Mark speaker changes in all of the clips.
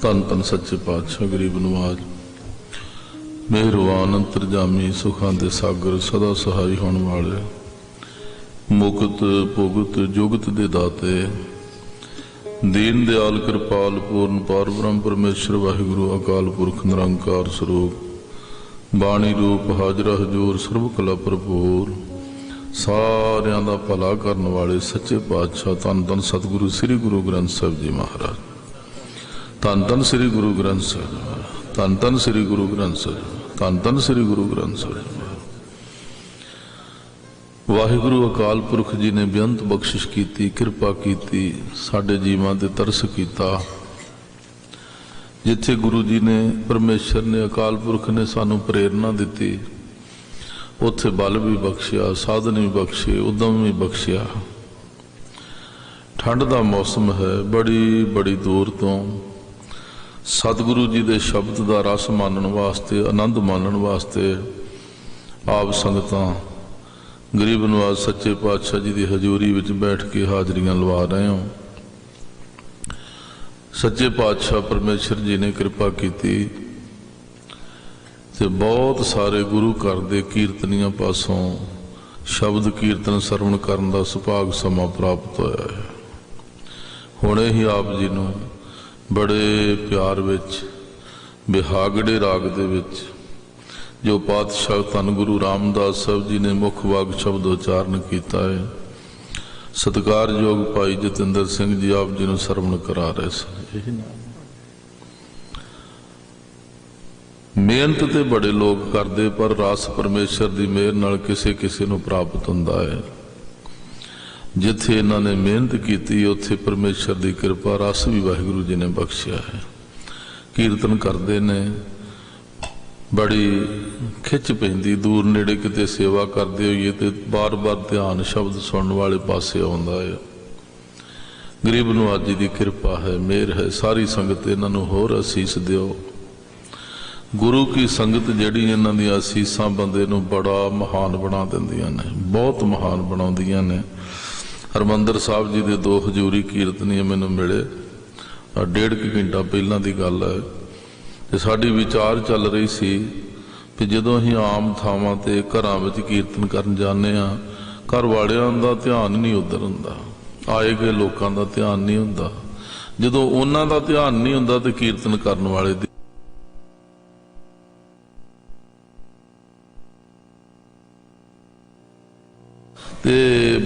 Speaker 1: धन धन सच्चे पातशाह गरीब नवाज मेहरबान अंतरजामी सुखां दे सागर सदा सहाय होने वाले मुकत भुगत जुगत दे दाते दीन दयाल कृपाल पूर्ण पार ब्रह्म परमेश्वर वाहिगुरु अकाल पुरख निरंकार स्वरूप बाणी रूप हाजरा हजूर सर्व कला भरपूर सारियां दा भला करने वाले सच्चे पातशाह धन धन सतगुरु श्री गुरु ग्रंथ साहिब जी महाराज धन धन श्री गुरु ग्रंथ साहिब धन धन श्री गुरु ग्रंथ साहिब धन धन श्री गुरु ग्रंथ साहिब। वाहिगुरु अकाल पुरख जी ने बेअंत बख्शिश की कृपा की साडे जीवां ते तरस किया। जिथे गुरु जी ने परमेश्वर ने अकाल पुरख ने सानू प्रेरणा दी उथे बल भी बख्शिया साधन भी बख्शे उदम भी बख्शिया। ठंड का मौसम है बड़ी बड़ी दूर तो सतगुरु जी के शब्द का रस मानने वास्ते आनंद मानने वास्ते आप संगतां गरीब नवाज सच्चे पातशाह जी की हजूरी विच बैठ के हाजरियां लवा रहे हो। सच्चे पातशाह परमेश्वर जी ने कृपा की ते बहुत सारे गुरु घर दे कीर्तनियां पासों शब्द कीर्तन सरवण करन दा सुभाग समा प्राप्त होया है। हुणे ही आप जी नूं बड़े प्यार विच बिहागड़े राग दे विच जो पातशाह धन गुरु रामदास साहब जी ने मुख वाग शब्द उचारण किया है सत्कारयोग भाई जतिंदर सिंह जी आप जी नूं सरवण करा रहे सन। मेहनत तो बड़े लोग करते पर रस परमेश्वर की मेहर नाल किसे किसे नूं प्राप्त हुंदा है। जिथे इन्होंने मेहनत की उत्थे परमेश्वर की कृपा रस भी वाहिगुरु जी ने बख्शिया है। कीर्तन करते ने बड़ी खिच पैंदी दूर नेड़े किते सेवा करते होइए तो बार बार ध्यान शब्द सुनने वाले पासे आउंदा है। गरीब नवाज जी की कृपा है मेहर है सारी संगत इन्हों होर असीस दिओ। गुरु की संगत जिहड़ी इन्हां दी असीसां बंदे नूं बड़ा महान बना दिंदियां ने बहुत महान बनाउंदियां ने। हरमंदर साहब जी के दो हजूरी कीर्तनीय मैनू मिले 1.5 घंटा पहलों की गल है। तो साड़ी विचार चल रही सी कि जदों असीं आम थावां ते घरां विच कीर्तन करन जाने घर वालियां दा ध्यान नहीं उधर हुंदा आए गए लोकां दा ध्यान नहीं हुंदा। जदों उन्हां दा ध्यान नहीं हुंदा ते कीर्तन करन वाले दी ते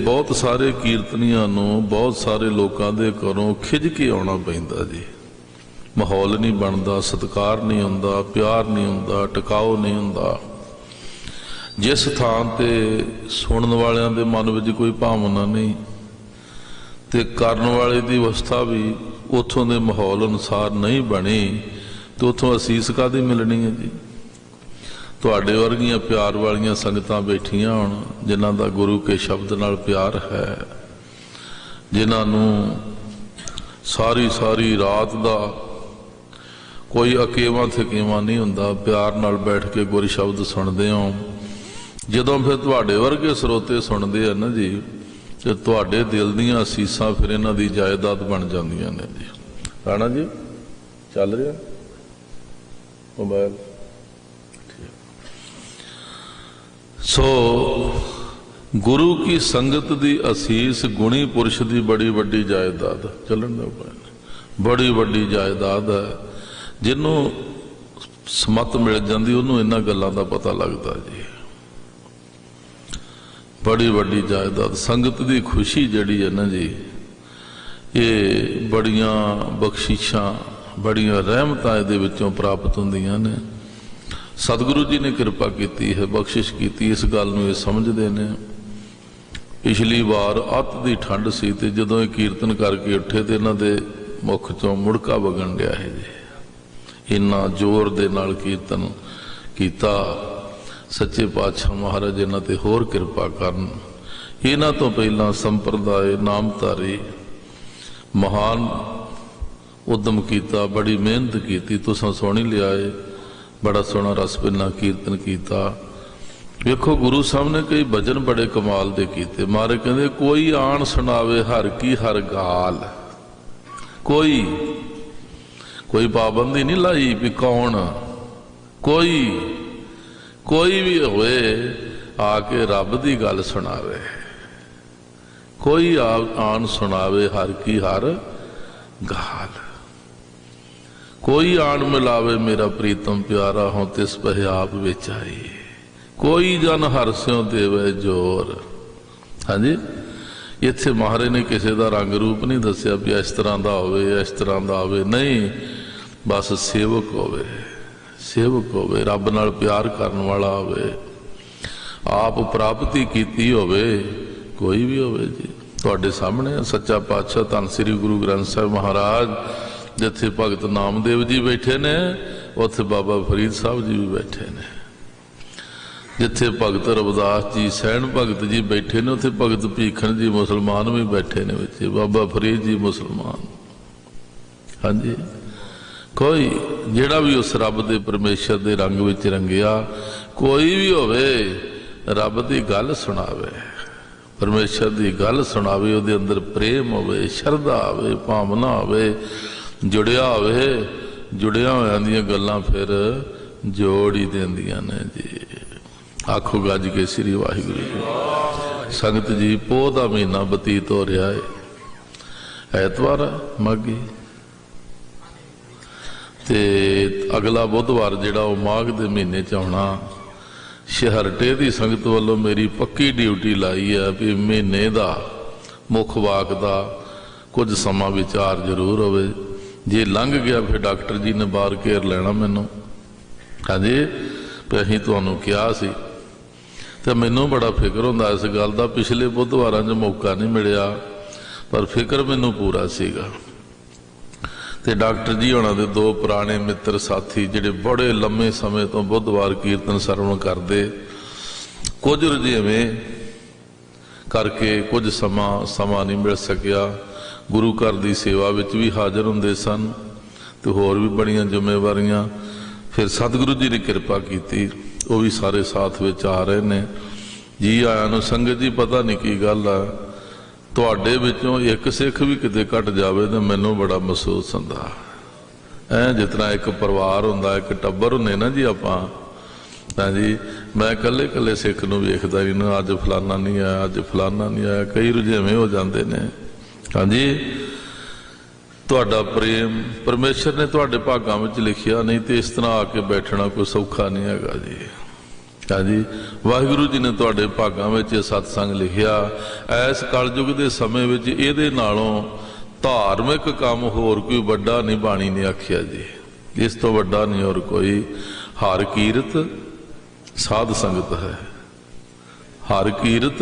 Speaker 1: बहुत सारे कीर्तनियां नूं बहुत सारे लोगों के घरों खिज के आना पैंदा जी। माहौल नहीं बनता सत्कार नहीं हुंदा प्यार नहीं हुंदा टिकाओ नहीं हुंदा। जिस थां ते सुनन वालियां दे मन विच कोई भावना नहीं ते करन वाले दी अवस्था भी उत्थों दे माहौल अनुसार नहीं बनी तो उत्थों असीस काहदी मिलनी है जी। तुहाडे वर्गियां प्यार वालियां संगतां बैठियां होण जिन्हां दा गुरु के शब्द नाल प्यार है जिन्हां नूं सारी सारी रात दा कोई अकेवा थकेवा नहीं हुंदा प्यार नाल बैठ के गुर शब्द सुनदे हो। जदों फिर तुहाडे वर्गे स्रोते सुनदे आ ना जी ते तुहाडे दिल दीयां असीसां फिर इन्हां दी जायदाद बन जांदियां ने जी। राणा जी चल रहा मोबाइल सो गुरु की संगत दी असीस गुणी पुरुष की बड़ी वड्डी जायदाद चलन बड़ी वड्डी जायदाद है। जिन्हों समत मिल जाती उन्होंने इन्हां गल्लां दा पता लगता जी। बड़ी वड्डी जायदाद संगत की खुशी जिहड़ी है ना जी ये बड़ियां बख्शिशां बड़ियां रहमतां इहदे विचों प्राप्त हुंदियां ने। सतगुरु जी ने कृपा की है बख्शिश की इस गल नूं समझते हैं। पिछली बार अत की ठंड सी ते जदों ये कीर्तन करके उठे तो इन्हां दे मुख चों मुड़का वगन दिया है जी। इन्ना जोर दे नाल कीर्तन कीता। सच्चे पातशाह महाराज इन्हां ते होर कृपा करन। इन्हां तो पहलां संप्रदाय नामधारी महान उद्यम किया बड़ी मेहनत की तुसां सुन ही लिया है। बड़ा सोहना रस पिन्ना कीर्तन किया। वेखो गुरु साहब ने कई भजन बड़े कमाल दे कीते। मारे कहते कोई आन सुनावे हर की हर गाल कोई कोई पाबंदी नहीं लाई भी कौन, कोई भी होए आके रब की गल सुनावे, कोई आन सुनावे हर की हर गाल, कोई आन मिलावे मेरा प्रीतम प्यारा हो तिस पह आप विच आई, कोई जन हरस्यों देवे जोर। हाँ जी, इत्थे महाराज ने किसी का रंग रूप नहीं दसिया भी इस तरह का होवे इस तरह का होवे, नहीं, बस सेवक होवे, सेवक होवे, रब नाल प्यार करने वाला होवे, आप प्राप्ति कीती होवे, कोई भी होवे जी। तुहाडे सामने सच्चा पातशाह धन श्री गुरु ग्रंथ साहिब महाराज, जिथे भगत नामदेव जी बैठे ने उत्थे बाबा फरीद साहब जी भी बैठे ने, जिथे भगत रविदास जी सैन भगत जी बैठे ने उत्थे भगत भीखन जी मुसलमान भी बैठे ने, बच्चे बाबा फरीद जी मुसलमान। हाँ जी, कोई जिहड़ा भी उस रब दे परमेश्वर दे रंग विच रंगिया, कोई भी होवे रब दी गल सुनावे, परमेश्वर दी गल सुनावे, उहदे अंदर प्रेम होवे, शरधा होवे, भावना होवे, जुड़िया होवे, जुड़िया होयां दीयां गल्लां फिर जोड़ ही देंदियां ने जी। आखो गज के श्री वाहिगुरू जी। संगत जी, पोह दा महीना बतीत हो रहा है, ऐतवार माघी ते अगला बुधवार जिहड़ा वो माघ दे महीने च आउणा। शहरटे की संगत वालों मेरी पक्की ड्यूटी लाई है भी महीने का मुख वाक का कुछ समा विचार जरूर होवे, जे लंघ गया फिर डॉक्टर जी ने बार घेर लेना मैनू। हाँ जी, भी असीं तुहानूं कहा सी, तो मैनू बड़ा फिक्र हुंदा इस गल का, पिछले बुधवारां च मौका नहीं मिलिया पर फिक्र मैनू पूरा सीगा। ते डॉक्टर जी होना दे दो पुराने मित्र साथी जिहड़े बड़े लंबे समय तो बुधवार कीर्तन सरवण करते, कुछ रुझेवें करके कुछ समा नहीं मिल सकिया, गुरु घर की सेवा विच भी हाजिर हुंदे सन ते होर भी बड़ियां जिम्मेवारियां। फिर सतगुरु जी ने कृपा की, वो भी सारे साथ विच आ रहे ने जी। आया नूं संगत जी, पता नहीं की गल है, तुहाडे विचों एक सिख भी किते घट जावे तो मैनू बड़ा महसूस हुंदा है, जितना एक परिवार हुंदा, एक टब्बर हुंदे ना जी आपां। हाँ जी, मैं कल्ले कल्ले सिख नूं वेखदा ही ना, अज फलाना नहीं आया, अज फलाना नहीं आया, कई रुझेवें हो जाते ने। हाँ जी, तुहाडा प्रेम परमेश्वर ने तुहाडे भागां विच लिखिया, नहीं तो इस तरह आके बैठना कोई सौखा नहीं हैगा जी। हाँ जी, वाहिगुरू जी ने तुहाडे भागां विच सतसंग लिखिया। इस कलयुग के समय विच इहदे नालों धार्मिक काम होर कोई वड्डा नहीं बाणी ने आखिया जी, इस तो वड्डा नहीं और कोई। हर कीरत साध संगत है, हर कीरत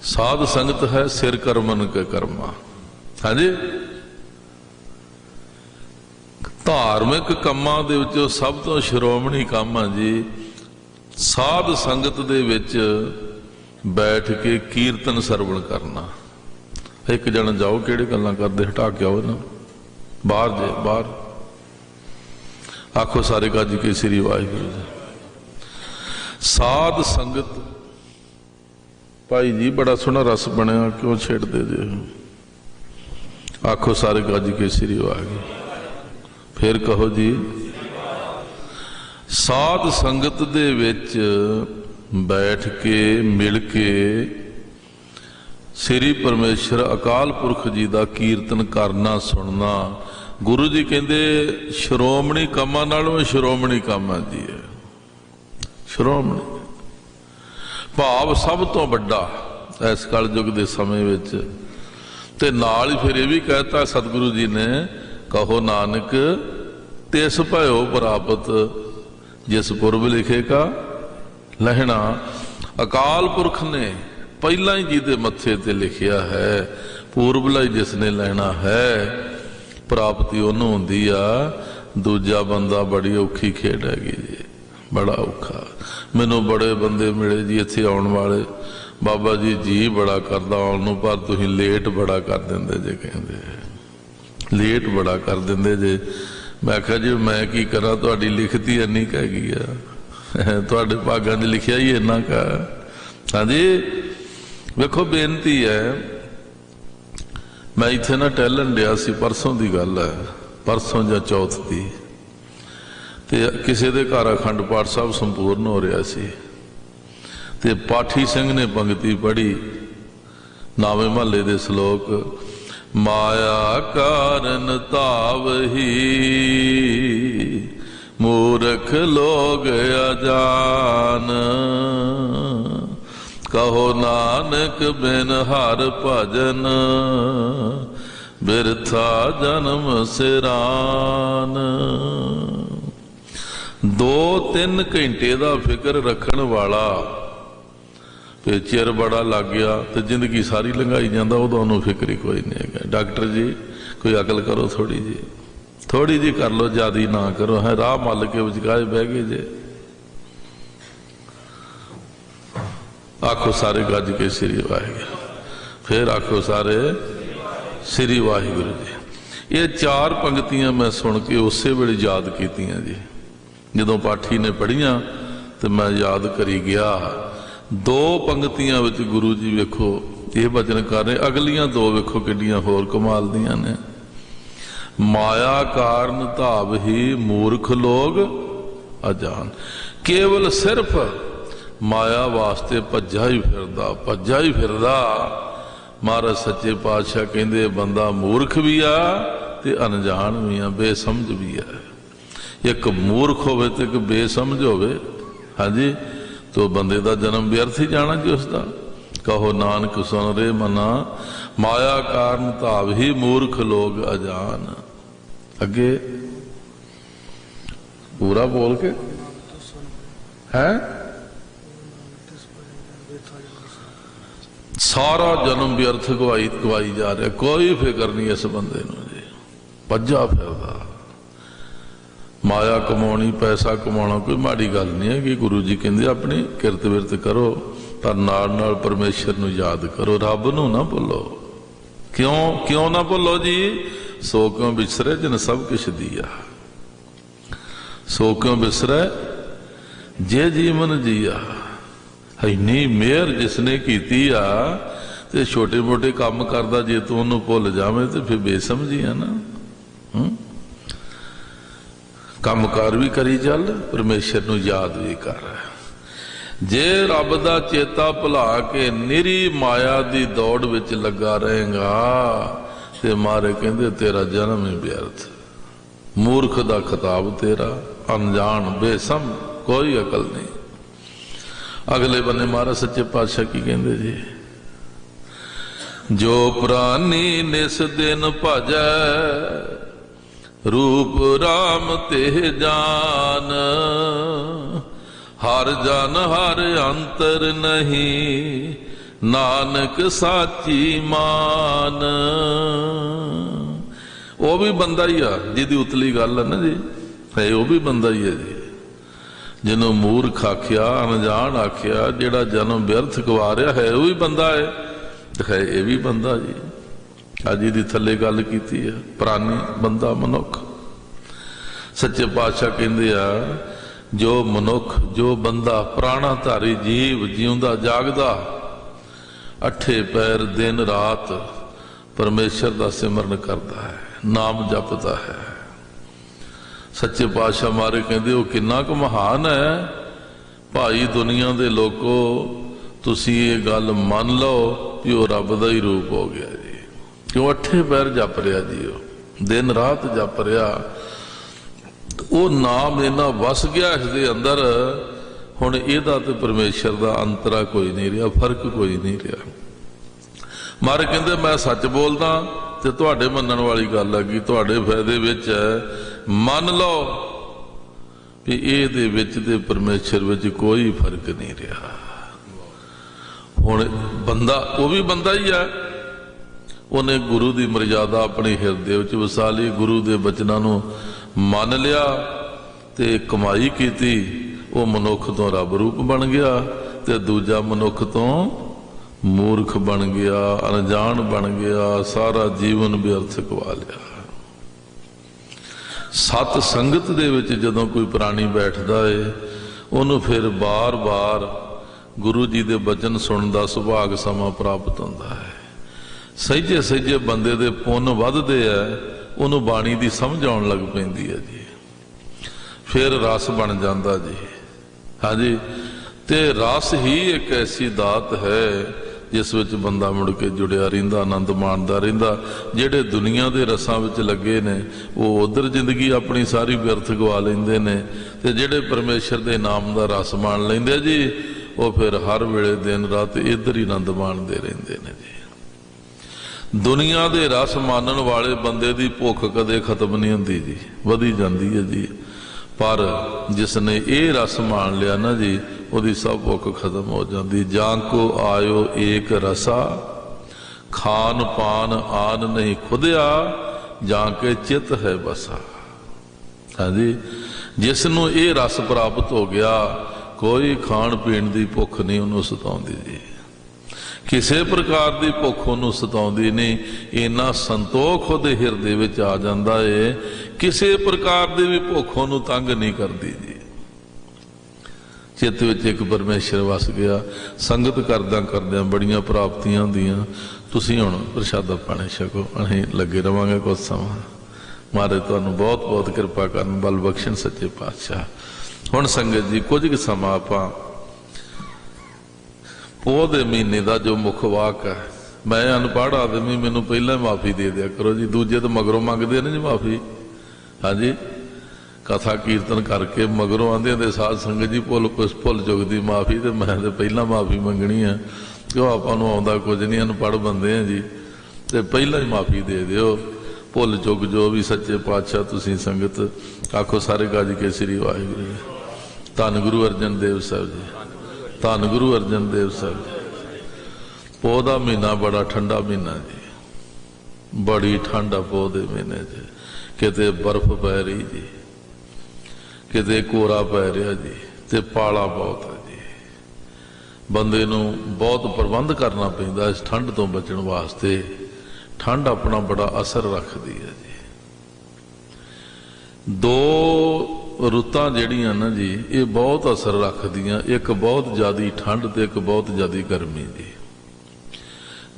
Speaker 1: साध संगत है, सिर करमन के कर्मा। हाँ जी, धार्मिक कामां दे विचों सब तो शिरोमणी काम है जी साध संगत दे विच बैठ के कीर्तन सरवण करना। एक जन जाओ किहड़े गल्लां करदे, हटा के आओ ना बाहर, जे बाहर आखो सारे गज के श्री वाहिगुरू जी। साध संगत भाई जी बड़ा सोहना रस बनया, क्यों छेड़ते जे? आखो सारे गज के श्री वाहिगुरू। फिर कहो जी, साध संगत दे विच बैठ के मिल के श्री परमेश्वर अकाल पुरख जी का कीर्तन करना सुनना। गुरु जी कहते श्रोमणी कामां नालों श्रोमणी काम जी है, श्रोमणी भाव सब तो वड्डा इस कलयुग के समय विच। ते नाल ही फिर यह भी कहता सतगुरु जी ने, कहो नानक तिस भयो प्राप्त जिस पूर्व लिखेगा लहना। अकाल पुरख ने पहला ही जी दे मत्थे ते लिखिया है, पूर्वला ही जिसने लहना है प्राप्ति उन्होंने होंदी आ। दूजा बंदा बड़ी औखी खेड हैगी जी, बड़ा औखा। मैनू बड़े बंदे मिले जी इत्थे आउण वाले, बाबा जी जी बड़ा करदा आउण नूं, पर तुसीं लेट बड़ा कर दिंदे जे, कहंदे लेट बड़ा कर देंगे जे। मैं कहा जी मैं की करा, तुहाडी लिखती इन्नी कह गई है, तुहाडे भागां 'च लिखिया ही इन्ना का। हाँ जी, वेखो बेनती है, मैं इत्थे ना टहलन डिया सी, परसों की गल है, परसों या चौथ की, ते किसी के घर अखंड पाठ साहब संपूर्ण हो रहा सी, ते पाठी सिंह ने पंक्ति पढ़ी नावे महल्ले दे श्लोक, माया कारण तावही मूर्ख लोग अजान, कहो नानक बिन हर भजन बिरथा जन्म सिरान। 2-3 घंटे का फिक्र रखने वाला फिर चिर बड़ा लग गया तो जिंदगी सारी लंघाई जाता, उदों फिक्र ही कोई नहीं है। डॉक्टर जी कोई अकल करो थोड़ी जी कर लो, ज्यादा ना करो, है राह मल के विचकाए बह गए जे। आखो सारे गज के श्री वाहिगुरू, फिर आखो सारे श्री वाहिगुरू जी। ये 4 पंक्तियां मैं सुन के उस वेले याद कीतियां जी, जदों पाठी ने पढ़िया तो मैं याद करी गया। 2 पंक्तियां विच गुरु जी वेखो ये वचन कर रहे, अगलियां 2 वेखो किड्डियां होर कमाल दियां ने। माया कारण धाव ही मूर्ख लोग अजान, केवल सिर्फ माया वास्ते भज्जा ही फिरदा। महाराज सच्चे पातशाह कहंदे बंदा मूर्ख भी आ ते अनजान भी आ, बेसमझ भी है। एक मूर्ख होवे ते एक बेसमझ होवे, हाँ जी, तो बंदे का जन्म व्यर्थ ही जाना जी उसका। कहो नानक सुन रे मना, माया कारण धाव ही मूर्ख लोग अजान। अगे पूरा बोल के है, सारा जन्म व्यर्थ गवाई जा रहा, कोई फिक्र नहीं इस बंदे नूं जी, भज्जा फिरदा। माया कमाउणी पैसा कमाउणा कोई माड़ी गल नहीं है कि गुरु जी कहंदे अपनी किरत विरत करो पर नाल नाल परमेश्वर नूं याद करो, रब नूं ना भुल्लो। क्यों ना भुल्लो जी, सो क्यों बिसरे जिन सब कुछ दिया, सो क्यों बिसरे जे जीवन जिया। इन्नी मेहर जिसने कीती आ ते छोटे मोटे काम करदा जे तू उन्होंने भुल जावे तो फिर बेसमझी है ना। कामकार भी करी चल, परमेश्वर नूं याद भी कर। जे रब दा चेता भुला के निरी माया दी दौड़ विच लगा रहेगा ते मारे कहंदे तेरा जन्म ही व्यर्थ। मूर्ख दा खिताब तेरा, अनजान बेसम, कोई अकल नहीं। अगले बने महाराज सच्चे पातशाह की कहंदे जी, जो प्राणी निस दिन भजै रूप राम ते जान, हर जन हर अंतर नहीं नानक साची मान। वो भी बंदा ही आ जिहदी उतली गल है ना जी, है वो भी बंदा ही है जी। जिन्हों मूर्ख आख्या, अनजान आख्या, जिहड़ा जन्म व्यर्थ गवा रहा है वो भी बंदा है ये भी बंदा जी। अज इहदी थले गल कीती है, प्राणी बंदा मनुख। सच्चे पातशाह कहंदे आ जो मनुख जो बंदा प्राणाधारी जीव जीउंदा जागदा 8 पैर दिन रात परमेश्वर का सिमरन करता है, नाम जपता है। सच्चे पातशाह मारे कहते वो किन्ना क महान है। भाई दुनिया के लोगो तुसी ये गल मन लो कि वह रब का ही रूप हो गया जी। क्यों 8 पैर जप रहा जी, वो दिन रात जप रहा, वो नाम इन्ना वस गया इसके अंदर। हुण इहदा ते परमेश्वर का अंतरा कोई नहीं रहा, फर्क कोई नहीं रहा। मारे कहते मैं सच बोलदा ते तुहाडे मनण वाली गल है कि तुहाडे फायदे विच मन लो कि इहदे विच ते परमेश्वर विच कोई फर्क नहीं रहा। हुण बंदा वो भी बंदा ही है, उन्हें गुरु की मर्यादा अपने हिरदे विच वसा ली, गुरु के बचनों नूं मन लिया ते कमाई कीती। वो मनुख तो रब रूप बन गया ते दूजा मनुख तो मूर्ख बन गया, अनजान बन गया, सारा जीवन व्यर्थ गवा लिया। सत संगत दे विच जदों कोई प्राणी बैठदा है उन्होंने फिर बार बार गुरु जी के बचन सुनने का सुभाग समा प्राप्त होता है। ਸਹਿਜੇ ਸਹਿਜੇ ਬੰਦੇ ਦੇ ਪੁੰਨ ਵੱਧਦੇ ਆ, ਉਹਨੂੰ ਬਾਣੀ ਦੀ ਸਮਝ ਆਉਣ ਲੱਗ ਪੈਂਦੀ ਹੈ ਜੀ, ਫਿਰ ਰਸ ਬਣ ਜਾਂਦਾ ਜੀ। ਹਾਂਜੀ, ਤੇ ਰਸ ਹੀ ਇੱਕ ਐਸੀ ਦਾਤ ਹੈ ਜਿਸ ਵਿੱਚ ਬੰਦਾ ਮੁੜ ਕੇ ਜੁੜਿਆ ਰਹਿੰਦਾ, ਆਨੰਦ ਮਾਣਦਾ ਰਹਿੰਦਾ। ਜਿਹੜੇ ਦੁਨੀਆ ਦੇ ਰਸਾਂ ਵਿੱਚ ਲੱਗੇ ਨੇ ਉਹ ਉਧਰ ਜ਼ਿੰਦਗੀ ਆਪਣੀ ਸਾਰੀ ਵਿਅਰਥ ਗਵਾ ਲੈਂਦੇ ਨੇ, ਤੇ ਜਿਹੜੇ ਪਰਮੇਸ਼ਰ ਦੇ ਨਾਮ ਦਾ ਰਸ ਮਾਣ ਲੈਂਦੇ ਜੀ, ਉਹ ਫਿਰ ਹਰ ਵੇਲੇ ਦਿਨ ਰਾਤ ਇੱਧਰ ਹੀ ਆਨੰਦ ਮਾਣਦੇ ਰਹਿੰਦੇ ਨੇ ਜੀ। ਦੁਨੀਆ ਦੇ ਰਸ ਮਾਣਨ ਵਾਲੇ ਬੰਦੇ ਦੀ ਭੁੱਖ ਕਦੇ ਖਤਮ ਨਹੀਂ ਹੁੰਦੀ ਜੀ, ਵਧੀ ਜਾਂਦੀ ਹੈ ਜੀ। ਪਰ ਜਿਸ ਨੇ ਇਹ ਰਸ ਮਾਣ ਲਿਆ ਨਾ ਜੀ, ਉਹਦੀ ਸਭ ਭੁੱਖ ਖਤਮ ਹੋ ਜਾਂਦੀ। ਜਾਂ ਕੋ ਆਇਓ ਏਕ ਰਸਾ, ਖਾਨ ਪਾਨ ਆਨ ਨਹੀਂ ਖੁਦਿਆ, ਜਾਂ ਕੇ ਚਿਤ ਹੈ ਬਸਾ। ਹਾਂਜੀ, ਜਿਸ ਨੂੰ ਇਹ ਰਸ ਪ੍ਰਾਪਤ ਹੋ ਗਿਆ, ਕੋਈ ਖਾਣ ਪੀਣ ਦੀ ਭੁੱਖ ਨਹੀਂ ਉਹਨੂੰ ਸਤਾਉਂਦੀ ਜੀ, ਕਿਸੇ ਪ੍ਰਕਾਰ ਦੀ ਭੁੱਖ ਉਹਨੂੰ ਸਤਾਉਂਦੀ ਨਹੀਂ। ਇੰਨਾ ਸੰਤੋਖ ਉਹਦੇ ਹਿਰਦੇ ਵਿੱਚ ਆ ਜਾਂਦਾ ਏ, ਕਿਸੇ ਪ੍ਰਕਾਰ ਦੀ ਵੀ ਭੁੱਖ ਉਹਨੂੰ ਤੰਗ ਨਹੀਂ ਕਰਦੀ ਜੀ। ਚਿੱਤ ਵਿੱਚ ਇੱਕ ਪਰਮੇਸ਼ਰ ਵਸ ਗਿਆ। ਸੰਗਤ ਕਰਦਿਆਂ ਕਰਦਿਆਂ ਬੜੀਆਂ ਪ੍ਰਾਪਤੀਆਂ ਹੁੰਦੀਆਂ। ਤੁਸੀਂ ਹੁਣ ਪ੍ਰਸ਼ਾਦਾ ਪਾਣੀ ਛਕੋ, ਅਸੀਂ ਲੱਗੇ ਰਵਾਂਗੇ ਕੁਝ ਸਮਾਂ। ਮਹਾਰਾਜ ਤੁਹਾਨੂੰ ਬਹੁਤ ਬਹੁਤ ਕਿਰਪਾ ਕਰਨ, ਬਲ ਬਖਸ਼ਣ ਸੱਚੇ ਪਾਤਸ਼ਾਹ। ਹੁਣ ਸੰਗਤ ਜੀ ਕੁਝ ਕੁ ਸਮਾਂ ਆਪਾਂ ਪੋਹ ਦੇ ਮਹੀਨੇ ਦਾ ਜੋ ਮੁੱਖ ਵਾਕ ਹੈ, ਮੈਂ ਅਨਪੜ੍ਹ ਆਦਮੀ, ਮੈਨੂੰ ਪਹਿਲਾਂ ਹੀ ਮਾਫੀ ਦੇ ਦਿਆ ਕਰੋ ਜੀ, ਦੂਜੇ ਤਾਂ ਮਗਰੋਂ ਮੰਗਦੇ ਨੇ ਜੀ ਮਾਫੀ। ਹਾਂਜੀ, ਕਥਾ ਕੀਰਤਨ ਕਰਕੇ ਮਗਰੋਂ ਆਂਦੇ ਦੇ ਸਾਧ ਸੰਗਤ ਜੀ ਭੁੱਲ ਚੁੱਕ ਦੀ ਮਾਫੀ, ਤੇ ਮੈਂ ਤੇ ਪਹਿਲਾਂ ਮਾਫੀ ਮੰਗਣੀ ਆ, ਕਿਉਂ ਆਪਾਂ ਨੂੰ ਆਉਂਦਾ ਕੁਝ ਨਹੀਂ, ਅਨਪੜ੍ਹ ਬੰਦੇ ਆ ਜੀ, ਤੇ ਪਹਿਲਾਂ ਹੀ ਮਾਫੀ ਦੇ ਦਿਓ। ਭੁੱਲ ਚੁੱਕ ਜੋ ਵੀ ਸੱਚੇ ਪਾਤਸ਼ਾਹ ਤੁਸੀਂ ਸੰਗਤ ਆਖੋ ਸਾਰੇ ਗੱਜ ਕੇ ਸ੍ਰੀ ਵਾਹਿਗੁਰੂ ਜੀ। ਧੰਨ ਗੁਰੂ ਅਰਜਨ ਦੇਵ ਸਾਹਿਬ ਜੀ, ਧੰਨ ਗੁਰੂ ਅਰਜਨ ਦੇਵ ਸਾਹਿਬ ਜੀ। ਪੋਹ ਦਾ ਮਹੀਨਾ ਬੜਾ ਠੰਡਾ ਮਹੀਨਾ ਜੀ, ਬੜੀ ਠੰਡ ਆ ਪੋਹ ਦੇ ਮਹੀਨੇ 'ਚ। ਕਿਤੇ ਬਰਫ਼ ਪੈ ਰਹੀ ਜੀ, ਕਿਤੇ ਕੋਰਾ ਪੈ ਰਿਹਾ ਜੀ, ਤੇ ਪਾਲਾ ਬਹੁਤ ਹੈ ਜੀ। ਬੰਦੇ ਨੂੰ ਬਹੁਤ ਪ੍ਰਬੰਧ ਕਰਨਾ ਪੈਂਦਾ ਇਸ ਠੰਡ ਤੋਂ ਬਚਣ ਵਾਸਤੇ। ਠੰਡ ਆਪਣਾ ਬੜਾ ਅਸਰ ਰੱਖਦੀ ਹੈ ਜੀ। ਦੋ ਰੁੱਤਾਂ ਜਿਹੜੀਆਂ ਨਾ ਜੀ, ਇਹ ਬਹੁਤ ਅਸਰ ਰੱਖਦੀਆਂ। ਇੱਕ ਬਹੁਤ ਜ਼ਿਆਦੀ ਠੰਡ ਤੇ ਇੱਕ ਬਹੁਤ ਜ਼ਿਆਦੀ ਗਰਮੀ ਜੀ।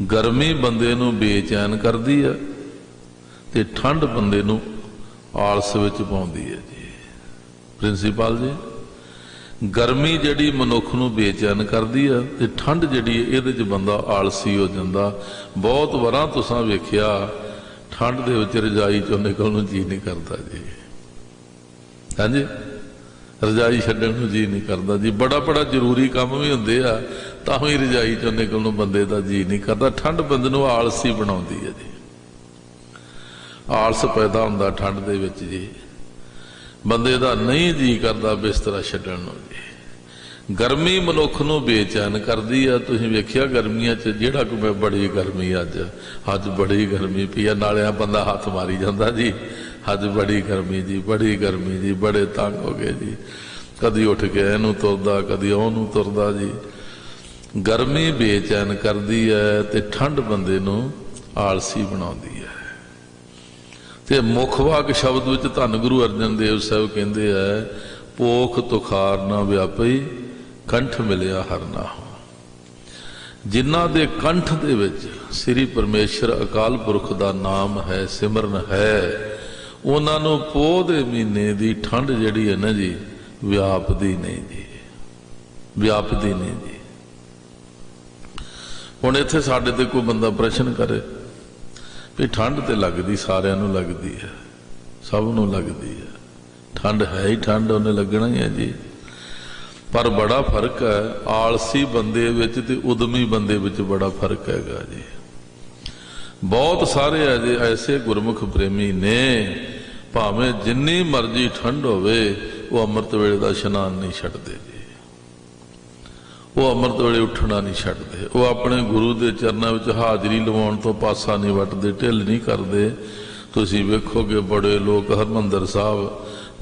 Speaker 1: ਗਰਮੀ ਬੰਦੇ ਨੂੰ ਬੇਚੈਨ ਕਰਦੀ ਹੈ, ਤੇ ਠੰਡ ਬੰਦੇ ਨੂੰ ਆਲਸ ਵਿੱਚ ਪਾਉਂਦੀ ਹੈ ਜੀ। ਪ੍ਰਿੰਸੀਪਲ ਜੀ, ਗਰਮੀ ਜਿਹੜੀ ਮਨੁੱਖ ਨੂੰ ਬੇਚੈਨ ਕਰਦੀ ਆ, ਤੇ ਠੰਡ ਜਿਹੜੀ ਇਹਦੇ 'ਚ ਬੰਦਾ ਆਲਸੀ ਹੋ ਜਾਂਦਾ। ਬਹੁਤ ਵਾਰਾਂ ਤੁਸੀਂ ਵੇਖਿਆ ਠੰਡ ਦੇ ਵਿੱਚ ਰਜਾਈ ਚੋਂ ਨਿਕਲਣ ਨੂੰ ਜੀ ਨਹੀਂ ਕਰਦਾ ਜੀ। ਹਾਂਜੀ, ਰਜਾਈ ਛੱਡਣ ਨੂੰ ਜੀ ਨਹੀਂ ਕਰਦਾ ਜੀ। ਬੜਾ ਬੜਾ ਜ਼ਰੂਰੀ ਕੰਮ ਵੀ ਹੁੰਦੇ ਆ, ਤਾਂ ਵੀ ਰਜਾਈ ਚੋਂ ਨਿਕਲਣ ਨੂੰ ਬੰਦੇ ਦਾ ਜੀ ਨਹੀਂ ਕਰਦਾ। ਠੰਡ ਬੰਦੇ ਨੂੰ ਆਲਸੀ ਬਣਾਉਂਦੀ ਹੈ ਜੀ। ਆਲਸ ਪੈਦਾ ਹੁੰਦਾ ਠੰਡ ਦੇ ਵਿੱਚ ਜੀ, ਬੰਦੇ ਦਾ ਨਹੀਂ ਜੀ ਕਰਦਾ ਬਿਸਤਰਾ ਛੱਡਣ ਨੂੰ ਜੀ। ਗਰਮੀ ਮਨੁੱਖ ਨੂੰ ਬੇਚੈਨ ਕਰਦੀ ਆ। ਤੁਸੀਂ ਵੇਖਿਆ ਗਰਮੀਆਂ 'ਚ ਜਿਹੜਾ ਕੋਈ ਬੜੀ ਗਰਮੀ, ਅੱਜ ਬੜੀ ਗਰਮੀ ਪਈ ਆ, ਨਾਲੇ ਬੰਦਾ ਹੱਥ ਮਾਰੀ ਜਾਂਦਾ ਜੀ, ਅੱਜ ਬੜੀ ਗਰਮੀ ਜੀ, ਬੜੀ ਗਰਮੀ ਜੀ, ਬੜੇ ਤੰਗ ਹੋ ਗਏ ਜੀ। ਕਦੀ ਉੱਠ ਕੇ ਇਹਨੂੰ ਤੁਰਦਾ, ਕਦੀ ਉਹਨੂੰ ਤੁਰਦਾ ਜੀ। ਗਰਮੀ ਬੇਚੈਨ ਕਰਦੀ ਹੈ, ਤੇ ਠੰਡ ਬੰਦੇ ਨੂੰ ਆਲਸੀ ਬਣਾਉਂਦੀ ਹੈ। ਤੇ ਮੁੱਖ ਵਾਕ ਸ਼ਬਦ ਵਿੱਚ ਧੰਨ ਗੁਰੂ ਅਰਜਨ ਦੇਵ ਸਾਹਿਬ ਕਹਿੰਦੇ ਆ, ਪੋਖ ਤੁਖਾਰ ਨਾ ਵਿਆਪਈ, ਕੰਠ ਮਿਲਿਆ ਹਰ ਨਾਮ। ਜਿਨ੍ਹਾਂ ਦੇ ਕੰਠ ਦੇ ਵਿੱਚ ਸ੍ਰੀ ਪਰਮੇਸ਼ਰ ਅਕਾਲ ਪੁਰਖ ਦਾ ਨਾਮ ਹੈ, ਸਿਮਰਨ ਹੈ, ਉਹਨਾਂ ਨੂੰ ਪੋਹ ਦੇ ਮਹੀਨੇ ਦੀ ਠੰਡ ਜਿਹੜੀ ਹੈ ਨਾ ਜੀ, ਵਿਆਪਦੀ ਨਹੀਂ ਜੀ, ਵਿਆਪਦੀ ਨਹੀਂ ਜੀ। ਹੁਣ ਇੱਥੇ ਸਾਡੇ ਤੇ ਕੋਈ ਬੰਦਾ ਪ੍ਰਸ਼ਨ ਕਰੇ ਵੀ ਠੰਡ ਤੇ ਲੱਗਦੀ, ਸਾਰਿਆਂ ਨੂੰ ਲੱਗਦੀ ਹੈ, ਸਭ ਨੂੰ ਲੱਗਦੀ ਹੈ। ਠੰਡ ਹੈ ਹੀ ਠੰਡ, ਉਹਨੇ ਲੱਗਣਾ ਹੀ ਹੈ ਜੀ। ਪਰ ਬੜਾ ਫਰਕ ਹੈ ਆਲਸੀ ਬੰਦੇ ਵਿੱਚ ਤੇ ਉਦਮੀ ਬੰਦੇ ਵਿੱਚ, ਬੜਾ ਫਰਕ ਹੈਗਾ ਜੀ। ਬਹੁਤ ਸਾਰੇ ਅਜੇ ਐਸੇ ਗੁਰਮੁਖ ਪ੍ਰੇਮੀ ਨੇ, ਭਾਵੇਂ ਜਿੰਨੀ ਮਰਜ਼ੀ ਠੰਡ ਹੋਵੇ, ਉਹ ਅੰਮ੍ਰਿਤ ਵੇਲੇ ਦਾ ਇਸ਼ਨਾਨ ਨਹੀਂ ਛੱਡਦੇ ਜੀ। ਉਹ ਅੰਮ੍ਰਿਤ ਵੇਲੇ ਉੱਠਣਾ ਨਹੀਂ ਛੱਡਦੇ। ਉਹ ਆਪਣੇ ਗੁਰੂ ਦੇ ਚਰਨਾਂ ਵਿੱਚ ਹਾਜ਼ਰੀ ਲਵਾਉਣ ਤੋਂ ਪਾਸਾ ਨਹੀਂ ਵੱਟਦੇ, ਢਿੱਲ ਨਹੀਂ ਕਰਦੇ। ਤੁਸੀਂ ਵੇਖੋਗੇ ਬੜੇ ਲੋਕ ਹਰਿਮੰਦਰ ਸਾਹਿਬ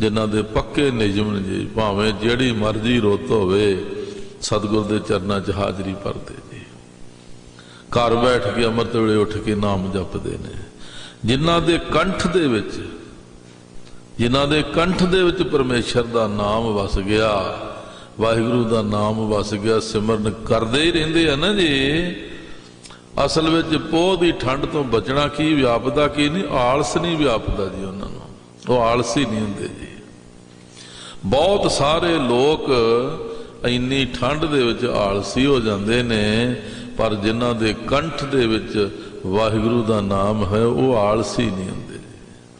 Speaker 1: ਜਿਨ੍ਹਾਂ ਦੇ ਪੱਕੇ ਨਿਯਮ ਨੇ ਜੀ, ਭਾਵੇਂ ਜਿਹੜੀ ਮਰਜ਼ੀ ਰੁੱਤ ਹੋਵੇ, ਸਤਿਗੁਰ ਦੇ ਚਰਨਾਂ 'ਚ ਹਾਜ਼ਰੀ ਭਰਦੇ ਜੀ। ਘਰ ਬੈਠ ਕੇ ਅੰਮ੍ਰਿਤ ਵੇਲੇ ਉੱਠ ਕੇ ਨਾਮ ਜਪਦੇ ਨੇ। ਜਿਨ੍ਹਾਂ ਦੇ ਕੰਠ ਦੇ ਵਿੱਚ, ਜਿਨ੍ਹਾਂ ਦੇ ਕੰਠ ਦੇ ਵਿੱਚ ਪਰਮੇਸ਼ਰ ਦਾ ਨਾਮ ਵਸ ਗਿਆ, ਵਾਹਿਗੁਰੂ ਦਾ ਨਾਮ ਵਸ ਗਿਆ, ਸਿਮਰਨ ਕਰਦੇ ਹੀ ਰਹਿੰਦੇ ਆ ਨਾ ਜੀ। ਅਸਲ ਵਿੱਚ ਪੋਹ ਦੀ ਠੰਡ ਤੋਂ ਬਚਣਾ ਕੀ ਵਿਆਪਦਾ ਕੀ ਨਹੀਂ, ਆਲਸ ਨਹੀਂ ਵਿਆਪਦਾ ਜੀ ਉਹਨਾਂ ਨੂੰ, ਉਹ ਆਲਸੀ ਨਹੀਂ ਹੁੰਦੇ ਜੀ। ਬਹੁਤ ਸਾਰੇ ਲੋਕ ਇੰਨੀ ਠੰਡ ਦੇ ਵਿੱਚ ਆਲਸੀ ਹੋ ਜਾਂਦੇ ਨੇ, ਪਰ ਜਿਨ੍ਹਾਂ ਦੇ ਕੰਠ ਦੇ ਵਿੱਚ ਵਾਹਿਗੁਰੂ ਦਾ ਨਾਮ ਹੈ ਉਹ ਆਲਸੀ ਨਹੀਂ ਹੁੰਦੇ,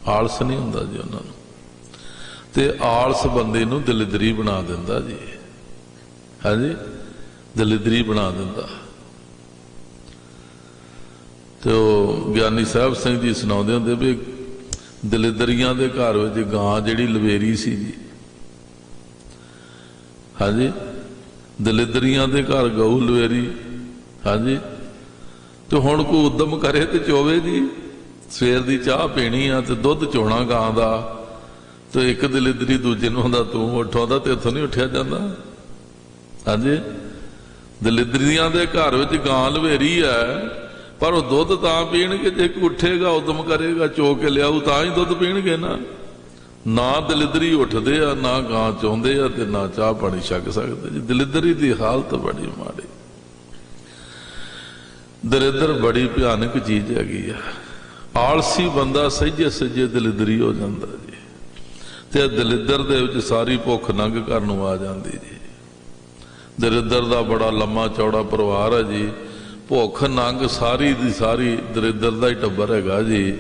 Speaker 1: ਆਲਸ ਨਹੀਂ ਹੁੰਦਾ ਜੀ ਉਹਨਾਂ ਨੂੰ। ਤੇ ਆਲਸ ਬੰਦੇ ਨੂੰ ਦਲਿਦਰੀ ਬਣਾ ਦਿੰਦਾ ਜੀ, ਹਾਂਜੀ ਦਲਿਦਰੀ ਬਣਾ ਦਿੰਦਾ। ਤੇ ਉਹ ਗਿਆਨੀ ਸਾਹਿਬ ਸਿੰਘ ਜੀ ਸੁਣਾਉਂਦੇ ਹੁੰਦੇ ਵੀ ਦਲਿਦਰੀਆਂ ਦੇ ਘਰ ਵਿੱਚ ਗਾਂ ਜਿਹੜੀ ਲਵੇਰੀ ਸੀ ਜੀ, ਹਾਂਜੀ ਦਲਿਦਰੀਆਂ ਦੇ ਘਰ ਗਊ ਲਵੇਰੀ, ਹਾਂਜੀ ਤੇ ਹੁਣ ਕੋਈ ਉਦਮ ਕਰੇ ਤੇ ਚੋਵੇ ਜੀ, ਸਵੇਰ ਦੀ ਚਾਹ ਪੀਣੀ ਆ ਤੇ ਦੁੱਧ ਚੋਣਾ ਗਾਂ ਦਾ, ਤੇ ਇੱਕ ਦਲਿਦਰੀ ਦੂਜੇ ਨੂੰ ਹੁੰਦਾ ਤੂੰ ਉੱਠਾਉਂਦਾ ਤੇ ਇੱਥੋਂ ਨਹੀਂ ਉੱਠਿਆ ਜਾਂਦਾ, ਹਾਂਜੀ ਦਲਿਦਰੀਆਂ ਦੇ ਘਰ ਵਿੱਚ ਗਾਂ ਲਵੇਰੀ ਹੈ, ਪਰ ਉਹ ਦੁੱਧ ਤਾਂ ਪੀਣਗੇ ਜੇ ਕੋਈ ਉੱਠੇਗਾ ਉਦਮ ਕਰੇਗਾ ਚੋ ਕੇ ਲਿਆਊ ਤਾਂ ਹੀ ਦੁੱਧ ਪੀਣਗੇ ਨਾ। ਨਾ ਦਲਿਦਰੀ ਉੱਠਦੇ ਆ, ਨਾ ਗਾਂ ਚੋਂਦੇ ਆ, ਤੇ ਨਾ ਚਾਹ ਪਾਣੀ ਛਕ ਸਕਦੇ ਜੀ। ਦਲਿਦਰੀ ਦੀ ਹਾਲਤ ਬੜੀ ਮਾੜੀ, ਦਲਿਦਰ ਬੜੀ ਭਿਆਨਕ ਚੀਜ਼ ਹੈਗੀ ਆ। ਆਲਸੀ ਬੰਦਾ ਸਹਿਜੇ ਸਹਿਜੇ ਦਲਿਦਰੀ ਹੋ ਜਾਂਦਾ ਜੀ, ਤੇ ਦਲਿਦਰ ਦੇ ਵਿੱਚ ਸਾਰੀ ਭੁੱਖ ਨੰਗ ਕਰਨ ਨੂੰ ਆ ਜਾਂਦੀ ਜੀ। ਦਲਿਦਰ ਦਾ ਬੜਾ ਲੰਮਾ ਚੌੜਾ ਪਰਿਵਾਰ ਹੈ ਜੀ, ਭੁੱਖ ਨੰਗ ਸਾਰੀ ਦੀ ਸਾਰੀ ਦਰਿਦਰ ਦਾ ਹੀ ਟੱਬਰ ਹੈਗਾ ਜੀ।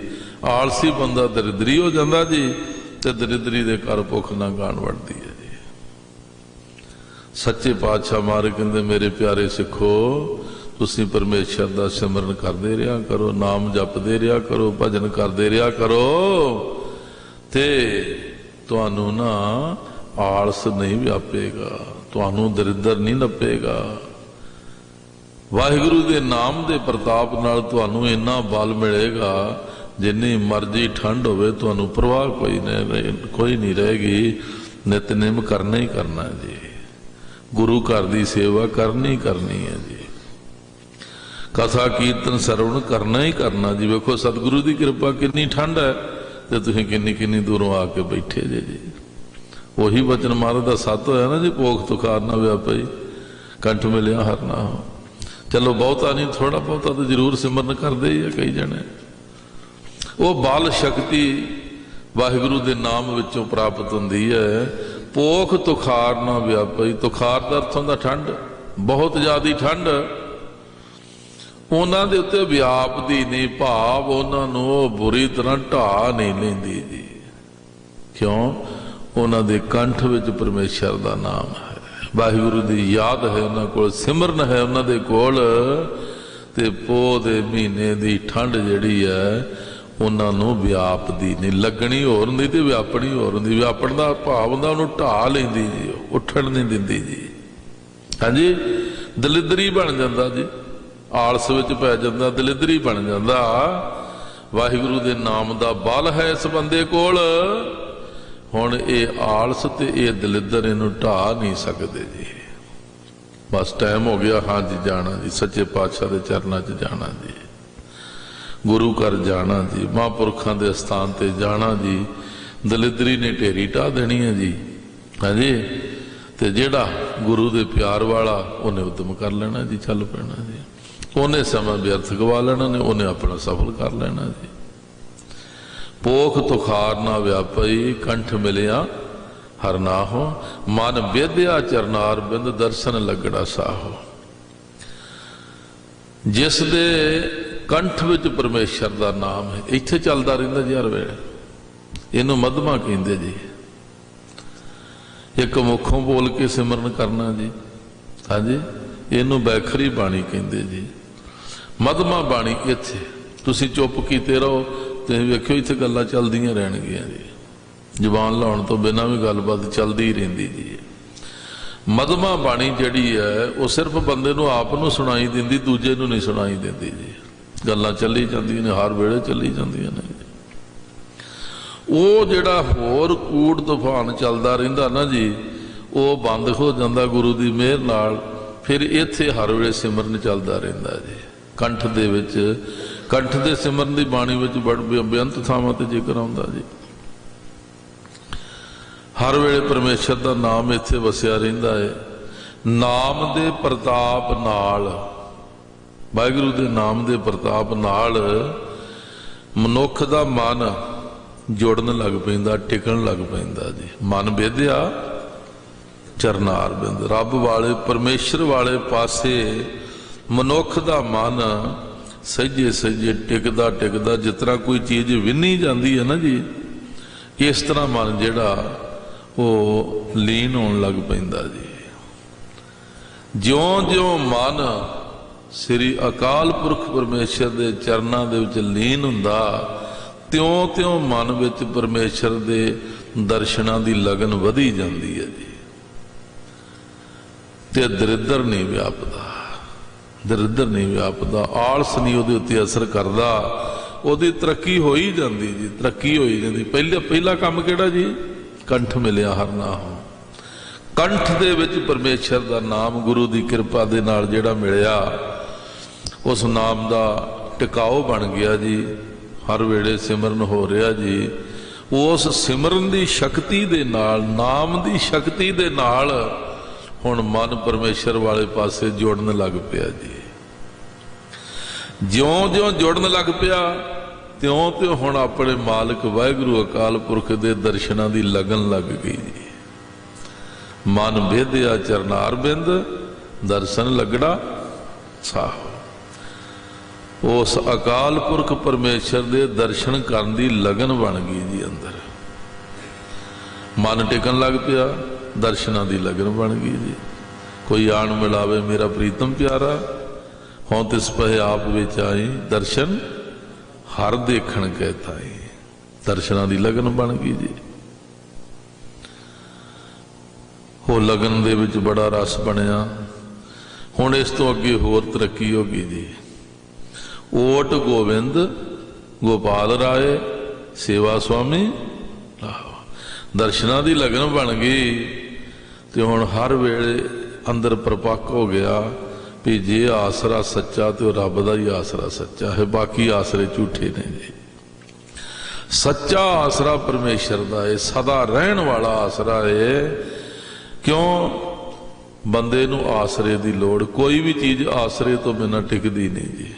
Speaker 1: ਆਲਸੀ ਬੰਦਾ ਦਰਿਦਰੀ ਹੋ ਜਾਂਦਾ ਜੀ, ਤੇ ਦਰਿਦਰੀ ਦੇ ਘਰ ਭੁੱਖ ਨੰਗ ਆਣ ਵੜਦੀ ਹੈ ਜੀ। ਸੱਚੇ ਪਾਤਸ਼ਾਹ ਮਹਾਰਾਜ ਕਹਿੰਦੇ ਮੇਰੇ ਪਿਆਰੇ ਸਿੱਖੋ, ਤੁਸੀਂ ਪਰਮੇਸ਼ਰ ਦਾ ਸਿਮਰਨ ਕਰਦੇ ਰਿਹਾ ਕਰੋ, ਨਾਮ ਜਪਦੇ ਰਿਹਾ ਕਰੋ, ਭਜਨ ਕਰਦੇ ਰਿਹਾ ਕਰੋ, ਤੇ ਤੁਹਾਨੂੰ ਨਾ ਆਲਸ ਨਹੀਂ ਵਿਆਪੇਗਾ, ਤੁਹਾਨੂੰ ਦਰਿਦਰ ਨਹੀਂ ਨੱਪੇਗਾ। ਵਾਹਿਗੁਰੂ ਦੇ ਨਾਮ ਦੇ ਪ੍ਰਤਾਪ ਨਾਲ ਤੁਹਾਨੂੰ ਇੰਨਾ ਬਲ ਮਿਲੇਗਾ, ਜਿੰਨੀ ਮਰਜ਼ੀ ਠੰਡ ਹੋਵੇ ਤੁਹਾਨੂੰ ਪ੍ਰਵਾਹ ਕੋਈ ਨਹੀਂ ਰਹੇਗੀ। ਨਿਤਨੇਮ ਕਰਨਾ ਹੀ ਕਰਨਾ ਜੀ, ਗੁਰੂ ਘਰ ਦੀ ਸੇਵਾ ਕਰਨੀ ਹੈ ਜੀ, ਕਥਾ ਕੀਰਤਨ ਸਰਵਣ ਕਰਨਾ ਹੀ ਕਰਨਾ ਜੀ। ਵੇਖੋ ਸਤਿਗੁਰੂ ਦੀ ਕਿਰਪਾ ਕਿੰਨੀ ਠੰਡ ਹੈ, ਤੇ ਤੁਸੀਂ ਕਿੰਨੀ ਦੂਰੋਂ ਆ ਕੇ ਬੈਠੇ ਜੇ ਜੀ। ਉਹੀ ਬਚਨ ਮਹਾਰਾਜ ਦਾ ਸੱਤ ਹੋਇਆ ਨਾ ਜੀ, ਭੋਖ ਤੁਖਾਰ ਨਾ ਵਿਆਪਈ, ਕੰਠ ਮਿਲਿਆ ਹਰ ਨਾ ਹੋ। ਚਲੋ ਬਹੁਤਾ ਨਹੀਂ, ਥੋੜਾ ਬਹੁਤਾ ਤਾਂ ਜ਼ਰੂਰ ਸਿਮਰਨ ਕਰਦੇ ਹੀ ਆ ਕਈ ਜਣੇ। ਉਹ ਬਲ ਸ਼ਕਤੀ ਵਾਹਿਗੁਰੂ ਦੇ ਨਾਮ ਵਿੱਚੋਂ ਪ੍ਰਾਪਤ ਹੁੰਦੀ ਹੈ। ਭੋਖ ਤੁਖਾਰ ਨਾ ਵਿਆਪਈ, ਤੁਖਾਰ ਦਾ ਅਰਥ ਹੁੰਦਾ ਠੰਡ, ਬਹੁਤ ਜ਼ਿਆਦਾ ਠੰਡ ਉਹਨਾਂ ਦੇ ਉੱਤੇ ਵਿਆਪਦੀ ਨਹੀਂ, ਭਾਵ ਉਹਨਾਂ ਨੂੰ ਉਹ ਬੁਰੀ ਤਰ੍ਹਾਂ ਢਾਹ ਨਹੀਂ ਲੈਂਦੀ ਜੀ। ਕਿਉਂ? ਉਹਨਾਂ ਦੇ ਕੰਠ ਵਿੱਚ ਪਰਮੇਸ਼ਰ ਦਾ ਨਾਮ ਹੈ, ਵਾਹਿਗੁਰੂ ਦੀ ਯਾਦ ਹੈ ਉਹਨਾਂ ਕੋਲ, ਸਿਮਰਨ ਹੈ ਉਹਨਾਂ ਦੇ ਕੋਲ। ਤੇ ਪੋਹ ਦੇ ਮਹੀਨੇ ਦੀ ਠੰਡ ਜਿਹੜੀ ਹੈ ਉਹਨਾਂ ਨੂੰ ਵਿਆਪਦੀ ਨਹੀਂ, ਲੱਗਣੀ ਹੋਰ ਹੁੰਦੀ ਤੇ ਵਿਆਪਣੀ ਹੋਰ ਹੁੰਦੀ। ਵਿਆਪਣ ਦਾ ਭਾਵ ਹੁੰਦਾ ਉਹਨੂੰ ਢਾਹ ਲੈਂਦੀ ਜੀ, ਉੱਠਣ ਨਹੀਂ ਦਿੰਦੀ ਜੀ, ਹਾਂਜੀ ਦਲਿਦਰੀ ਬਣ ਜਾਂਦਾ ਜੀ, ਆਲਸ ਵਿੱਚ ਪੈ ਜਾਂਦਾ, ਦਲਿਦਰੀ ਬਣ ਜਾਂਦਾ। ਵਾਹਿਗੁਰੂ ਦੇ ਨਾਮ ਦਾ ਬਲ ਹੈ ਇਸ ਬੰਦੇ ਕੋਲ, ਹੁਣ ਇਹ ਆਲਸ ਤੇ ਇਹ ਦਲਿਦਰ ਇਹਨੂੰ ਢਾਹ ਨਹੀਂ ਸਕਦੇ ਜੀ। ਬਸ ਟਾਈਮ ਹੋ ਗਿਆ, ਹਾਂਜੀ ਜਾਣਾ ਜੀ, ਸੱਚੇ ਪਾਤਸ਼ਾਹ ਦੇ ਚਰਨਾਂ 'ਚ ਜਾਣਾ ਜੀ, ਗੁਰੂ ਘਰ ਜਾਣਾ ਜੀ, ਮਹਾਂਪੁਰਖਾਂ ਦੇ ਅਸਥਾਨ ਤੇ ਜਾਣਾ ਜੀ। ਦਲਿਦਰੀ ਨੇ ਢੇਰੀ ਢਾਹ ਦੇਣੀ ਹੈ ਜੀ, ਹਾਂਜੀ ਤੇ ਜਿਹੜਾ ਗੁਰੂ ਦੇ ਪਿਆਰ ਵਾਲਾ ਉਹਨੇ ਉਦਮ ਕਰ ਲੈਣਾ ਜੀ, ਚੱਲ ਪੈਣਾ ਜੀ। ਉਹਨੇ ਸਮਾਂ ਵਿਅਰਥ ਗਵਾ ਲੈਣਾ ਨੇ, ਉਹਨੇ ਆਪਣਾ ਸਫਲ ਕਰ ਲੈਣਾ ਜੀ। ਭੋਖ ਤੁਖਾਰ ਨਾ ਵਿਆਪਈ, ਕੰਠ ਮਿਲਿਆ ਹਰ ਨਾਹੋ, ਮਨ ਵਿਦਿਆ ਚਰਨਾਰ ਬਿੰਦ ਦਰਸ਼ਨ ਲੱਗੜਾ ਸਾਹੋ। ਜਿਸ ਦੇ ਕੰਠ ਵਿੱਚ ਪਰਮੇਸ਼ਰ ਦਾ ਨਾਮ ਹੈ, ਇੱਥੇ ਚੱਲਦਾ ਰਹਿੰਦਾ ਜੀ ਹਰ ਵੇਲੇ, ਇਹਨੂੰ ਮਧਮਾ ਕਹਿੰਦੇ ਜੀ। ਇੱਕ ਮੁਖੋਂ ਬੋਲ ਕੇ ਸਿਮਰਨ ਕਰਨਾ ਜੀ, ਹਾਂਜੀ ਇਹਨੂੰ ਬੈਖਰੀ ਬਾਣੀ ਕਹਿੰਦੇ ਜੀ। ਮਧਮਾ ਬਾਣੀ ਇੱਥੇ ਤੁਸੀਂ ਚੁੱਪ ਕੀਤੇ ਰਹੋ ਤੇ ਵੇਖਿਓ ਇੱਥੇ ਗੱਲਾਂ ਚੱਲਦੀਆਂ ਰਹਿਣਗੀਆਂ ਜੀ, ਜ਼ੁਬਾਨ ਲਾਉਣ ਤੋਂ ਬਿਨਾਂ ਵੀ ਗੱਲਬਾਤ ਚੱਲਦੀ ਹੀ ਰਹਿੰਦੀ ਜੀ। ਮਧਮਾ ਬਾਣੀ ਜਿਹੜੀ ਹੈ ਉਹ ਸਿਰਫ ਬੰਦੇ ਨੂੰ ਆਪ ਨੂੰ ਸੁਣਾਈ ਦਿੰਦੀ, ਦੂਜੇ ਨੂੰ ਨਹੀਂ ਸੁਣਾਈ ਦਿੰਦੀ ਜੀ। ਗੱਲਾਂ ਚੱਲੀ ਜਾਂਦੀਆਂ ਨੇ, ਹਰ ਵੇਲੇ ਚੱਲੀ ਜਾਂਦੀਆਂ ਨੇ। ਉਹ ਜਿਹੜਾ ਹੋਰ ਕੂੜ ਤੂਫਾਨ ਚੱਲਦਾ ਰਹਿੰਦਾ ਨਾ ਜੀ, ਉਹ ਬੰਦ ਹੋ ਜਾਂਦਾ ਗੁਰੂ ਦੀ ਮਿਹਰ ਨਾਲ। ਫਿਰ ਇੱਥੇ ਹਰ ਵੇਲੇ ਸਿਮਰਨ ਚੱਲਦਾ ਰਹਿੰਦਾ ਜੀ, ਕੰਠ ਦੇ ਵਿੱਚ। ਕੰਠ ਦੇ ਸਿਮਰਨ ਦੀ ਬਾਣੀ ਵਿੱਚ ਬੇਅੰਤ ਥਾਵਾਂ ਤੇ ਜ਼ਿਕਰ ਆਉਂਦਾ ਜੀ। ਹਰ ਵੇਲੇ ਪਰਮੇਸ਼ਰ ਦਾ ਨਾਮ ਇੱਥੇ ਵਸਿਆ ਰਹਿੰਦਾ ਹੈ। ਨਾਮ ਦੇ ਪ੍ਰਤਾਪ ਨਾਲ ਵਾਹਿਗੁਰੂ ਦੇ ਨਾਮ ਦੇ ਪ੍ਰਤਾਪ ਨਾਲ ਮਨੁੱਖ ਦਾ ਮਨ ਜੁੜਨ ਲੱਗ ਪੈਂਦਾ, ਟਿਕਣ ਲੱਗ ਪੈਂਦਾ ਜੀ। ਮਨ ਵਿਧਿਆ ਚਰਨਾਰ ਬਿੰਦ, ਰੱਬ ਵਾਲੇ ਪਰਮੇਸ਼ਰ ਵਾਲੇ ਪਾਸੇ ਮਨੁੱਖ ਦਾ ਮਨ ਸਹਿਜੇ ਸਹਿਜੇ ਟਿਕਦਾ ਟਿਕਦਾ, ਜਿਸ ਤਰ੍ਹਾਂ ਕੋਈ ਚੀਜ਼ ਵਿੰਨੀ ਜਾਂਦੀ ਹੈ ਨਾ ਜੀ, ਇਸ ਤਰ੍ਹਾਂ ਮਨ ਜਿਹੜਾ ਉਹ ਲੀਨ ਹੋਣ ਲੱਗ ਪੈਂਦਾ ਜੀ। ਜਿਉਂ-ਜਿਉਂ ਮਨ ਸ੍ਰੀ ਅਕਾਲ ਪੁਰਖ ਪਰਮੇਸ਼ਰ ਦੇ ਚਰਨਾਂ ਦੇ ਵਿੱਚ ਲੀਨ ਹੁੰਦਾ, ਤਿਉਂ-ਤਿਉਂ ਮਨ ਵਿੱਚ ਪਰਮੇਸ਼ਰ ਦੇ ਦਰਸ਼ਨਾਂ ਦੀ ਲਗਨ ਵਧੀ ਜਾਂਦੀ ਹੈ ਜੀ। ਤੇ ਦਰਿੱਦਰ ਨਹੀਂ ਵਿਆਪਦਾ, ਦਰਿੱਦਰ ਨਹੀਂ ਵਿਆਪਦਾ, ਆਲਸ ਨਹੀਂ ਉਹਦੇ ਉੱਤੇ ਅਸਰ ਕਰਦਾ, ਉਹਦੀ ਤਰੱਕੀ ਹੋਈ ਜਾਂਦੀ ਜੀ, ਤਰੱਕੀ ਹੋਈ ਜਾਂਦੀ। ਪਹਿਲਾ ਕੰਮ ਕਿਹੜਾ ਜੀ? ਕੰਠ ਮਿਲਿਆ ਹਰ ਨਾਮ। ਕੰਠ ਦੇ ਵਿੱਚ ਪਰਮੇਸ਼ਰ ਦਾ ਨਾਮ ਗੁਰੂ ਦੀ ਕਿਰਪਾ ਦੇ ਨਾਲ ਜਿਹੜਾ ਮਿਲਿਆ, ਉਸ ਨਾਮ ਦਾ ਟਿਕਾਓ ਬਣ ਗਿਆ ਜੀ। ਹਰ ਵੇਲੇ ਸਿਮਰਨ ਹੋ ਰਿਹਾ ਜੀ। ਉਸ ਸਿਮਰਨ ਦੀ ਸ਼ਕਤੀ ਦੇ ਨਾਲ, ਨਾਮ ਦੀ ਸ਼ਕਤੀ ਦੇ ਨਾਲ ਹੁਣ ਮਨ ਪਰਮੇਸ਼ਰ ਵਾਲੇ ਪਾਸੇ ਜੁੜਨ ਲੱਗ ਪਿਆ ਜੀ। ਜਿਉਂ-ਜਿਉਂ ਜੁੜਨ ਲੱਗ ਪਿਆ, ਤਿਉਂ-ਤਿਉਂ ਹੁਣ ਆਪਣੇ ਮਾਲਕ ਵਾਹਿਗੁਰੂ ਅਕਾਲ ਪੁਰਖ ਦੇ ਦਰਸ਼ਨਾਂ ਦੀ ਲਗਨ ਲੱਗ ਗਈ ਜੀ। ਮਨ ਵਿਧਿਆ ਚਰਨਾਰ ਬਿੰਦ, ਦਰਸ਼ਨ ਲੱਗੜਾ ਸਾਹ। ਉਸ ਅਕਾਲ ਪੁਰਖ ਪਰਮੇਸ਼ਰ ਦੇ ਦਰਸ਼ਨ ਕਰਨ ਦੀ ਲਗਨ ਬਣ ਗਈ ਜੀ ਅੰਦਰ। ਮਨ ਟਿਕਣ ਲੱਗ ਪਿਆ, ਦਰਸ਼ਨਾਂ ਦੀ ਲਗਨ ਬਣ ਗਈ ਜੀ। ਕੋਈ ਆਣ ਮਿਲਾਵੇ ਮੇਰਾ ਪ੍ਰੀਤਮ ਪਿਆਰਾ, ਹੋਂ ਤਿਸ ਪਹਿ ਆਪ ਵਿੱਚ ਆਈ, ਦਰਸ਼ਨ ਹਰ ਦੇਖਣ ਕਹਿ ਤਾਈ। ਦਰਸ਼ਨਾਂ ਦੀ ਲਗਨ ਬਣ ਗਈ ਜੀ। ਉਹ ਲਗਨ ਦੇ ਵਿੱਚ ਬੜਾ ਰਸ ਬਣਿਆ। ਹੁਣ ਇਸ ਤੋਂ ਅੱਗੇ ਹੋਰ ਤਰੱਕੀ ਹੋ ਗਈ ਜੀ। ਓਟ ਗੋਬਿੰਦ ਗੋਪਾਲ ਰਾਏ ਸੇਵਾ ਸੁਆਮੀ। ਦਰਸ਼ਨਾਂ ਦੀ ਲਗਨ ਬਣ ਗਈ ਤੇ ਹੁਣ ਹਰ ਵੇਲੇ ਅੰਦਰ ਪ੍ਰਪੱਕ ਹੋ ਗਿਆ ਵੀ ਜੇ ਆਸਰਾ ਸੱਚਾ ਤੇ ਉਹ ਰੱਬ ਦਾ ਹੀ ਆਸਰਾ ਸੱਚਾ ਹੈ, ਬਾਕੀ ਆਸਰੇ ਝੂਠੇ ਨੇ ਜੀ। ਸੱਚਾ ਆਸਰਾ ਪਰਮੇਸ਼ਰ ਦਾ ਹੈ, ਸਦਾ ਰਹਿਣ ਵਾਲਾ ਆਸਰਾ ਹੈ। ਕਿਉਂ? ਬੰਦੇ ਨੂੰ ਆਸਰੇ ਦੀ ਲੋੜ, ਕੋਈ ਵੀ ਚੀਜ਼ ਆਸਰੇ ਤੋਂ ਬਿਨਾਂ ਟਿਕਦੀ ਨਹੀਂ ਜੀ।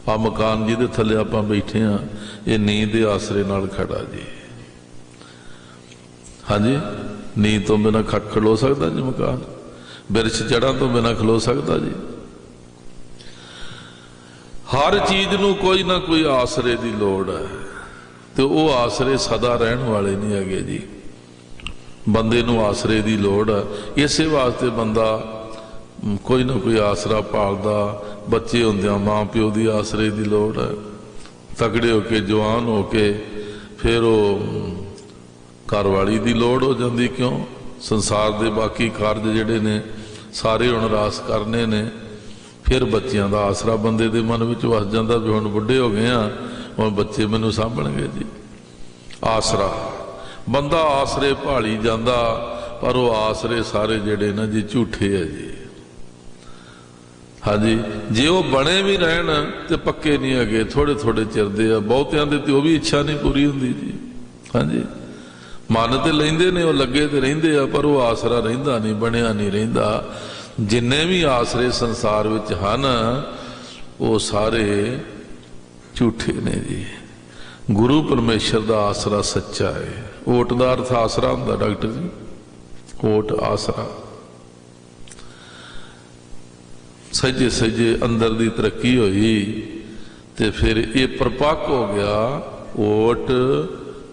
Speaker 1: ਆ ਮਕਾਨ ਜਿਹਦੇ ਥੱਲੇ ਆਪਾਂ ਬੈਠੇ ਆ, ਇਹ ਨੀਂਹ ਦੇ ਆਸਰੇ ਨਾਲ ਖੜਾ ਜੀ। ਹਾਂਜੀ, ਨੀਂਹ ਤੋਂ ਬਿਨਾਂ ਖੜੋ ਸਕਦਾ ਜੀ ਮਕਾਨ? ਬਿਰਛ ਜੜਾਂ ਤੋਂ ਬਿਨਾਂ ਖਲੋ ਸਕਦਾ ਜੀ? ਹਰ ਚੀਜ਼ ਨੂੰ ਕੋਈ ਨਾ ਕੋਈ ਆਸਰੇ ਦੀ ਲੋੜ ਹੈ, ਤੇ ਉਹ ਆਸਰੇ ਸਦਾ ਰਹਿਣ ਵਾਲੇ ਨਹੀਂ ਹੈਗੇ ਜੀ। ਬੰਦੇ ਨੂੰ ਆਸਰੇ ਦੀ ਲੋੜ ਹੈ। ਇਸੇ ਵਾਸਤੇ ਬੰਦਾ ਕੋਈ ਨਾ ਕੋਈ ਆਸਰਾ ਭਾਲਦਾ। ਬੱਚੇ ਹੁੰਦਿਆਂ ਮਾਂ ਪਿਓ ਦੀ ਆਸਰੇ ਦੀ ਲੋੜ ਹੈ। ਤਕੜੇ ਹੋ ਕੇ ਜਵਾਨ ਹੋ ਕੇ ਫਿਰ ਉਹ ਘਰਵਾਲੀ ਦੀ ਲੋੜ ਹੋ ਜਾਂਦੀ। ਕਿਉਂ? ਸੰਸਾਰ ਦੇ ਬਾਕੀ ਕਾਰਜ ਜਿਹੜੇ ਨੇ ਸਾਰੇ ਹੁਣ ਰਾਸ ਕਰਨੇ ਨੇ। ਫਿਰ ਬੱਚਿਆਂ ਦਾ ਆਸਰਾ ਬੰਦੇ ਦੇ ਮਨ ਵਿੱਚ ਵਸ ਜਾਂਦਾ ਵੀ ਹੁਣ ਬੁੱਢੇ ਹੋ ਗਏ ਆ, ਹੁਣ ਬੱਚੇ ਮੈਨੂੰ ਸਾਂਭਣਗੇ ਜੀ। ਆਸਰਾ ਬੰਦਾ ਆਸਰੇ ਭਾਲੀ ਜਾਂਦਾ, ਪਰ ਉਹ ਆਸਰੇ ਸਾਰੇ ਜਿਹੜੇ ਨਾ ਜੀ ਝੂਠੇ ਹੈ ਜੀ। ਹਾਂਜੀ, ਜੇ ਉਹ ਬਣੇ ਵੀ ਰਹਿਣ ਤੇ ਪੱਕੇ ਨਹੀਂ ਹੈਗੇ, ਥੋੜੇ ਥੋੜੇ ਚਿਰਦੇ ਆ। ਬਹੁਤਿਆਂ ਦੇ ਤੇ ਉਹ ਵੀ ਇੱਛਾ ਨਹੀਂ ਪੂਰੀ ਹੁੰਦੀ ਜੀ। ਹਾਂਜੀ, ਮਨ ਤੇ ਲੈਂਦੇ ਨੇ, ਉਹ ਲੱਗੇ ਤੇ ਰਹਿੰਦੇ ਆ, ਪਰ ਉਹ ਆਸਰਾ ਰਹਿੰਦਾ ਨਹੀਂ, ਬਣਿਆ ਨਹੀਂ ਰਹਿੰਦਾ। ਜਿੰਨੇ ਵੀ ਆਸਰੇ ਸੰਸਾਰ ਵਿੱਚ ਹਨ ਉਹ ਸਾਰੇ ਝੂਠੇ ਨੇ ਜੀ। ਗੁਰੂ ਪਰਮੇਸ਼ਰ ਦਾ ਆਸਰਾ ਸੱਚਾ ਹੈ। ਓਟ ਦਾ ਅਰਥ ਆਸਰਾ ਹੁੰਦਾ ਡਾਕਟਰ ਜੀ, ਓਟ ਆਸਰਾ। ਸਹਿਜੇ ਸਹਿਜੇ ਅੰਦਰ ਦੀ ਤਰੱਕੀ ਹੋਈ ਤੇ ਫਿਰ ਇਹ ਪ੍ਰਪੱਕ ਹੋ ਗਿਆ ਓਟ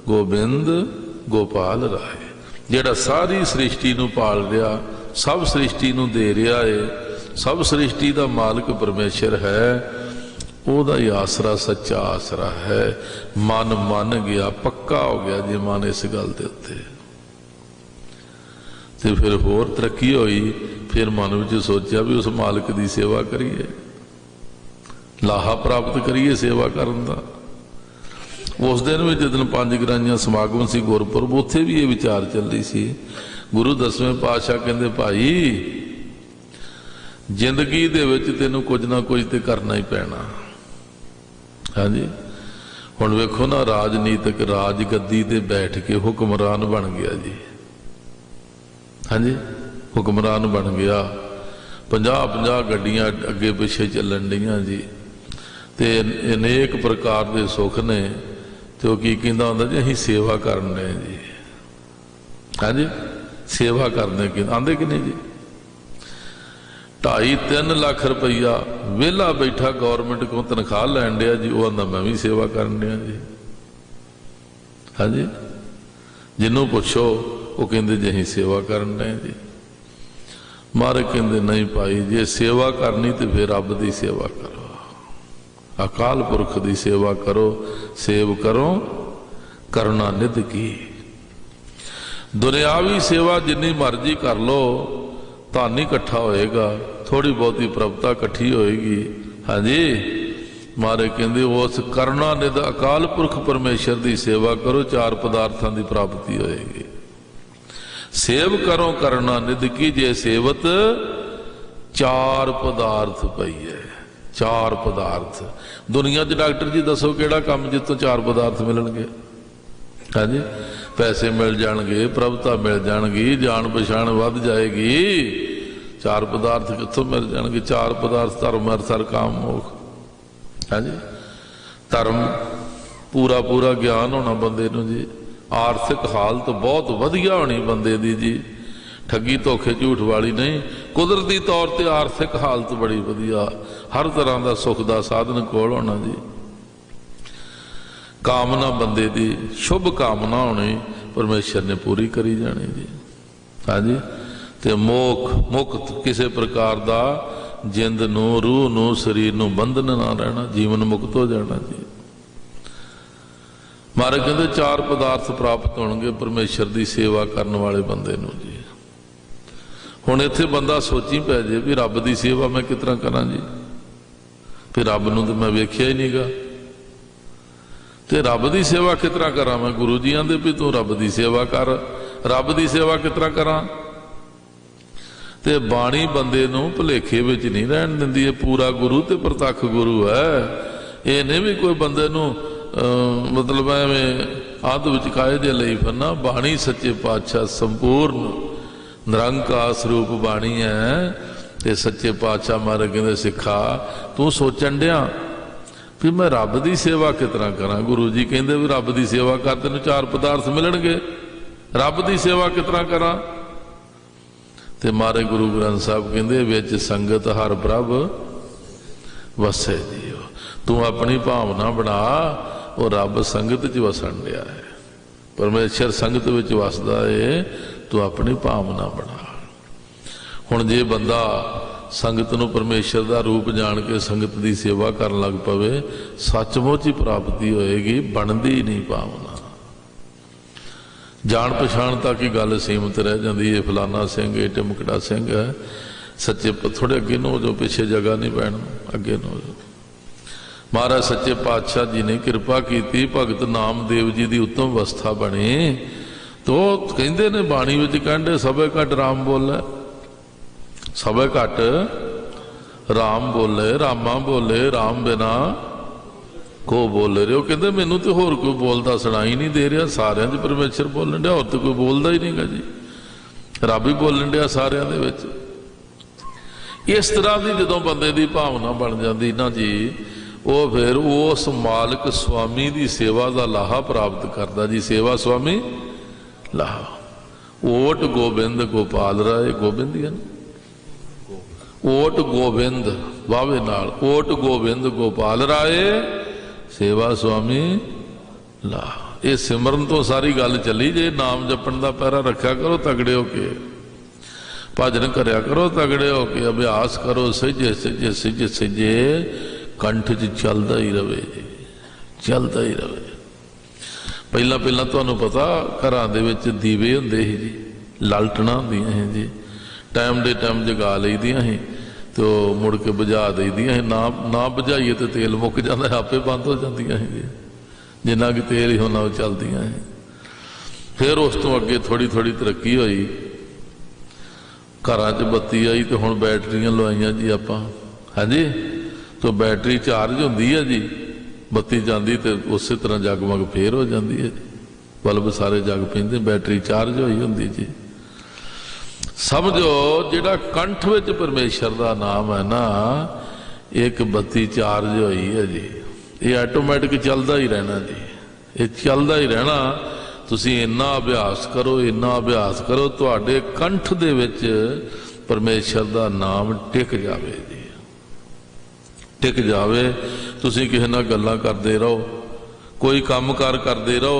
Speaker 1: ਗੋਬਿੰਦ ਗੋਪਾਲ ਰਾਏ, ਜਿਹੜਾ ਸਾਰੀ ਸ੍ਰਿਸ਼ਟੀ ਨੂੰ ਪਾਲ ਰਿਹਾ, ਸਭ ਸ੍ਰਿਸ਼ਟੀ ਨੂੰ ਦੇ ਰਿਹਾ ਏ, ਸਭ ਸ੍ਰਿਸ਼ਟੀ ਦਾ ਮਾਲਕ ਪਰਮੇਸ਼ਰ ਹੈ। ਉਹਦਾ ਹੀ ਆਸਰਾ ਸੱਚਾ ਆਸਰਾ ਹੈ। ਮਨ ਮੰਨ ਗਿਆ, ਪੱਕਾ ਹੋ ਗਿਆ ਜੇ ਮਨ ਇਸ ਗੱਲ ਦੇ ਉੱਤੇ। ਤੇ ਫਿਰ ਹੋਰ ਤਰੱਕੀ ਹੋਈ। ਫਿਰ ਮਨ ਵਿੱਚ ਸੋਚਿਆ ਵੀ ਉਸ ਮਾਲਕ ਦੀ ਸੇਵਾ ਕਰੀਏ, ਲਾਹਾ ਪ੍ਰਾਪਤ ਕਰੀਏ ਸੇਵਾ ਕਰਨ ਦਾ। ਉਸ ਦਿਨ ਵੀ ਜਦੋਂ 5 ਗਰਾਈਆਂ ਸਮਾਗਮ ਸੀ ਗੁਰਪੁਰਬ, ਉੱਥੇ ਵੀ ਇਹ ਵਿਚਾਰ ਚੱਲਦੀ ਸੀ। ਗੁਰੂ 10ਵੇਂ ਪਾਤਸ਼ਾਹ ਕਹਿੰਦੇ ਭਾਈ ਜ਼ਿੰਦਗੀ ਦੇ ਵਿੱਚ ਤੈਨੂੰ ਕੁਝ ਨਾ ਕੁਝ ਤੇ ਕਰਨਾ ਹੀ ਪੈਣਾ। ਹਾਂਜੀ, ਹੁਣ ਵੇਖੋ ਨਾ, ਰਾਜਨੀਤਿਕ ਰਾਜ ਗੱਦੀ ਤੇ ਬੈਠ ਕੇ ਹੁਕਮਰਾਨ ਬਣ ਗਿਆ ਜੀ। ਹਾਂਜੀ, ਹੁਕਮਰਾਨ ਬਣ ਗਿਆ। 50-50 गड्डियां अगे पिछे चलन डीआं जी, ते अनेक प्रकार के सुख ने। तो की कहता होंदा जी असीं सेवा करने जी, हाँ जी सेवा करने कि आंदे कि नहीं जी। 2.5-3 लाख रुपया वेला बैठा गौरमेंट को तनख्वाह लैन दिया जी, वो आंदा मैं भी सेवा करन दिया जी, हाँ जी। जिन्हों पुछो वो कहते जी असीं सेवा करन डे जी। महाराज कहते नहीं भाई, जे सेवा करनी तो फिर रब की सेवा करो, अकाल पुरख की सेवा करो, सेव करो करना निध की। दुनियावी सेवा जिन्नी मर्जी कर लो धन ही इकट्ठा होएगा, थोड़ी बहुती प्रभुता इकट्ठी होएगी, हाँ जी। महाराज कहते उस करना निध अकाल पुरख परमेश्वर की सेवा करो, 4 पदार्थों की प्राप्ति होएगी। सेव करो करना निध की, जे सेवत 4 पदार्थ पई है, 4 पदार्थ। दुनिया च डॉक्टर जी दसो केड़ा काम जितों 4 पदार्थ मिलणगे, हाँ जी। पैसे मिल जाएंगे, प्रभुता मिल जाएगी, जान पछाण वध जाएगी, 4 पदार्थ कितों मिल जाएंगे। 4 पदार्थ धर्म अर्थ काम मोख, हाँ जी। धर्म पूरा पूरा ज्ञान होना बंदे नूं जी, आर्थिक हालत बहुत वधिया होनी बंदे दी जी, ठगी धोखे झूठ वाली नहीं, कुदरती तौर पर आर्थिक हालत बड़ी वधिया, हर तरह का सुख का साधन कोल होना जी। कामना बंदे दी शुभ कामना होनी परमेश्वर ने पूरी करी जानी जी, हाँ जी। ते मोख मुक्त किसी प्रकार का जिंद नूं रूह नूं शरीर नूं बंधन ना रहना, जीवन मुक्त हो जाना जी। महाराज कहते 4 पदार्थ प्राप्त होंगे परमेश्वर की सेवा करने वाले बंदे नूं जी। हुण इत्थे बंदा सोची पै जे भी रब की सेवा मैं किस तरह करा जी, फिर रब नूं तो मैं वेख्या ही नहीं गा, ते रब की सेवा किस तरह करा मैं। गुरु जी आंदे भी तू रब की सेवा कर, रब की सेवा किस तरह करा। ते बाणी बंदे नूं भुलेखे विच नहीं रहन दिंदी है, पूरा गुरु ते प्रतख गुरु है। ये नहीं भी कोई बंदे नूं मतलब एवें आद विचकाए जे लई फिरना। बाणी सच्चे पातशाह संपूर्ण निरंकार स्वरूप बाणी है, ते सच्चे पातशाह महाराज कहंदे सिखा तू सोचण डिया भी मैं रब की सेवा किस तरह करा। गुरु जी कहते भी रब की सेवा कर, तेन 4 पदार्थ मिलणगे, रब की सेवा किस तरह करा। ते मारे गुरु ग्रंथ साहब कहते विच संगत हर प्रभ वसे जियो। तू अपनी भावना बना, वो रब संगत च वसन दिया है, परमेश्वर संगत विच वसदा है, तू अपनी भावना बना। हुण जे बंदा संगत नूं परमेश्वर का रूप जान के संगत की सेवा करन लग पवे, सचमुच ही प्राप्ति होएगी, बनती नहीं भावना। जान पछाण तक ही गल सीमित रह जाती है, फलाना सिंह है, टिमकड़ा सिंह है, सच्चे थोड़े अगे नो जो पीछे जगह नहीं पैण, अगे नो जो। महाराज सच्चे पातशाह जी ने कृपा की, भगत नामदेव जी की उत्तम अवस्था बनी, तो कहते ने बाणी विच कहंदे सबे घट राम बोले, सबे घट राम बोले, रामा बोले, राम बिना को बोल रहे हो। कहते मैनू तो होर कोई बोलता सुनाई नहीं दे रहा, सारियां च परमेश्वर बोलन दिया, होर तो कोई बोलता ही नहीं गा जी, रब ही बोलन दिया सारियां दे विच। इस तरह की जदों बंदे की भावना बन जाती ना जी, वो फिर उस मालिक स्वामी की सेवा का लाहा प्राप्त करता जी। सेवा स्वामी लाहा, ओट गोबिंद गोपाल राय, गोबिंद ही है ना, ओट गोबिंद वावे नाल, ओट गोबिंद गोपाल राय सेवा स्वामी ला। ये सिमरन तो सारी गल चली जे, नाम जपन का पैरा रखा करो तगड़े होके, भजन करया करो तगड़े होके, अभ्यास करो सजे सजे सजे सजे, कंठ च चलता ही रवे जी, चलता ही रवे। पहला पहला तुहानूं पता घरां दे विच दीवे हुंदे ही जी, लालटना हुंदियां ही जी, टाइम दे टाइम जगा लईदियां ही, तो मुड़ के बुझा दईदियां ही, ना बुझाइए तो तेल मुक जाता है, आपे बंद हो जांदियां ही जी, जिन्ना कि तेल ही होना चलदियां ही। फिर उस तो अगे थोड़ी थोड़ी तरक्की हुई, घरां च बत्ती आई तो हुण बैटरियां लवाइयां जी आपां, हाँ जी। तो बैटरी चार्ज होंदी है जी, बत्ती जाती तो उस तरह जगमग फिर हो जाती है जी, बल्ब सारे जग पैंदे, बैटरी चार्ज हुई होंदी जी। समझो जिहड़ा कंठ विच परमेश्वर का नाम है ना, एक बत्ती चार्ज हुई है जी, ये आटोमैटिक चलता ही रहना जी, ये चलता ही रहना। तुसीं इन्ना अभ्यास करो, इन्ना अभ्यास करो, तुहाडे कंठ दे विच परमेश्वर का नाम टिक जावे जी, टिक जावे। तुसीं किसे नाल गल्लां करदे रहो, कोई काम कार करदे रहो,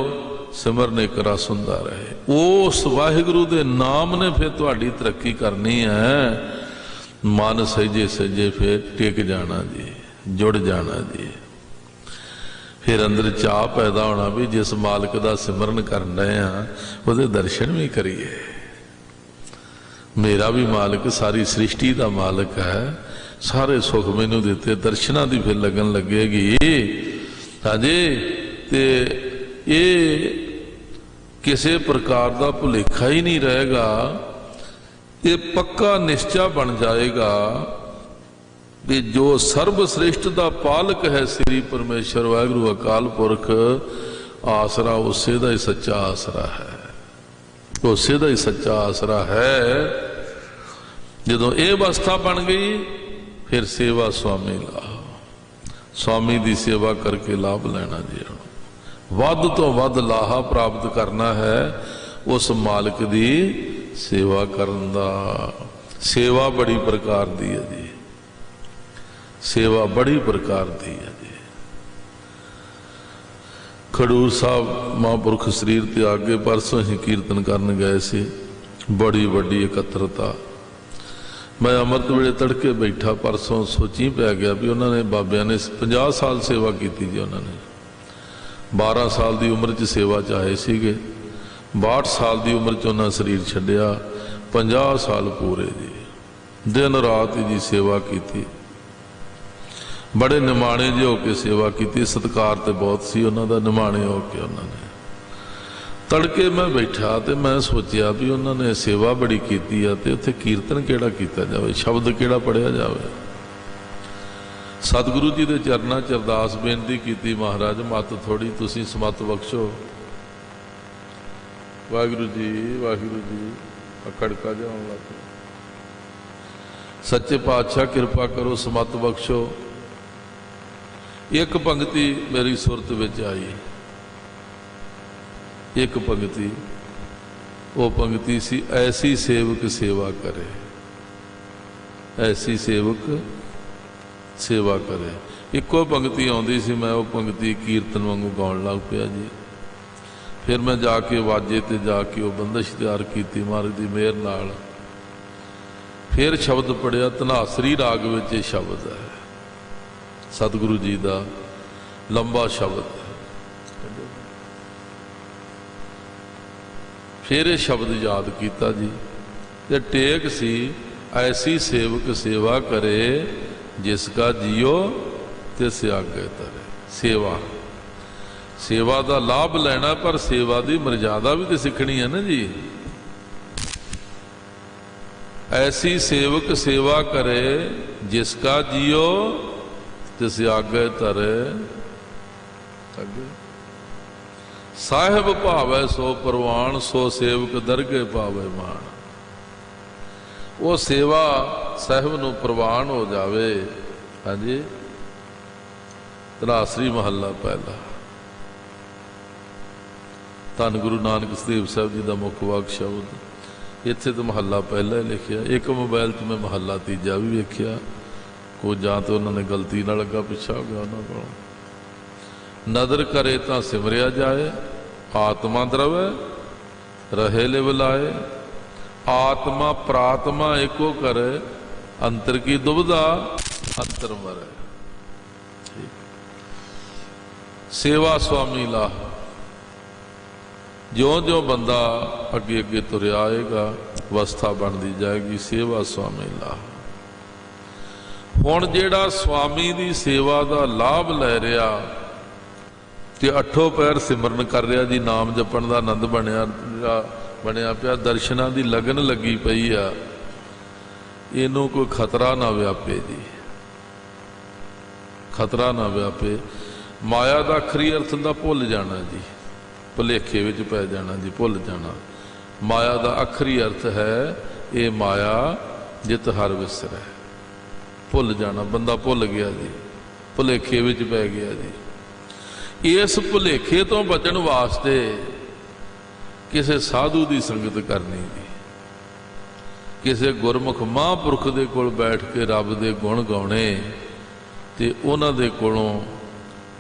Speaker 1: सिमरन एक रस हुंदा रहे। उस वाहिगुरू दे नाम ने फिर तुहाडी तरक्की करनी है। मन सजे सजे फिर टिक जाना जी, जुड़ जाना जी। फिर अंदर चाह पैदा होना भी जिस मालिक का सिमरन कर रहे हैं उसके दर्शन भी करिए। मेरा भी मालिक सारी सृष्टि का मालिक है, सारे सुख मैनू दिते, दर्शना की फिर लगन लगेगी। हाँ जी, ते ये किसी प्रकार का भुलेखा ही नहीं रहेगा, ये पक्का निश्चय बन जाएगा भी जो सर्वश्रेष्ठ का पालक है श्री परमेश्वर वाहिगुरू अकाल पुरख, आसरा उसे का ही सच्चा आसरा है, उसे का ही सच्चा आसरा है। जदों ये अवस्था बन गई फिर सेवा स्वामी लाभ, स्वामी की सेवा करके लाभ लेना जी। वध तो वध लाहा प्राप्त करना है उस मालिक की सेवा करन दा। सेवा बड़ी प्रकार दी है जी, सेवा बड़ी प्रकार दी है जी। खडूर साहब महापुरख शरीर त्याग के परसों ही कीर्तन करन गए सी, बड़ी वड्डी एकत्रता। मैं अमृत वेले तड़के बैठा परसों सोची पै गया भी उन्होंने बाबिया ने 50 साल सेवा की जी। उन्होंने 12 साल की उम्र च सेवा च आए सीगे, 62 साल की उम्र च उन्होंने शरीर छड्डिया, 50 साल पूरे जी दिन रात जी सेवा की। बड़े निमाणे जे होके सेवा की, सत्कार तो बहुत सी उन्होंने, निमाणे होके उन्होंने। तड़के मैं बैठा तो मैं सोचा भी उन्होंने सेवा बड़ी की है, तो उत्थे कीर्तन केड़ा किया जाए, शब्द केड़ा पढ़िया जाए। सतगुरु जी के चरणों च अरदास बेनती की, महाराज मत थोड़ी तुसीं समत बख्शो। वाहिगुरू जी वाहिगुरू जी खड़का जान लग, सच्चे पातशाह कृपा करो समत बख्शो। एक पंक्ति मेरी सुरत विच आई, एक पंक्ति, वो पंक्ति सी ऐसी सेवक सेवा करे, ऐसी सेवक सेवा करे। इको पंक्ति आउंदी सी, मैं वो पंक्ति कीर्तन वांगू गाउण लग पिया जी। फिर मैं जाके वाजे ते जाके वो बंदिश तैयार की महाराज की मेहर नाल। फिर शब्द पढ़िया, धनासरी राग विच ये शब्द है, सतगुरु जी का लंबा शब्द है। फिर ये शब्द याद किया जी, ते टेक सी ऐसी सेवक सेवा करे जिसका जियो ते त्यागे तरे। सेवा, सेवा का लाभ लेना, पर सेवा की मर्यादा भी तो सीखनी है ना जी। ऐसी सेवक सेवा करे जिसका जियो तिस आगे तरे। साहिब भावे सो परवान, सो सेवक दरगे पावे मान। वो सेवा साहिब नूं प्रवान हो जावे। हाँ जी, धनासरी महला पहला। धन गुरु नानक देव साहब जी का मुख वाक शब्द इत्थे तो महला पहला ही लिखिया। एक मोबाइल च मैं महला तीजा भी वेख्या, को जां तो उन्होंने गलती ना लगा पिछा हो गया उन्होंने को। नदर करे तो सिमरिया जाए, आत्मा द्रवे रहे ले बुलाए। आत्मा प्रात्मा एको करे, अंतर की दुविधा अंतर मरे। सेवा स्वामी लाह। ज्यों ज्यों बंदा अगे अगे तुरया आएगा, अवस्था बनती जाएगी सेवा स्वामी लाह। हुण जिहड़ा स्वामी की सेवा का लाभ लै रहा ते अठों पैर सिमरन कर रहा जी, नाम जपण का आनंद बनया पिया, दर्शनां की लगन लगी पई आ, इनू कोई खतरा ना व्यापे जी, खतरा ना व्यापे। माया का आखरी अर्थ का भुल जाना जी, भुलेखे विच पै जाना जी, भुल जाना। माया का आखरी अर्थ है ये माया जित हर विसरै। भुल जाना, बंदा भुल गया जी, भुलेखे विच पै गया जी। इस भुलेखे तो बचन वास्ते किसी साधु की संगत करनी जी, किसी गुरमुख महापुरख दे कोल बैठ के रब दे गुण गाने ते उन्हां दे कोलों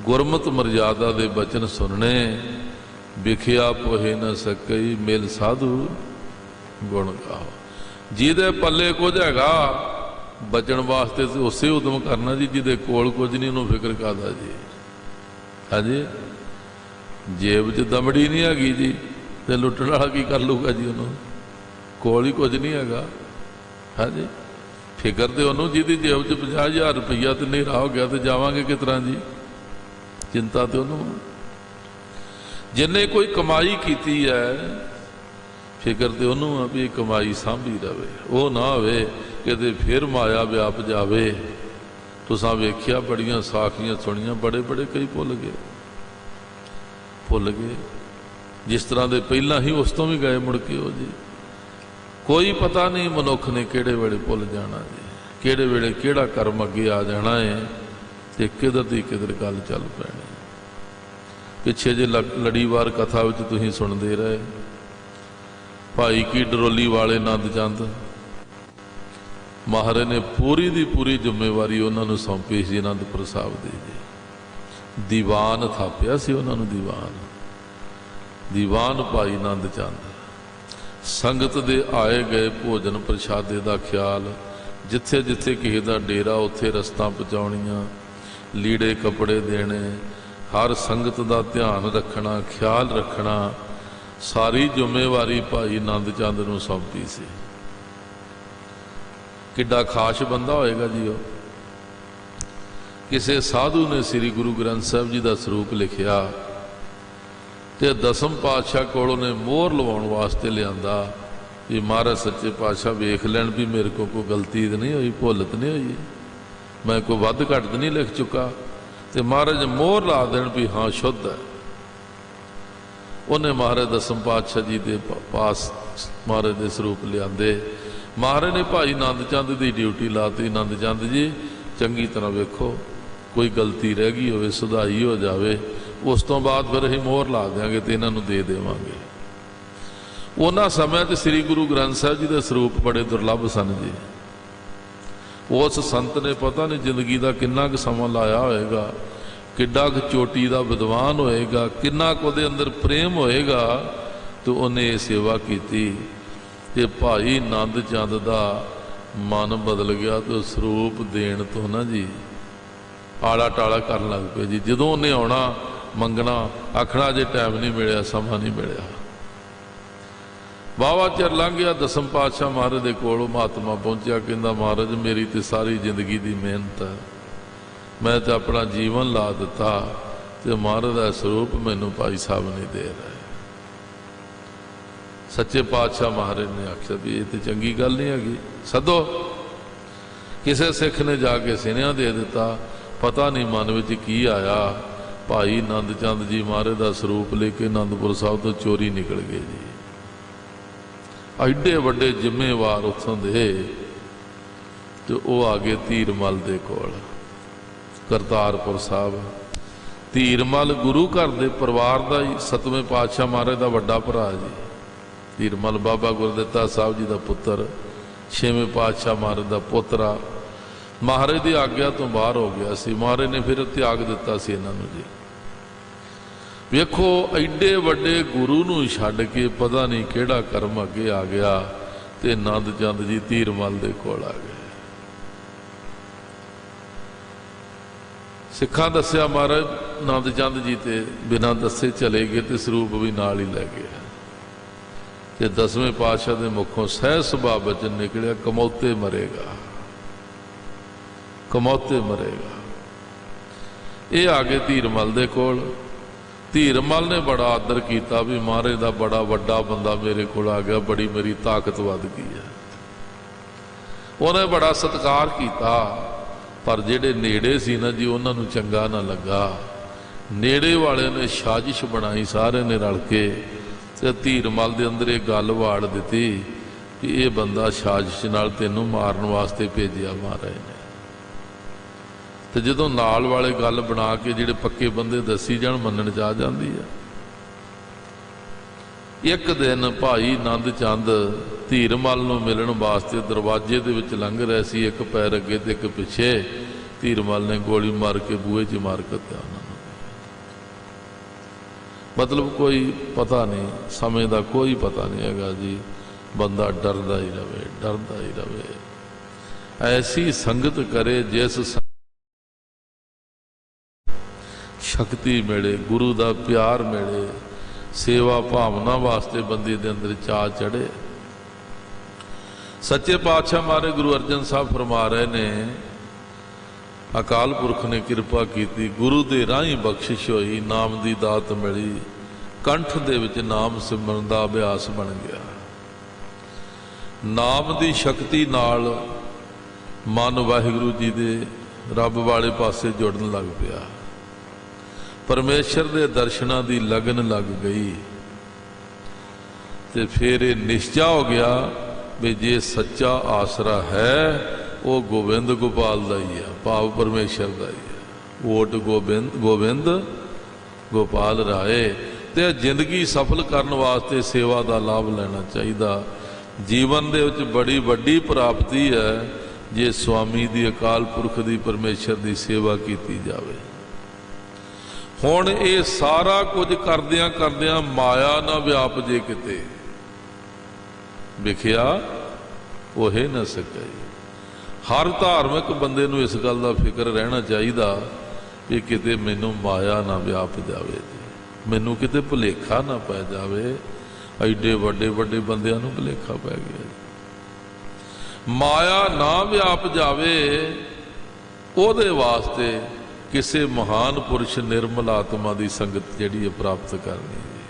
Speaker 1: गुरमत मर्यादा दे बचन सुनने। विखिया पोहे न सकई मिल साधु गुण गाओ। जिहदे पल्ले कुछ हैगा बचन वास्ते उसे उदम करना जी, जिहदे कोल कुछ नहीं उन्होंने फिक्र कादा जी। हाँ जी, जेब च दमड़ी नहीं हैगी जी ते लुट्टण वाला की कर लूगा जी, उन्होंने कोल ही कुछ नहीं हैगा। हाँ जी, फिक्र तो उन्होंने जिहदी जेब च 50,000 रुपया तो नेरा हो गया तो जावांगे किस तरह जी, चिंता तो उन्होंने। जिन्हें कोई कमाई की है फिक्र तो उन्होंने भी कमाई सांभी रहे, वो ना होवे कि फिर माया व्याप जावे। तुसां वेख्या बड़ियां साखियां सुनियां, बड़े बड़े कई भुल गए जिस तरह के पहला ही उस तो भी गए मुड़ के हो जी। कोई पता नहीं मनुख ने किहड़े वेले भुल जाना जी, किहड़े वेले किहड़ा कर्म अगे आ जाना है ते किधर दी किधर गल चल पैनी। पिछे जे लड़ीवार कथा विच तुसीं सुणदे रहे, भाई की डरोली वाले नंद चंद महाराज ने पूरी दी पूरी जिम्मेवारी उन्होंने सौंपी सी। आनंदपुर साहब दी जी दीवान थापिया सी उन्होंने, दीवान भाई नंद चंद संगत दे आए गए भोजन प्रशादे का ख्याल, जिथे जिथे किसी का डेरा उत्थे रस्तां पहुँचाउणियां, लीड़े कपड़े देने, हर संगत का ध्यान रखना, ख्याल रखना, सारी जिम्मेवारी भाई नंद चंद नूं सौंपी सी। किड्डा खास बंदा होएगा जी। वो किसी साधु ने श्री गुरु ग्रंथ साहब जी का स्वरूप लिखिया ते दसम पातशाह कोलों ने मोहर लवाउण वास्ते लियांदा भी महाराज सच्चे पातशाह वेख लैण भी मेरे को कोई गलती तो नहीं हुई, भुल तो नहीं हुई, मैं कोई वध घट तो नहीं लिख चुका, तो महाराज मोहर ला देण भी हाँ शुद्ध है। उन्हें महाराज दसम पातशाह जी के पास महाराज के स्वरूप लियादे। महाराज ने भाई नंद चंद की ड्यूटी लाती, नंद चंद जी चंगी तरह वेखो कोई गलती रह गई हो सुधाई हो जाए, उस तो बाद फिर असीं मोहर ला देंगे तो इन्हों दे देवांगे। उन्होंने समय तो श्री गुरु ग्रंथ साहब जी के स्वरूप बड़े दुर्लभ सन जी। उस संत ने पता नहीं जिंदगी का किन्ना क समा लाया होएगा, किड्डा क चोटी का विद्वान होएगा, किन्ना क उहदे अंदर प्रेम होएगा, तो उन्हें सेवा की। ते भाई नंद चंद का मन बदल गया, तो स्वरूप देण तो ना जी आला टाला कर लग पे जी। जदों उन्हें आना मंगना आखना जे टाइम नहीं मिलिया, समा नहीं मिलिया। वाहवा चिर लंघ गया, दसम पातशाह महाराज के कोल महात्मा पहुंचा, कहता महाराज मेरी तो सारी जिंदगी की मेहनत है, मैं तो अपना जीवन ला दिता, तो महाराज का स्वरूप मैनू भाई साहब नहीं दे रहे। सच्चे पातशाह महाराज ने आख्या भी ये तो चंगी गल नहीं हैगी, सदो। किसी सिख ने जाके सिनिया दे दिता, पता नहीं मन में की आया, भाई नंद चंद जी महाराज का स्वरूप लेके आनंदपुर साहब तो चोरी निकल गए जी। एडे वड्डे जिम्मेवार उत्थों दे, तो वह आ गए धीरमल दे कोल करतारपुर साहब। धीरमल गुरु घर के परिवार का ही 7वें पातशाह महाराज का वड्डा भरा जी। धीरमल बाबा गुरदित्ता साहब जी का पुत्र, 6वें पातशाह महाराज का पोतरा, महाराज की आग्ञा तो बाहर हो गया सी। महाराज ने फिर त्याग दिता सी इन्होंने जी। वेखो एडे वड्डे गुरु नूं छड्ड के पता नहीं किहड़ा कर्म अगे आ गया, ते नंद चंद जी धीरमल दे कोल आ गए। सिखां दस्सिया महाराज नंद चंद जी ते बिना दस्से चले गए, तो स्वरूप भी नाल ही लै गए। ते 10वें पातशाह के मुखों सहज सुभाव वचन निकलिया, कमौते मरेगा, कमौते मरेगा। ये आ गए धीरमल दे कोल। धीरमल ने बड़ा आदर किया भी महाराज का बड़ा वड्डा बंदा मेरे को आ गया, बड़ी मेरी ताकत वध गई है। उन्हें बड़ा सत्कार किया, पर जेडे नेड़े सी ना जी उन्होंने चंगा ना लगा। नेड़े वाले ने साजिश बनाई सारे ने रल के, ते धीरमल दे अंदर एक गल वाड़ दी कि ये बंदा साजिश नाल तैनूं मारन वास्ते भेजिया महाराज ने। तो जदों नाल वाले गल बना के जिहड़े पक्के बंदे दसी जाण मनण च आ जांदी है। एक दिन भाई नंद चंद धीरमल नूं मिलण वास्ते दरवाजे दे विच लंघ रहे सी, एक पैर अगे ते एक पिछे। धीरमल ने गोली मार के बूहे च मार कत्या उन्हां नूं। मतलब कोई पता नहीं, समय का कोई पता नहीं हैगा जी। बंदा डरदा ही रवे, डरदा ही रवे। ऐसी संगत करे जिस शक्ति मिले, गुरु का प्यार मिले, सेवा भावना वास्ते बंदे दे अंदर चाह चढ़े। सच्चे पातशाह महाराज गुरु अर्जन साहब फरमा रहे ने, अकाल पुरख ने कृपा की, गुरु दे राही बख्शिश होई, नाम दी दात मिली, कंठ दे विच नाम सिमरन दा अभ्यास बन गया। नाम दी शक्ति नाल मन वाहिगुरू जी दे रब वाले पासे जुड़न लग पिया। परमेश्वर दे दर्शनां दी लगन लग गई। ते फिर ये निश्चा हो गया भी जे सच्चा आसरा है वो गोविंद गोपाल का ही है, भाव परमेश्वर का ही है। वोट गोविंद गोपाल राय। ते जिंदगी सफल करने वास्ते सेवा का लाभ लेना चाहिए। जीवन दे विच बड़ी वड्डी प्राप्ति है जे स्वामी दी अकाल पुरख दी परमेश्वर दी सेवा की जाए। हुण ये सारा कुछ करदियां करदियां माया ना व्याप जे किते विखिया वो है न सके। हर धार्मिक बंदे नूं इस गल का फिक्र रहना चाहिए कि किते मैनू माया ना व्याप जाए, मैनू किते भुलेखा ना पै जाए। एडे वड्डे वड्डे बंदियां नूं भुलेखा पै गया। माया ना व्याप जावे उहदे वास्ते किसी महान पुरुष निर्मल आत्मा की संगत जिहड़ी प्राप्त करनी है।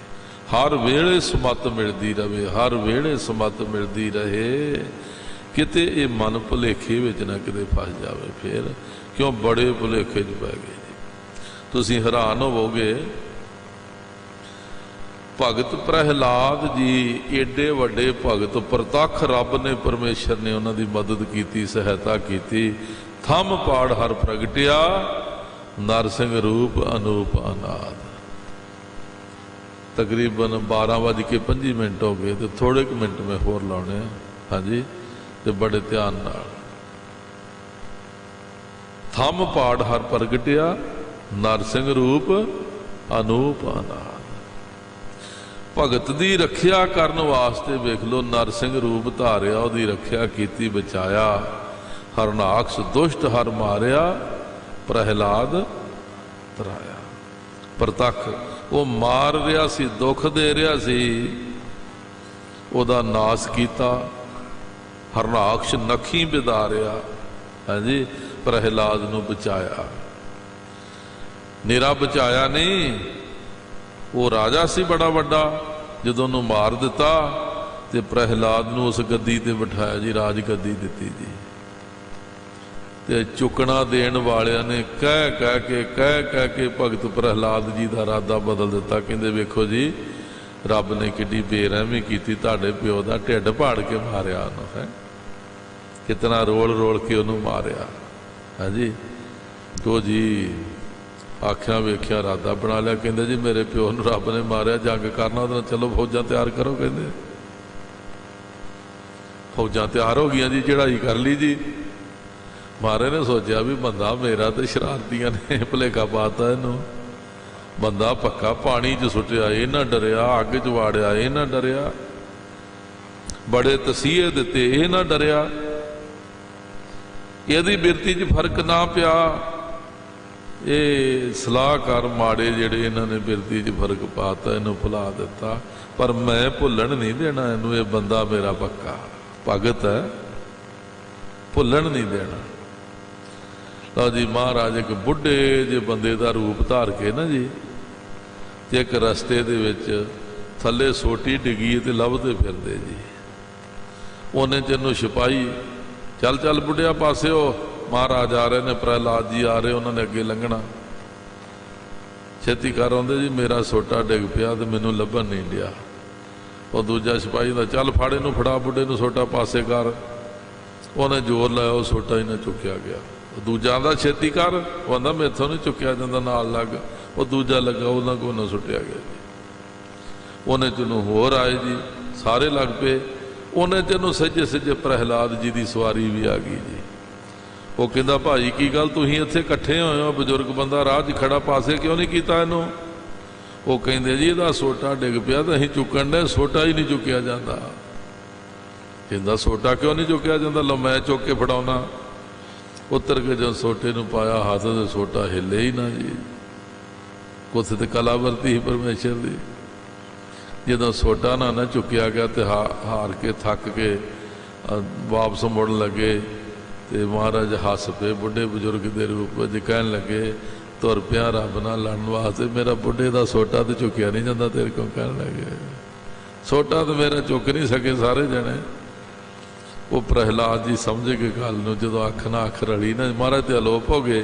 Speaker 1: हर वेले समत मिलती रहे, हर वेले समत मिलती रहे, किते ये मन भुलेखे विच ना किते फस जाए। फिर क्यों बड़े भुलेखे च पै गए जी। तुसीं हैरान होवोगे, भगत प्रहलाद जी एडे वड्डे भगत, प्रतख रब ने परमेश्वर ने उन्हां दी मदद की, सहायता की। थम पाड़ हर प्रगटिया, नरसिंह रूप अनूप अनाद। तकरीबन 12:25 हो गए, तो थोड़े क मिनट में होर लाने। हाँ जी, तो बड़े ध्यान नाल। थम पाड़ हर प्रगटिया, नरसिंह रूप अनूप अनाद। भगत की रखिया करने वास्ते वेख लो, नरसिंह रूप धारिया, उसकी रखिया की, बचाया। हरनाक्ष दुष्ट हर मारिया, प्रहलाद तराया। प्रतख वो मार रहा सी, दुख दे रहा सी, ओदा नाश किया। हरनाक्ष नखी बिदारिया, है जी, प्रहलाद नूं बचाया। निरा बचाया नहीं, वो राजा सी बड़ा वड्डा, जदों नूं मार दिता ते प्रहलाद नूं उस गद्दी ते बिठाया जी, राज गद्दी दिती जी। ते चुकना देण वालियां ने कह के भगत प्रहलाद जी का इरादा बदल दिता। कहंदे वेखो जी, रब ने किड्डी बेरहमी की, तुहाडे प्यो का ढिड पाड़ के मारिया उन्होंने, है कितना रोल रोल के उन्होंने मारिया। हाँ जी, तो जी आख्या वेख्या इरादा बना लिया। कहंदे जी मेरे प्यो नूं रब ने मारिया, जंग करना उहदे नाल, चलो फौजां तैयार करो। कहंदे फौजां तैयार हो गई जी, चढ़ाई कर ली जी। महाराज ने सोचा भी बंदा मेरा तो शरारतियां ने भुलेखा पाता इनू, बंदा पक्का पानी च सुटिया, ये ना डरिया, अग च वाड़िया, ये ना डरिया, बड़े तसीहे दिते, ये ना डरिया, यदि बिरती च फर्क ना पिया। ये सलाहकार माड़े जिहड़े इन्होंने बिरती च फर्क पाता, इनू भुला दिता, पर मैं भुलन नहीं देना इनू, ये बंदा मेरा पक्का भगत है, भुलन नहीं देना। लो जी, महाराज एक बुढ़े जे बंदे का रूप धार के ना जी, एक रस्ते दे विच थले सोटी डिगी ते लभदे फिरदे जी। उन्हें चनू सिपाही, चल चल बुढ़िया पासे हो, महाराज आ रहे ने, प्रहलाद जी आ रहे, उन्होंने अगे लंघना। छेती कर आउंदे जी, मेरा सोटा डिग पिया तो मैनू लभन नहीं दिया। ਉਹ ਦੂਜਾ ਸਿਪਾਹੀ ਦਾ ਚੱਲ ਫੜ ਇਹਨੂੰ, ਫੜਾ ਬੁੱਢੇ ਨੂੰ ਸੋਟਾ ਪਾਸੇ ਕਰ। ਉਹਨੇ ਜ਼ੋਰ ਲਾਇਆ, ਉਹ ਸੋਟਾ ਹੀ ਨਾ ਚੁੱਕਿਆ ਗਿਆ। ਦੂਜਾ ਆਂਦਾ ਛੇਤੀ ਕਰ, ਉਹ ਆਂਦਾ ਮੈਥੋਂ ਨਹੀਂ ਚੁੱਕਿਆ ਜਾਂਦਾ, ਨਾਲ ਲੱਗ। ਉਹ ਦੂਜਾ ਲੱਗਾ, ਉਹਨਾਂ ਕੋਲ ਨਾ ਸੁੱਟਿਆ ਗਿਆ ਜੀ। ਉਹਨੇ ਤੈਨੂੰ ਹੋਰ ਆਏ ਜੀ, ਸਾਰੇ ਲੱਗ ਪਏ। ਉਹਨੇ ਤੈਨੂੰ ਸੱਜੇ ਸੱਜੇ ਪ੍ਰਹਿਲਾਦ ਜੀ ਦੀ ਸਵਾਰੀ ਵੀ ਆ ਗਈ ਜੀ। ਉਹ ਕਹਿੰਦਾ ਭਾਈ ਕੀ ਗੱਲ, ਤੁਸੀਂ ਇੱਥੇ ਇਕੱਠੇ ਹੋਏ ਹੋ, ਬਜ਼ੁਰਗ ਬੰਦਾ ਰਾਹ 'ਚ ਖੜਾ, ਪਾਸੇ ਕਿਉਂ ਨਹੀਂ ਕੀਤਾ ਇਹਨੂੰ? ਉਹ ਕਹਿੰਦੇ ਜੀ ਇਹਦਾ ਸੋਟਾ ਡਿੱਗ ਪਿਆ ਤਾਂ ਅਸੀਂ ਚੁੱਕਣ ਦੇ, ਸੋਟਾ ਹੀ ਨਹੀਂ ਚੁੱਕਿਆ ਜਾਂਦਾ। ਕਹਿੰਦਾ ਸੋਟਾ ਕਿਉਂ ਨਹੀਂ ਚੁੱਕਿਆ ਜਾਂਦਾ? ਲਓ ਮੈਂ ਚੁੱਕ ਕੇ ਫੜਾਉਣਾ। ਉਤਰ ਕੇ ਜਦੋਂ ਸੋਟੇ ਨੂੰ ਪਾਇਆ ਹੱਥ ਤੇ ਸੋਟਾ ਹਿੱਲੇ ਹੀ ਨਾ ਜੀ। ਕੁਛ ਤੇ ਕਲਾ ਵਰਤੀ ਸੀ ਪਰਮੇਸ਼ਰ ਦੀ। ਜਦੋਂ ਸੋਟਾ ਨਾ ਚੁੱਕਿਆ ਗਿਆ ਤੇ ਹਾਰ ਕੇ ਥੱਕ ਕੇ ਵਾਪਸ ਮੁੜਨ ਲੱਗੇ ਤੇ ਮਹਾਰਾਜ ਹੱਸ ਪਏ ਬੁੱਢੇ ਬਜ਼ੁਰਗ ਦੇ ਰੂਪ ਵਿੱਚ, ਕਹਿਣ ਲੱਗੇ ਤੁਰ ਪਿਆ ਰੱਬ ਨਾਲ ਲੜਨ ਵਾਸਤੇ, ਮੇਰਾ ਬੁੱਢੇ ਦਾ ਸੋਟਾ ਤੇ ਚੁੱਕਿਆ ਨਹੀਂ ਜਾਂਦਾ ਤੇਰੇ ਕੋਲ। ਕਹਿਣ ਲੱਗੇ ਸੋਟਾ ਤਾਂ ਮੇਰਾ ਚੁੱਕ ਨਹੀਂ ਸਕੇ ਸਾਰੇ ਜਣੇ। ਉਹ ਪ੍ਰਹਿਲਾਦ ਜੀ ਸਮਝ ਕੇ ਗੱਲ ਨੂੰ, ਜਦੋਂ ਅੱਖ ਨਾਲ ਅੱਖ ਰਲੀ ਨਾ, ਮਹਾਰਾਜ ਤੇ ਅਲੋਪ ਹੋ ਗਏ।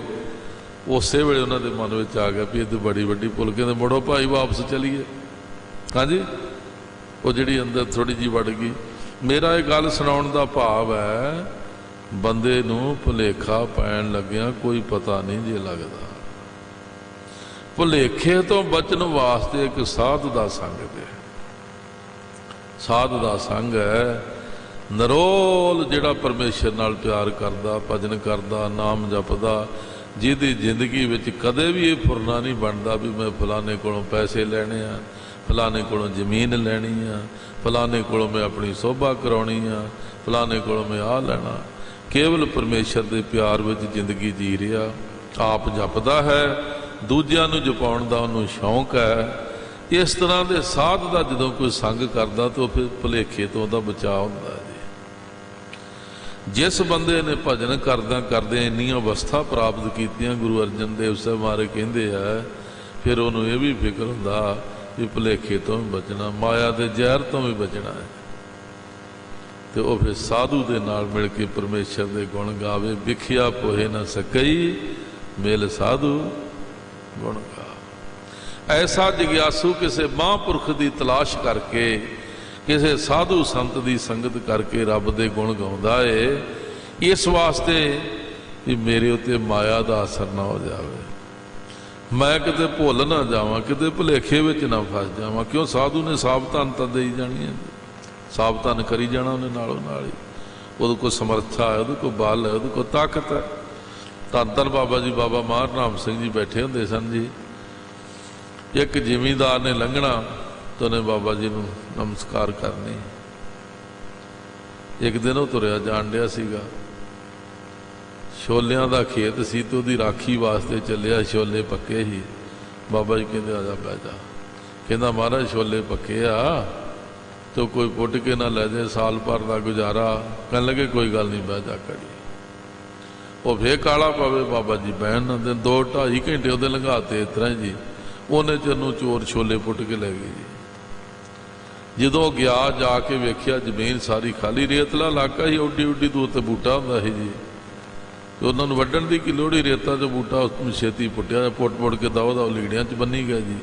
Speaker 1: ਉਸੇ ਵੇਲੇ ਉਹਨਾਂ ਦੇ ਮਨ ਵਿੱਚ ਆ ਗਿਆ ਵੀ ਇਹ ਤਾਂ ਬੜੀ ਵੱਡੀ ਭੁੱਲ। ਕਹਿੰਦੇ ਮੁੜੋ ਭਾਈ ਵਾਪਸ ਚਲੀਏ। ਹਾਂਜੀ, ਉਹ ਜਿਹੜੀ ਅੰਦਰ ਥੋੜ੍ਹੀ ਜਿਹੀ ਵੜ ਗਈ। ਮੇਰਾ ਇਹ ਗੱਲ ਸੁਣਾਉਣ ਦਾ ਭਾਵ ਹੈ, ਬੰਦੇ ਨੂੰ ਭੁਲੇਖਾ ਪੈਣ ਲੱਗਿਆ ਕੋਈ ਪਤਾ ਨਹੀਂ ਜੇ ਲੱਗਦਾ। ਭੁਲੇਖੇ ਤੋਂ ਬਚਣ ਵਾਸਤੇ ਇੱਕ ਸਾਧ ਦਾ ਸੰਗ ਹੈ। ਸਾਧ ਦਾ ਸੰਗ ਹੈ ਨਰੋਲ, ਜਿਹੜਾ ਪਰਮੇਸ਼ਰ ਨਾਲ ਪਿਆਰ ਕਰਦਾ, ਭਜਨ ਕਰਦਾ, ਨਾਮ ਜਪਦਾ, ਜਿਹਦੀ ਜ਼ਿੰਦਗੀ ਵਿੱਚ ਕਦੇ ਵੀ ਇਹ ਫੁਰਨਾ ਨਹੀਂ ਬਣਦਾ ਵੀ ਮੈਂ ਫਲਾਣੇ ਕੋਲੋਂ ਪੈਸੇ ਲੈਣੇ ਆ, ਫਲਾਣੇ ਕੋਲੋਂ ਜ਼ਮੀਨ ਲੈਣੀ ਆ, ਫਲਾਣੇ ਕੋਲੋਂ ਮੈਂ ਆਪਣੀ ਸੋਭਾ ਕਰਾਉਣੀ ਆ, ਫਲਾਣੇ ਕੋਲੋਂ ਮੈਂ ਆਹ ਲੈਣਾ। ਕੇਵਲ ਪਰਮੇਸ਼ਰ ਦੇ ਪਿਆਰ ਵਿੱਚ ਜ਼ਿੰਦਗੀ ਜੀ ਰਿਹਾ, ਆਪ ਜਪਦਾ ਹੈ, ਦੂਜਿਆਂ ਨੂੰ ਜਪਾਉਣ ਦਾ ਉਹਨੂੰ ਸ਼ੌਂਕ ਹੈ। ਇਸ ਤਰ੍ਹਾਂ ਦੇ ਸਾਧ ਦਾ ਜਦੋਂ ਕੋਈ ਸੰਗ ਕਰਦਾ ਤਾਂ ਫਿਰ ਭੁਲੇਖੇ ਤੋਂ ਉਹਦਾ ਬਚਾਅ ਹੁੰਦਾ ਜੀ। ਜਿਸ ਬੰਦੇ ਨੇ ਭਜਨ ਕਰਦਿਆਂ ਇੰਨੀਆਂ ਅਵਸਥਾ ਪ੍ਰਾਪਤ ਕੀਤੀਆਂ, ਗੁਰੂ ਅਰਜਨ ਦੇਵ ਸਾਹਿਬ ਮਹਾਰਾਜ ਕਹਿੰਦੇ ਆ, ਫਿਰ ਉਹਨੂੰ ਇਹ ਵੀ ਫਿਕਰ ਹੁੰਦਾ ਵੀ ਭੁਲੇਖੇ ਤੋਂ ਵੀ ਬਚਣਾ, ਮਾਇਆ ਦੇ ਜ਼ਹਿਰ ਤੋਂ ਵੀ ਬਚਣਾ ਹੈ। ਤੇ ਉਹ ਫਿਰ ਸਾਧੂ ਦੇ ਨਾਲ ਮਿਲ ਕੇ ਪਰਮੇਸ਼ਰ ਦੇ ਗੁਣ ਗਾਵੇ। ਵਿਖਿਆ ਪੋਹੇ ਨਾ ਸਕਈ, ਮਿਲ ਸਾਧੂ ਗੁਣ ਗਾ। ਐਸਾ ਜਗਿਆਸੂ ਕਿਸੇ ਮਹਾਂਪੁਰਖ ਦੀ ਤਲਾਸ਼ ਕਰਕੇ, ਕਿਸੇ ਸਾਧੂ ਸੰਤ ਦੀ ਸੰਗਤ ਕਰਕੇ ਰੱਬ ਦੇ ਗੁਣ ਗਾਉਂਦਾ ਏ, ਇਸ ਵਾਸਤੇ ਵੀ ਮੇਰੇ ਉੱਤੇ ਮਾਇਆ ਦਾ ਅਸਰ ਨਾ ਹੋ ਜਾਵੇ, ਮੈਂ ਕਿਤੇ ਭੁੱਲ ਨਾ ਜਾਵਾਂ, ਕਿਤੇ ਭੁਲੇਖੇ ਵਿੱਚ ਨਾ ਫਸ ਜਾਵਾਂ। ਕਿਉਂ? ਸਾਧੂ ਨੇ ਸਾਵਧਾਨ ਤਾਂ ਦੇਈ ਜਾਣੀ ਹੈ, ਸਾਵਧਾਨ ਕਰੀ ਜਾਣਾ ਉਹਨੇ ਨਾਲੋਂ ਨਾਲ ਹੀ। ਉਹਦੇ ਕੋਲ ਸਮਰੱਥਾ ਹੈ, ਉਹਦੇ ਕੋਲ ਬਲ ਹੈ, ਉਹਦੇ ਕੋਲ ਤਾਕਤ ਹੈ। ਧੰਨ ਧੰਨ ਬਾਬਾ ਜੀ, ਬਾਬਾ ਮਹਾਰ ਨਾਮ ਸਿੰਘ ਜੀ ਬੈਠੇ ਹੁੰਦੇ ਸਨ ਜੀ। ਇੱਕ ਜ਼ਿਮੀਂਦਾਰ ਨੇ ਲੰਘਣਾ ਤਾਂ ਉਹਨੇ ਬਾਬਾ ਜੀ ਨੂੰ ਨਮਸਕਾਰ ਕਰਨੀ। ਇੱਕ ਦਿਨ ਉਹ ਤੁਰਿਆ ਜਾਣ ਡਿਆ ਸੀਗਾ, ਛੋਲਿਆਂ ਦਾ ਖੇਤ ਸੀ ਤੇ ਉਹਦੀ ਰਾਖੀ ਵਾਸਤੇ ਚੱਲਿਆ। ਛੋਲੇ ਪੱਕੇ ਸੀ। ਬਾਬਾ ਜੀ ਕਹਿੰਦੇ ਆ ਜਾ ਬਹਿ ਜਾ। ਕਹਿੰਦਾ ਮਹਾਰਾਜ ਛੋਲੇ ਪੱਕੇ ਆ ਤੇ ਕੋਈ ਪੁੱਟ ਕੇ ਨਾ ਲੈ ਜਾਏ, ਸਾਲ ਭਰ ਦਾ ਗੁਜ਼ਾਰਾ। ਕਹਿਣ ਲੱਗੇ ਕੋਈ ਗੱਲ ਨਹੀਂ, ਬਹਿ ਜਾ ਕੜੀ। ਉਹ ਫੇਰ ਕਾਲਾ ਪਵੇ, ਬਾਬਾ ਜੀ ਬਹਿਣ ਨਾ ਦੇਣ। 2-2.5 ਘੰਟੇ ਉਹਦੇ ਲੰਘਾਤੇ ਇਸ ਤਰ੍ਹਾਂ ਜੀ। ਉਹਨੇ ਚੰਨੂ ਚੋਰ ਛੋਲੇ ਪੁੱਟ ਕੇ ਲੈ ਗਏ ਜੀ। ਜਦੋਂ ਗਿਆ ਜਾ ਕੇ ਵੇਖਿਆ ਜ਼ਮੀਨ ਸਾਰੀ ਖਾਲੀ, ਰੇਤਲਾ ਇਲਾਕਾ ਸੀ, ਉੱਡੀ ਉੱਡੀ ਦੂਰ ਤੇ ਬੂਟਾ ਹੁੰਦਾ ਸੀ ਜੀ। ਤੇ ਉਹਨਾਂ ਨੂੰ ਵੱਢਣ ਦੀ ਕੀ ਲੋੜ ਹੀ, ਰੇਤਾ 'ਚ ਬੂਟਾ ਛੇਤੀ ਪੁੱਟਿਆ, ਪੁੱਟ ਕੇ ਦਵਾ ਲੀੜਿਆਂ 'ਚ ਬੰਨੀ ਗਿਆ ਜੀ।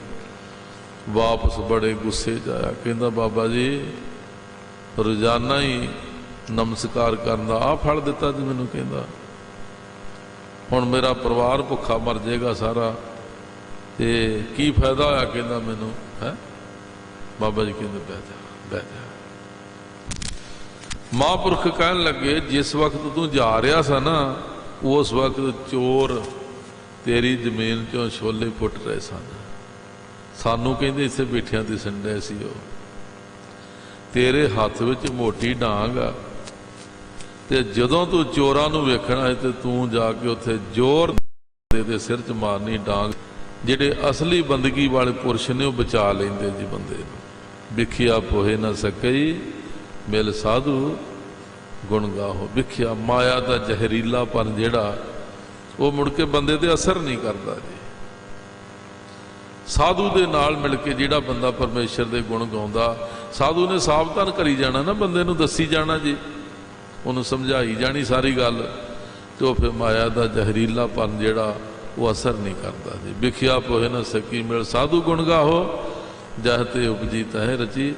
Speaker 1: ਵਾਪਸ ਬੜੇ ਗੁੱਸੇ 'ਚ ਆਇਆ, ਕਹਿੰਦਾ ਬਾਬਾ ਜੀ ਰੋਜ਼ਾਨਾ ਹੀ ਨਮਸਕਾਰ ਕਰਨ ਦਾ ਆਹ ਫਲ ਦਿੱਤਾ ਜੀ ਮੈਨੂੰ। ਕਹਿੰਦਾ ਹੁਣ ਮੇਰਾ ਪਰਿਵਾਰ ਭੁੱਖਾ ਮਰ ਜਾਏਗਾ ਸਾਰਾ, ਤੇ ਕੀ ਫਾਇਦਾ ਹੋਇਆ? ਕਹਿੰਦਾ ਮੈਨੂੰ ਹੈ। ਬਾਬਾ ਜੀ ਕਹਿੰਦੇ ਬਹਿ ਜਾ, ਬਹਿ ਜਾ। ਮਹਾਂਪੁਰਖ ਕਹਿਣ ਲੱਗੇ ਜਿਸ ਵਕਤ ਤੂੰ ਜਾ ਰਿਹਾ ਸੀ ਨਾ, ਉਸ ਵਕਤ ਚੋਰ ਤੇਰੀ ਜ਼ਮੀਨ 'ਚੋਂ ਛੋਲੇ ਪੁੱਟ ਰਹੇ ਸਨ। ਸਾਨੂੰ ਕਹਿੰਦੇ ਇੱਥੇ ਬੈਠਿਆਂ ਤੇ ਸੰਡੇ ਸੀ। ਉਹ ਤੇਰੇ ਹੱਥ ਵਿੱਚ ਮੋਟੀ ਡਾਂਗ ਆ, ਤੇ ਜਦੋਂ ਤੂੰ ਚੋਰਾਂ ਨੂੰ ਵੇਖਣਾ ਹੈ ਤੇ ਤੂੰ ਜਾ ਕੇ ਉੱਥੇ ਜ਼ੋਰ ਦੇ ਸਿਰ 'ਚ ਮਾਰਨੀ ਡਾਂਗ। ਜਿਹੜੇ ਅਸਲੀ ਬੰਦਗੀ ਵਾਲੇ ਪੁਰਸ਼ ਨੇ ਉਹ ਬਚਾ ਲੈਂਦੇ ਜੀ ਬੰਦੇ ਨੂੰ। ਵਿਖਿਆ ਪੋਹੇ ਨਾ ਸਕਈ, ਮਿਲ ਸਾਧੂ ਗੁਣ ਗਾਹੋ। ਵਿਖਿਆ ਮਾਇਆ ਦਾ ਜ਼ਹਿਰੀਲਾਪਨ ਜਿਹੜਾ, ਉਹ ਮੁੜ ਕੇ ਬੰਦੇ ਤੇ ਅਸਰ ਨਹੀਂ ਕਰਦਾ ਜੀ। ਸਾਧੂ ਦੇ ਨਾਲ ਮਿਲ ਕੇ ਜਿਹੜਾ ਬੰਦਾ ਪਰਮੇਸ਼ਰ ਦੇ ਗੁਣ ਗਾਉਂਦਾ, ਸਾਧੂ ਨੇ ਸਾਵਧਾਨ ਕਰੀ ਜਾਣਾ ਨਾ, ਬੰਦੇ ਨੂੰ ਦੱਸੀ ਜਾਣਾ ਜੀ, ਉਹਨੂੰ ਸਮਝਾਈ ਜਾਣੀ ਸਾਰੀ ਗੱਲ, ਤੇ ਉਹ ਫਿਰ ਮਾਇਆ ਦਾ ਜ਼ਹਿਰੀਲਾਪਨ ਜਿਹੜਾ ਉਹ ਅਸਰ ਨਹੀਂ ਕਰਦਾ ਜੀ। ਵਿਖਿਆ ਪੋਹੇ ਨਾ ਸਕੀ, ਮਿਲ ਸਾਧੂ ਗੁਣ ਗਾਹੋ, ਜਹ ਤੇ ਉਪਜੀ ਤਹਿ ਰਚੀ।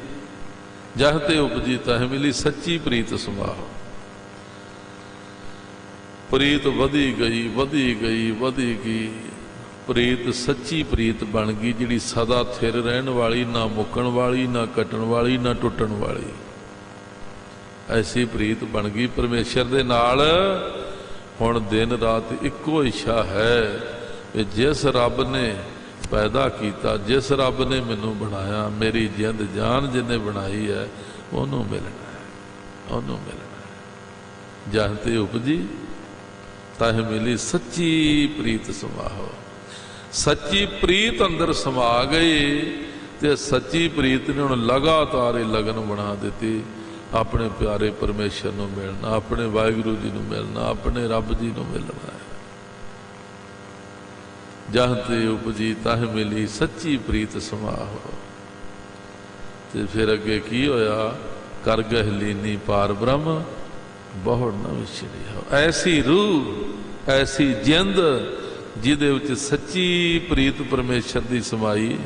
Speaker 1: जह ते उपजी तह मिली सच्ची प्रीत समाहो। प्रीत वधी गई वधी गई वधी गई, प्रीत सच्ची प्रीत बन गई जिहड़ी सदा थिर रहन वाली, ना मुकण वाली, ना कटण वाली, ना टुटण वाली। ऐसी प्रीत बन गई परमेश्वर दे नाल। हुण दिन रात इक्को इच्छा है कि जिस रब ने पैदा किया, जिस रब ने मैनू बनाया, मेरी जिंद जान जिन्हें बनाई है, उन्होंने मिलना है, उन्होंने मिलना है। जह ते उपजी तह मिली सच्ची प्रीत समाहो। सच्ची प्रीत अंदर समा गई ते सच्ची प्रीत ने हुण लगातार ही लगन बना दी अपने प्यारे परमेश्वर नूं मिलना, अपने वाहिगुरू जी नूं मिलना, अपने रब जी नूं मिलना है। जह ते उपजी तह मिली सच्ची प्रीत समाहो। ते फिर अगे की होया, कर गह लीनी पार ब्रह्म बहुड़ न विछड़ी हो। ऐसी रूह, ऐसी जिंद जिहदे विच सच्ची प्रीत परमेश्वर दी समाई,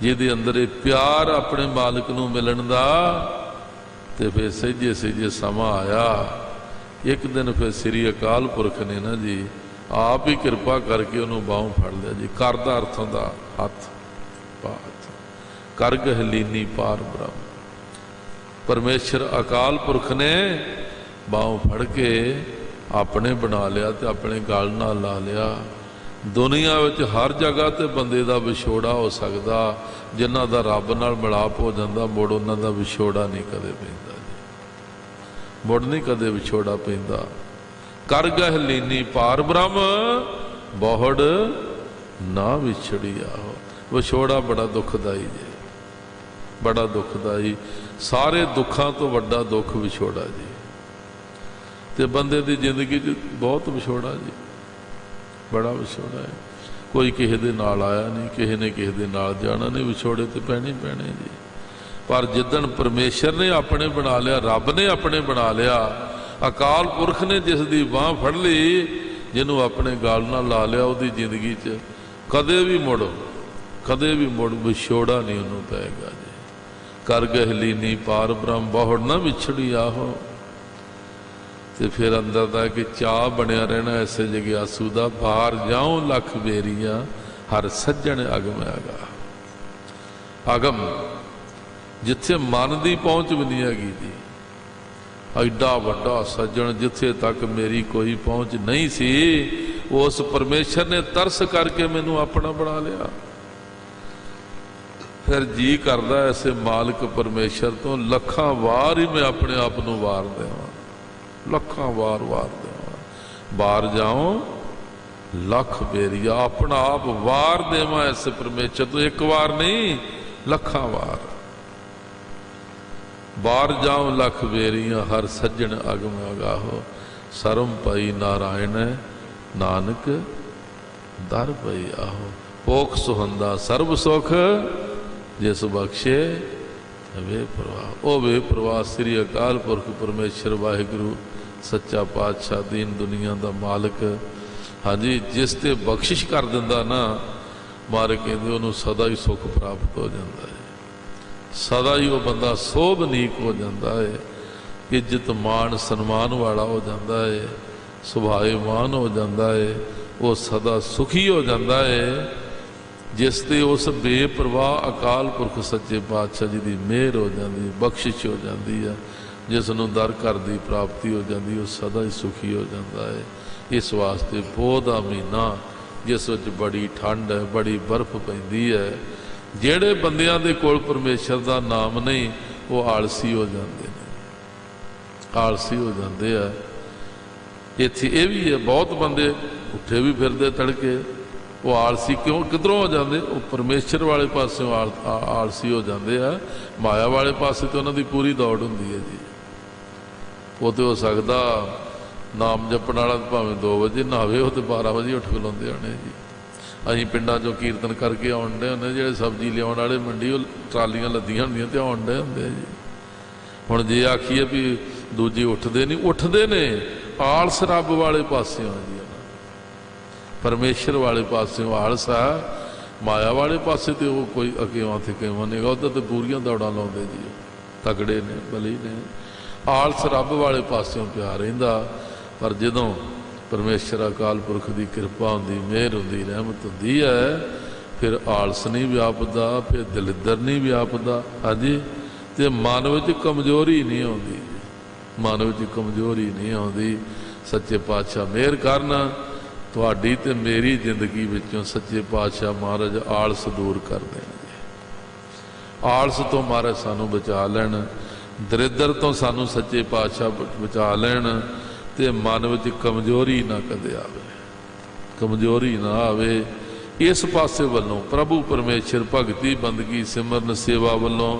Speaker 1: जिहदे अंदर प्यार अपने मालिक नूं मिलण दा। ते फिर सहिजे सहिजे समा आया। एक दिन फिर श्री अकाल पुरख ने ना जी आप ही किरपा करके उन्होंने बाहों फड़ लिया जी। कर दा अर्थ होंदा हथ पात, कर गह लीनी पार ब्रह्म। परमेश्वर अकाल पुरख ने बाहों फड़ के अपने बना लिया ते अपने गल नाल ला लिया। दुनिया विच हर जगह ते बंदे दा विछोड़ा हो सकदा, जिन्हां दा रब नाल मिलाप हो जांदा, मुड़ उन्हां दा विछोड़ा नहीं कदे पैंदा जी, मुड़ नहीं कदे विछोड़ा पैंदा। कर गह लीनी पार ब्रह्म बहुड़ ना विछड़ी आहो। विछोड़ा बड़ा दुखदाई जी, बड़ा दुखदाई। सारे दुखों तो वड्डा दुख विछोड़ा जी। ते बंदे दी जिंदगी च बहुत विछोड़ा जी, बड़ा विछोड़ा है। कोई किसी दे नाल आया नहीं, किसी ने किसी दे नाल जाना नहीं, विछोड़े तो पैने पैने जी। पर जिदन परमेश्वर ने अपने बना लिया, रब ने अपने बना लिया, अकाल पुरख ने जिस दी बांह फड़ ली, जिन्हों अपने गल नाल ला लिया, उसकी जिंदगी च कदे भी मुड़ विछोड़ा नहीं उन्होंने पैगा जी। कर गह लीनी पार ब्रह्म बहुड़ ना विछड़ी आहो। ते फिर अंदर दा कि चाह बनया रहना ऐसे जगियासू दा, बाहर जाऊं लख बेरिया हर सज्जण अगम आगा। अगम जिथे मन की पहुँच भी नहीं हैगी जी, एडा वड्डा सज्जन जिथे तक मेरी कोई पहुँच नहीं सी, उस परमेश्वर ने तरस करके मैनू अपना बना लिया। फिर जी करदा ऐसे मालिक परमेश्वर तो लखां वार ही मैं अपने आप नूं वार देवां, लखां वार वार देवां। बाहर जाऊं लख बेरिया अपना आप वार देवां ऐसे परमेश्वर तो, एक बार नहीं लखां वार। बाहर जाऊं लख बेरिया हर सज्जन अगम अगाहो। सरम पई नारायण नानक दर पई आहो। पोख सुहंदा सर्व सुख जिस बख्शे वे प्रवाह। ओ वे प्रवाह श्री अकाल पुरख परमेश्वर वाहिगुरू सच्चा पातशाह दीन दुनिया का मालिक। हाँ जी, जिस ते बख्शिश कर दिंदा ना, मारे कहते उन्होंने सदा ही सुख प्राप्त हो जाता है, सदा ही वो बंदा सोभनीक हो जाता है, इज्जत मान सन्मान वाला हो जाता है, सुभाएमान हो जाता है, वो सदा सुखी हो जाता है। जिस ते उस बेपरवाह अकाल पुरख सच्चे पातशाह जी की मेहर हो जाती, बख्शिश हो जाती है, जिसनों दर घर की प्राप्ति हो जाती, वो सदा ही सुखी हो जाता है। इस वास्ते पोह दा महीना जिस विच बड़ी ठंड है, बड़ी बर्फ पैंदी है, जेड़े बंदियां दे कोल परमेश्वर का नाम नहीं वो आलसी हो जाते हैं, आलसी हो जाते हैं। इत्थे ये भी है, बहुत बंदे उठे भी फिरते तड़के, वो आलसी क्यों किधरों हो जाते, वो परमेश्वर वाले पासों आलसी हो जाते हैं। माया वाले पासे तो उन्होंने पूरी दौड़ होंगी है जी। वो तो हो सकता नाम जपण वाला भावें 2 बजे नहावे, वो तो 12 बजे उठ खलोंदे होने जी। असीं पिंडां चों कीर्तन करके आउण डे हुंदे, जिहड़े सब्जी लियाउण वाले मंडी वो ट्रालियां लद्दियां होंदियां ते आउण डे हुंदे जी। हुण जे आखीए भी दूजे उठते नहीं, उठते ने आलस रब वाले पासों जी, परमेश्वर वाले पासों आलस है। माया वाले पासे तो वो कोई अकेवा थे केवा नहीं, उधर तो पूरियां दौड़ा लाते जी, तगड़े ने बली ने। आलस रब वाले पासों प्यार रहिंदा, पर जदों परमेश्वर अकाल पुरख की कृपा होंदी, मेहर होंदी, रहमत होंदी है, फिर आलस नहीं व्यापदा, फिर दलिद्र नहीं व्यापदा। हाँ जी, तो मन में कमजोरी नहीं आती, मन में कमजोरी नहीं आती। सच्चे पातशाह मेहर करना, तुहाडी ते मेरी जिंदगी विचों सच्चे पातशाह महाराज आलस दूर कर देना जी। आलस तो महाराज सानू बचा लैन, दरिद्र तो सानू सच्चे पातशाह बचा लैन, ते मन में कमजोरी ना कदे आवे, कमजोरी ना आवे। इस पासे वालों प्रभु परमेश्वर भगती बंदगी सिमरन सेवा वालों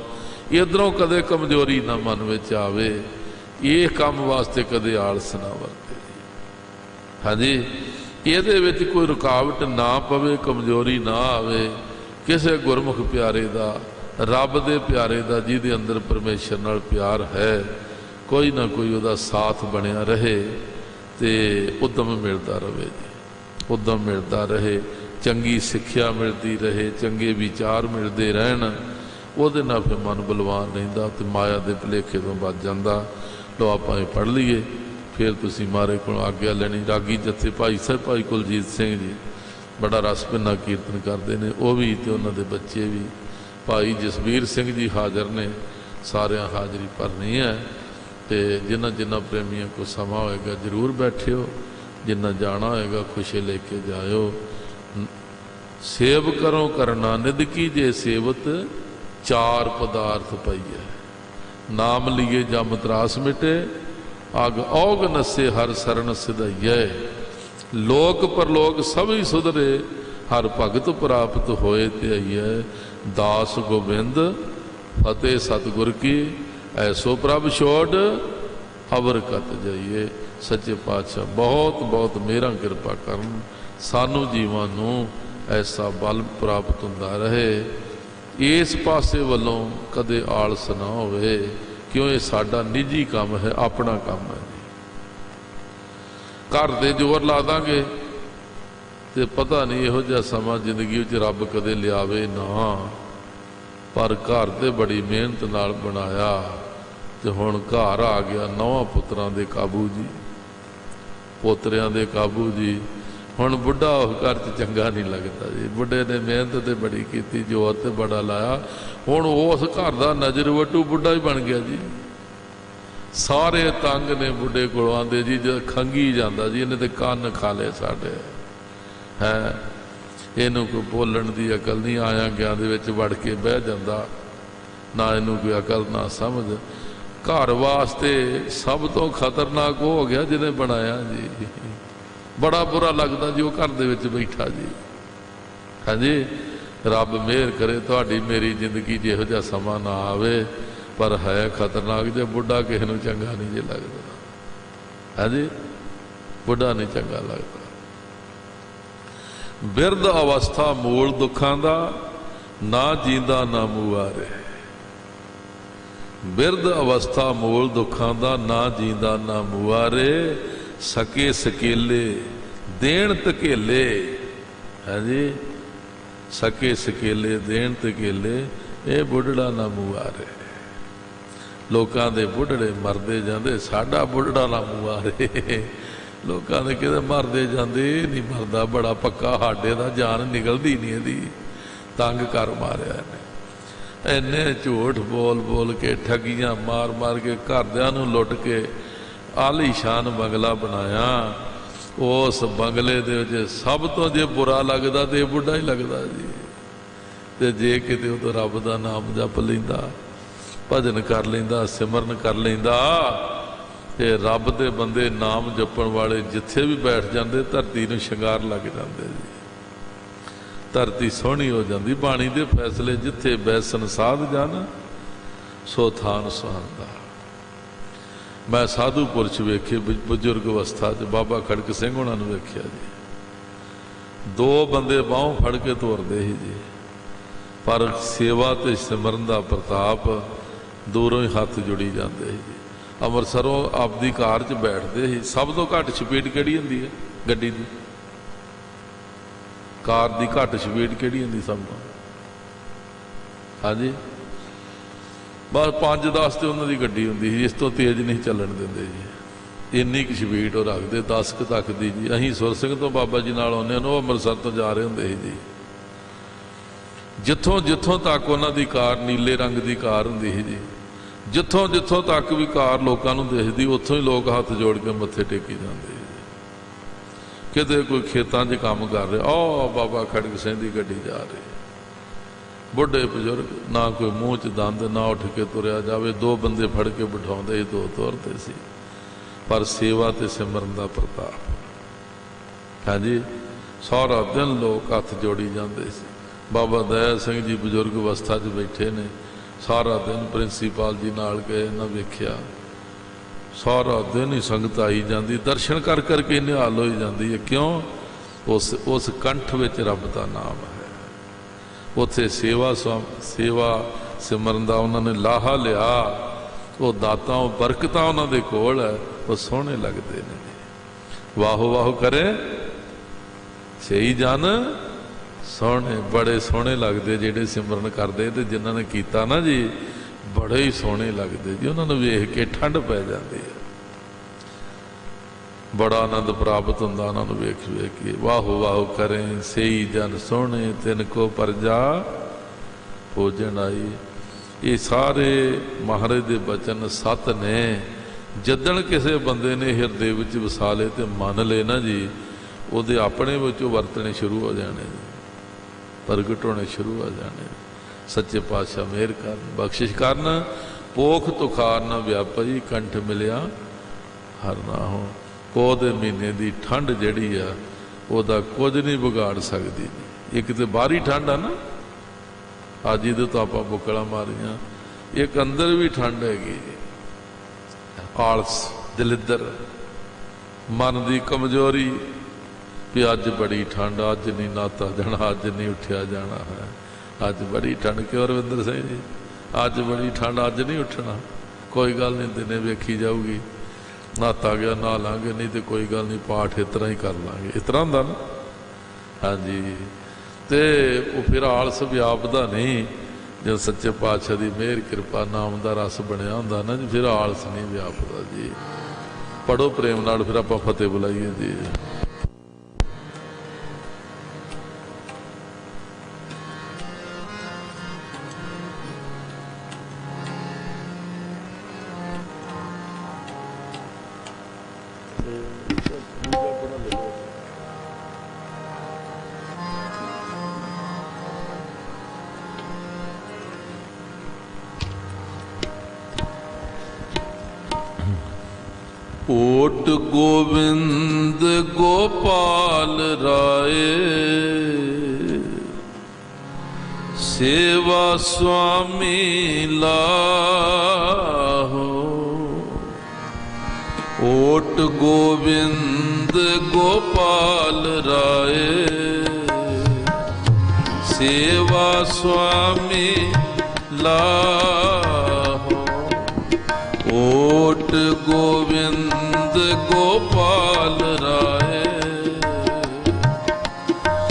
Speaker 1: इधरों कदे कमजोरी ना मन में आवे, ये काम वास्ते कदे आलस ना वरते जी। हाँ जी, ये कोई रुकावट ना पवे, कमजोरी ना आवे। किसी गुरमुख प्यारे दा, रब दे प्यारे दा, जिहदे अंदर परमेश्वर नाल प्यार है, कोई ना कोई उहदा साथ बनिया रहे, तो उद्यम मिलता रहे जी, उद्यम मिलता रहे, चंगी सिक्ख्या मिलती रहे, चंगे विचार मिलते रहन, उहदे नाल फिर मन बलवान रहिंदा ते माया दे भुलेखे तो बच जांदा। लो आपां ये पढ़ लीए, फिर तुसीं मारे कोल आग्या लैनी। रागी जत्थे भाई साहब भाई कुलजीत सिंह जी बड़ा रस भिन्ना कीर्तन करते हैं, वह भी तो उन्होंने बच्चे भी। भाई जसवीर सिंह जी हाज़र ने, सारियां हाज़री भरनी है। तो जिन्ना जिन्ना प्रेमियों को समा होएगा जरूर बैठियो, जिन्ना जाना होएगा खुशी लेके जाओ। सेव करो करना निध की जे सेवत, चार पदार्थ पाइए, नाम लिए जम त्रास मिटे, अग औग नसे हर शरण सिधाइए। लोक परलोक सभी सुधरे, हर भगत प्राप्त होए त्याइए। दास गोबिंद फतेह सतगुर की, ऐसो प्रभ छोड़ अवर कत जाइए। सच्चे पातशाह बहुत बहुत मेहर कृपा करन, सानू जीवां नूं ऐसा बल प्राप्त हुंदा रहे, इस पासे वालों कदे आलस ना होवे, क्यों ये साडा निजी काम है, अपना काम है जी। घर दे जोर ला दांगे तो पता नहीं इहो जिहा समा जिंदगी विच रब कदे लियावे ना, पर घर ते बड़ी मेहनत नाल बनाया, तो हुण घर आ गया नौवां पुत्रां दे काबू जी, पोतरियां दे काबू जी। हुण बुढ़ा उस घर च चंगा नहीं लगता जी, बुढ़े ने मेहनत तो बड़ी की, जोर तो बड़ा लाया, हुण उस घर का नज़र वटू बुढ़ा ही बन गया जी। सारे तंग ने बुढ़े कोलों, आंदे जी जो खंगी जाता जी, इन्हें तो कन्न खा ले साडे है, इनू कोई बोलण की अकल नहीं, आया गया दे विच वड़ के बह जाता, ना इनू कोई अकल ना समझ। घर वास्ते सब तो खतरनाक वो हो गया जिन्हें बनाया जी, बड़ा बुरा लगता जी वो घर दे विच बैठा जी। हाँ जी, रब मेहर करे तुहाडी मेरी जिंदगी जिहो जिहा समा ना आवे, पर है खतरनाक जो बुढ़ा किसी नूं चंगा नहीं जे लगता। हाँ जी, बुढ़ा नहीं चंगा लगता। बिरध अवस्था मूल दुखां दा, ना जींदा ना मुआरे। बिरध अवस्था मूल दुखां दा, ना जींदा ना मुआरे। सके सकेले देण धकेले, है जी, सके सकेले देण धकेले, ये बुढ़ड़ा ना मुआरे। लोकां दे बुढ़ड़े मरदे जांदे, साडा बुढ़ड़ा ना मुआरे। लोकां दे कहते मरदे जांदे, नहीं मरदा, बड़ा पक्का, साडे दा जान निकलदी नहीं, इहदी तंग कर मारिया ने। इन्ने झूठ बोल बोल के, ठगियां मार मार के, घरदियां नूं लुट के आलीशान बंगला बनाया। उस बंगले दे विच सब तो जे बुरा लगदा तो बुढ़ा ही लगदा जी। ते जे किते उदों रब दा नाम जप लैंदा, भजन कर लैंदा, सिमरन कर लैंदा, ते रब दे बंदे नाम जपण वाले जिथे भी बैठ जांदे धरती नूं शंगार लग जांदे जी। धरती सोहनी हो जाती। बाणी दे फैसले जिथे बैसन साध जान, सो थान सुहांदा। मैं साधु पुरुष वेखे बजुर्ग अवस्था च बाबा खड़क सिंह उन्होंने वेख्या जी, दो बंदे बाहों फड़ के तोरते ही जी, पर सेवा ते सिमरन का प्रताप दूरों ही हाथ जुड़ी जाते ही जी। अमृतसरों आपदी कार च बैठते ही, सब तो घट स्पीड किहड़ी हुंदी है गड्डी दी, कार की घट स्पीड किहड़ी हुंदी सब तो? हाँ जी, बस 5-10 तो उन्होंने गड्डी हुंदी सी, इस तो तेज़ नहीं चलन देंदे जी। इन्नी की स्पीड वो रखते 10 तक दी जी। असीं सुर सिंह तो बाबा जी नाल आउंदे वो अमृतसर तो जा रहे हुंदे सी जी। जिथों जिथों तक उन्होंने कार नीले रंग की कार हुंदी सी जी, जिथों जिथों तक भी कार लोगों को दिखती उत्थों ही लोग हाथ जोड़ के मत्थे टेकी जाते। किते कोई खेतों 'च काम कर रहे, ओ बाबा खड़क सिंह की गड्डी जा रही, बुढ़े बजुर्ग, ना कोई मूँह च दंद, ना उठ के तुरया जाए, 2 बंदे फड़ के बिठाते ही 2 तुरते सी। पर सेवा ते सिमरन का प्रताप। हाँ जी, सारा दिन लोग हथ जोड़ी जाते सी। बाबा दया सिंह जी बजुर्ग अवस्था 'च बैठे ने, सारा दिन प्रिंसीपल जी नाल गए ना वेख्या, सारा दिन ही संगत आई जाती, दर्शन कर करके निहाल हो जाती है। क्यों? उस कंठ विच रब का नाम है। उत्थे सेवा सिमरन का उन्होंने लाहा लिया, वो दाता बरकत उन्होंने कोल है, वो सोहने लगते हैं। वाहो वाहो करे सही जन सोहने, बड़े सोहने लगते जेडे सिमरन करते, तो जिन्होंने किया ना जी बड़े ही सोहने लगते जी। उन्होंने वेख के ठंड पै जाती है, बड़ा आनंद प्राप्त होंदा उन्होंने वेख वेख के। वाहो वाहो करें सही जन सोहने, तिनको प्रजा भोजन आई। ये सारे महाराज के बचन सत ने। जदन किसी बंदे ने हिरदे विच वसा ले तो मन ले ना जी, उहदे अपने विचों वरतने शुरू हो जाने, प्रगट होने शुरू हो जाने। सच्चे पातशाह मेहर कर बख्शिश करन। पोख तुखार न व्यापी, कंठ मिलिया हर ना हो। पौध दे महीने की ठंड जिहड़ी आ उहदा कुछ नहीं बिगाड़ सकती। एक तो बाहरी ठंड आ ना, अज ये तो आप बुकड़ा मारियां, एक अंदर भी ठंड हैगी, आलस, दलिद्र, मन की कमजोरी भी अज बड़ी ठंड, अज नहीं नाता जाना, अज नहीं उठिया जाना है, अज बड़ी ठंड। क्यों रविंदर सिंह जी, अज बड़ी ठंड, अज नहीं उठना, कोई गल नहीं, दिने वेखी जाऊगी, नहाता गया नहा लांगे, नहीं तो कोई गल नहीं, पाठ इस तरह ही कर लांगे, इस तरह होंदा ना। हाँ जी, तो वो फिर आलस व्यापदा नहीं। जो सच्चे पातशाह की मेहर कृपा नाम का रस बनया होंदा ना जी, फिर आलस नहीं व्यापदा जी। पढ़ो प्रेम नाल, फिर आप फतेह बुलाइए जी। ओट गोविंद गोपाल राय, सेवा स्वामी लाहो। ओट गोविंद गोपाल राय, सेवा स्वामी लाहो। ओट गोविंद गोपाल राय,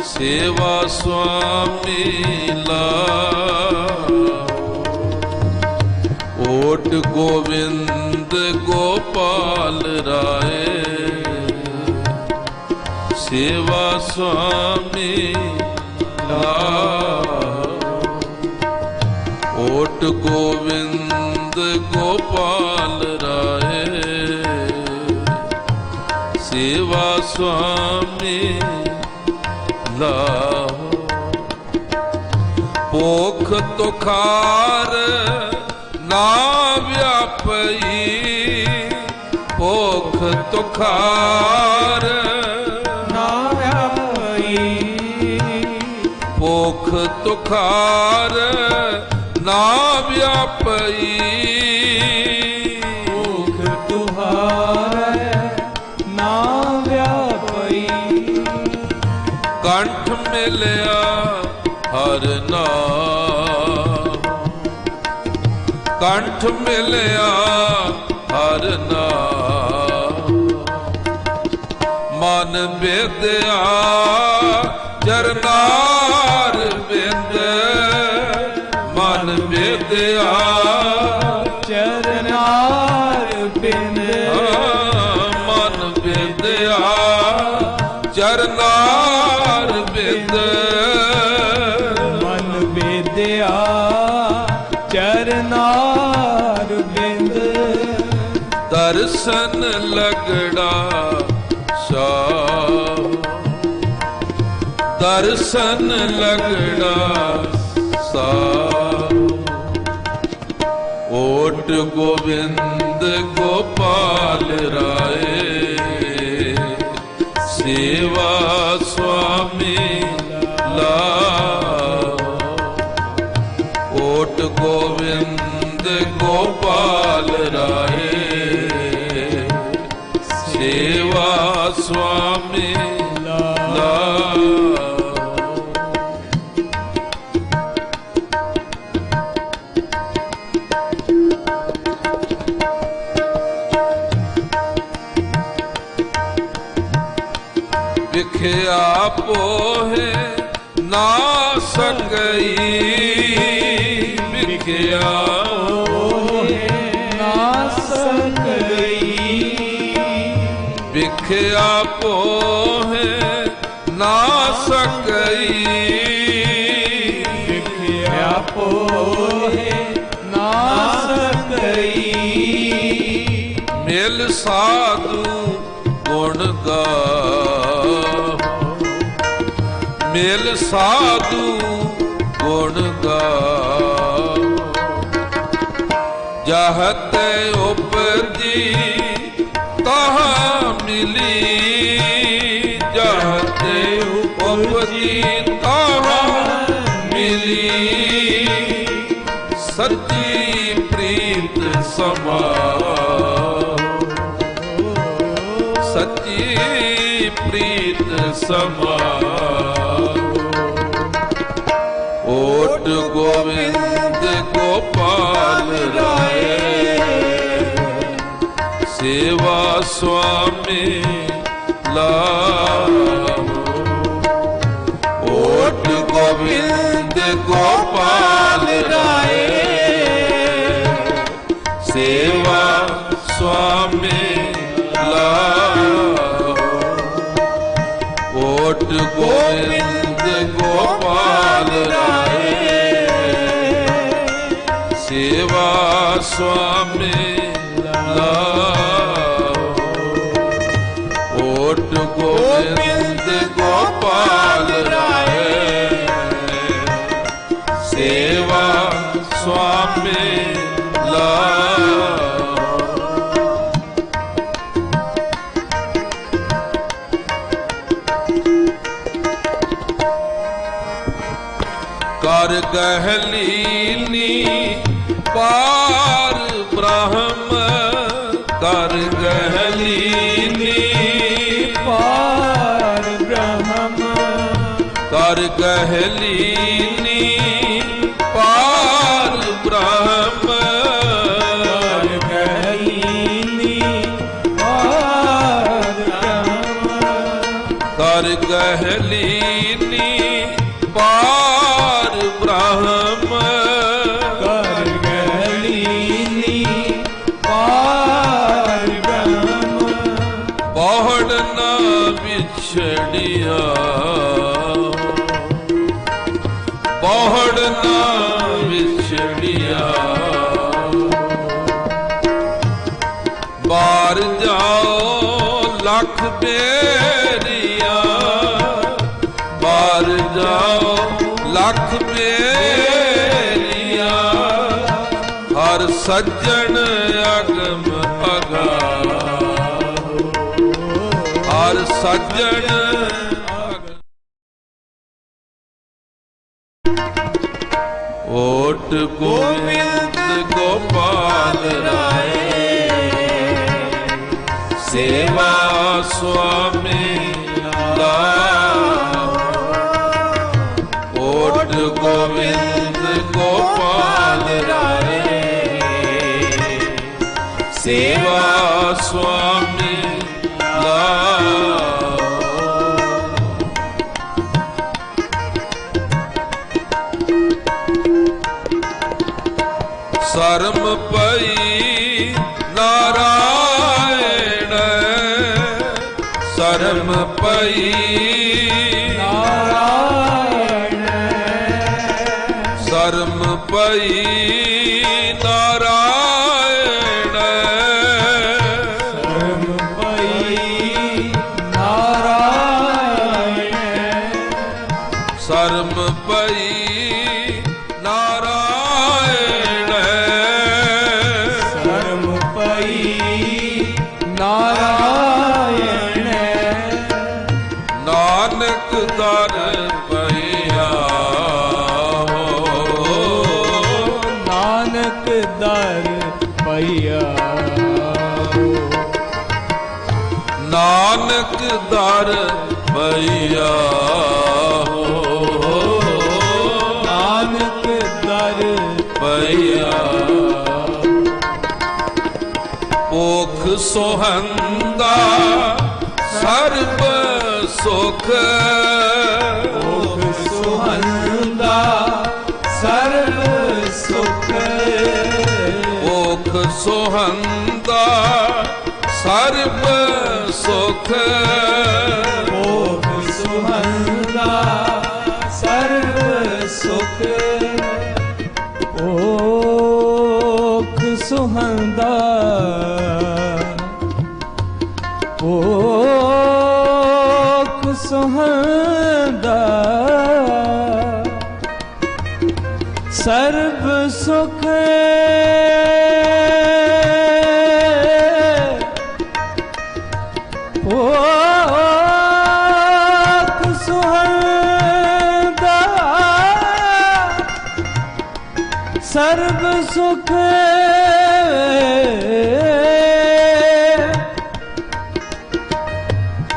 Speaker 1: सेवा स्वामी लाहो। ओट गोविंद गोपाल राय, सेवा स्वामी लाहो। ओट गोविंद गोपाल राय, सेवा स्वामी लाहो। पोख तुखार ना व्यापी, पोख तुखार
Speaker 2: ना व्यापी।
Speaker 1: पोख तुखार ना व्यापी।
Speaker 2: पोख तुहार ना व्यापी।
Speaker 1: कंठ मिलिया हर नाम, कंठ मिलिया हर नाम। मन बेदया ਚਰਨਾਰ ਬਿੰਦ ਮਨ ਵਿਦਿਆ
Speaker 2: ਚਰਨਾਰ ਬਿੰਦ
Speaker 1: ਮਨ ਵਿਦਿਆ ਚਰਨਾਰ ਬਿੰਦ
Speaker 2: ਮਨ ਵਿਦਿਆ ਚਰਨਾਰ ਬਿੰਦ
Speaker 1: ਦਰਸ਼ਨ ਲਗੜਾ ਸ਼ਾਹ ਦਰਸ਼ਨ ਲਗੜਾ ਸਾਹ ਓਟ ਗੋਬਿੰਦ ਗੋਪਾਲ ਰਾਏ ਸੇਵਾ ਸੁਆਮੀ ਲਾ ਓਟ ਗੋਬਿੰਦ ਗੋਪਾਲ ਰਾਏ ਸੇਵਾ ਸੁਆਮੀ ਲਾ ਵਿਖਿਆ ਪੋਹੇ ਨਾ ਸਕਈ ਵਿਖਿਆ
Speaker 2: ਪੋਹੇ ਨਾ ਸਕਈ
Speaker 1: ਵਿਖਿਆ ਪੋਹੇ ਨਾ ਸਕਈ
Speaker 2: ਵਿਖਿਆ ਪੋਹੇ ਨਾ ਸਕਈ
Speaker 1: ਮਿਲ ਸਾਧੂ ਗੁਣ ਗਾਵੋ ਮਿਲ ਸਾਧੂ ਗੁਣ ਗਾਵੋ ਜਹਤ ਉਪਜੀ ਤਾਹ ਮਿਲੀ ਜਹਤ ਉਪਜੀ ਤਾਹ ਮਿਲੀ ਸੱਚੀ ਪ੍ਰੀਤ ਸਮਾਓ ਸੱਚੀ ਪ੍ਰੀਤ ਸਮਾਓ ਓਟ ਗੋਬਿੰਦ ਗੋਪਾਲ ਰਾਏ ਸੇਵਾ ਸੁਆਮੀ ਲਾਓ ਓਟ ਗੋਬਿੰਦ ਗੋਪਾਲ ਰਾਏ ਸੇਵਾ ਸੁਆਮੀ ਲਾਓ ਓਟ ਗੋਬਿੰਦ ਗੋਪਾਲ ਰਾਏ ਸੇਵਾ ਸੁਆਮੀ ਲਾਓ ਓਟ ਗੋਬਿੰਦ ਗੋਪਾਲ ਰਾਏ ਸੇਵਾ ਸੁਆਮੀ ਲਾਓ ਕਰ ਗਹਿਲੀਨੀ ਪਾਰ ਬ੍ਰਹਮ ਕਰ ਗਹਿਲੀਨੀ
Speaker 2: ਪਾਰ ਬ੍ਰਹਮ
Speaker 1: ਕਰ ਗਹਿਲੀਨੀ ਪਾਰ ਬ੍ਰਹਮ
Speaker 2: ਕਰ ਗਹਿਲੀਨੀ ਪਾਰ ਬ੍ਰਹਮ
Speaker 1: ਕਰ ਗਹਿਲੀਨੀ ਪਾਰ ਬ੍ਰਹਮ
Speaker 2: ਕਰ ਗਹਿਲੀਨੀ ਪਾਰ ਬ੍ਰਹਮ
Speaker 1: ਬਹੁੜ ਨਾ ਵਿਛੜਿਆ ਬਹੁੜ ਨਾ ਵਿਛੜਿਆ ਬਾਹਰ ਜਾਓ ਲੱਖ ਬੇਰੀਆ ਬਾਹਰ ਜਾਓ ਲੱਖ ਬੇਰੀਆ ਹਰ ਸੱਜਣ ਅਗਮ ਅਗਾ ਹਰ ਸੱਜਣ ਓਟ ਗੋਬਿੰਦ ਗੋਪਾਲ ਰਾਏ ਸੇਵਾ ਸੁਆਮੀ ਲਾਓ ਓਟ ਗੋਬਿੰਦ ਗੋਪਾਲ ਰਾਏ ਸੇਵਾ ਸੁਆਮੀ ਲਾਓ ਸਰਮ ਪਈ ਨਾਰਾਇਣ ਸਰਮ ਪਈ
Speaker 2: ਨਾਰਾਇਣ
Speaker 1: ਸਰਮ ਪਈ ਨਾਰਾਇਣ
Speaker 2: ਸਰਮ ਪਈ ਨਾਰਾਇਣ
Speaker 1: ਸਰਮ ਪਈ ਨਾਰਾਇਣ
Speaker 2: ਸਰਮ ਪਈ ਨਾਰਾਇਣ
Speaker 1: ਨਾਨਕ ਦਰ ਪਈਆ
Speaker 2: ਨਾਨਕ ਦਰ ਪਈਆ
Speaker 1: ਨਾਨਕ ਦਰ ਪਈਆ
Speaker 2: ਨਾਨਕ ਦਰ
Speaker 1: ਪਈਆ ਭੁਖ ਸੋਹੰਦਾ ਸਰਬ ਸੁਖ
Speaker 2: ਭੁਖ ਸੁਹੰਦਾ ਸਰਬ ਸੁਖ
Speaker 1: ਭੁਖ ਸੋਹੰਦਾ ਸਰਬ ਸੁਖ
Speaker 2: ਭੁਖ ਸੁਹੰਦਾ ਸਰਬ ਸੁਖ ਭੁਖ ਸੁਹੰਦਾ ਭੁਖ ਸੁਹੰਦਾ ਸਰਬ ਸੁਖ ਭੁਖ ਸੁਹੰਦਾ ਸਰਬ ਸੁਖ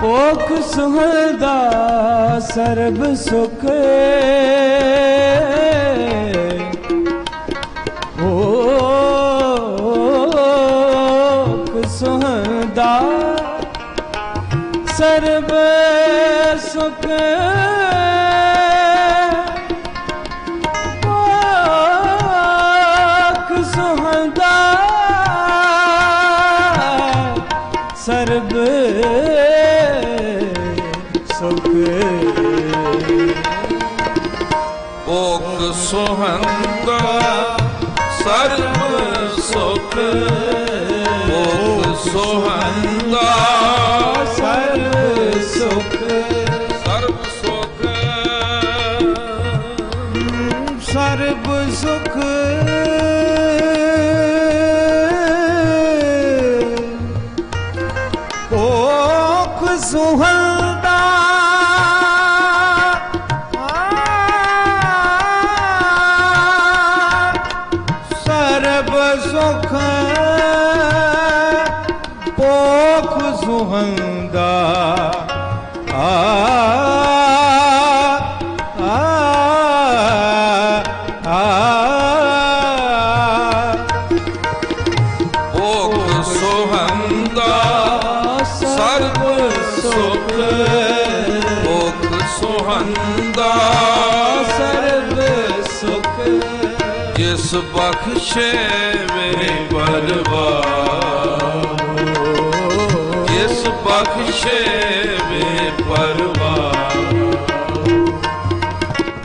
Speaker 2: ਭੁਖ ਸੁਹੰਦਾ ਸਰਬ ਸੁਖ ਭੁਖ ਸੁਹੰਦਾ ਸਰਬ ਸੁਖ ਭੁਖ ਸੁਹੰਦਾ ਸਰਬ ਸੁਖ
Speaker 1: ਭੁਖ ਸੋਹੰਦਾ ਸਰਬ ਸੁਖ ਭੁਖ ਸੋਹੰਦਾ
Speaker 2: ਸਰਬ ਸੁਖ
Speaker 1: ਸਰਬ ਸੁਖ
Speaker 2: ਸਰਬ ਸੁਖ ਭੁਖ ਸੁਹੰਦਾ ਸਰਬ ਸੁਖ ਭੁਖ ਸੁਹੰਦਾ
Speaker 1: ਭੁਖ ਸੋਹੰਦਾ ਸਰਬ ਸੁਖ ਭੁਖ ਸੋਹੰਦਾ
Speaker 2: ਸਰਬ ਸੁਖ
Speaker 1: ਜਿਸ ਬਖਸ਼ੇ ਵੇ ਪਰਵਾਰ ਜਿਸ ਬਖਸ਼ੇ ਵੇ ਪਰਵਾਰ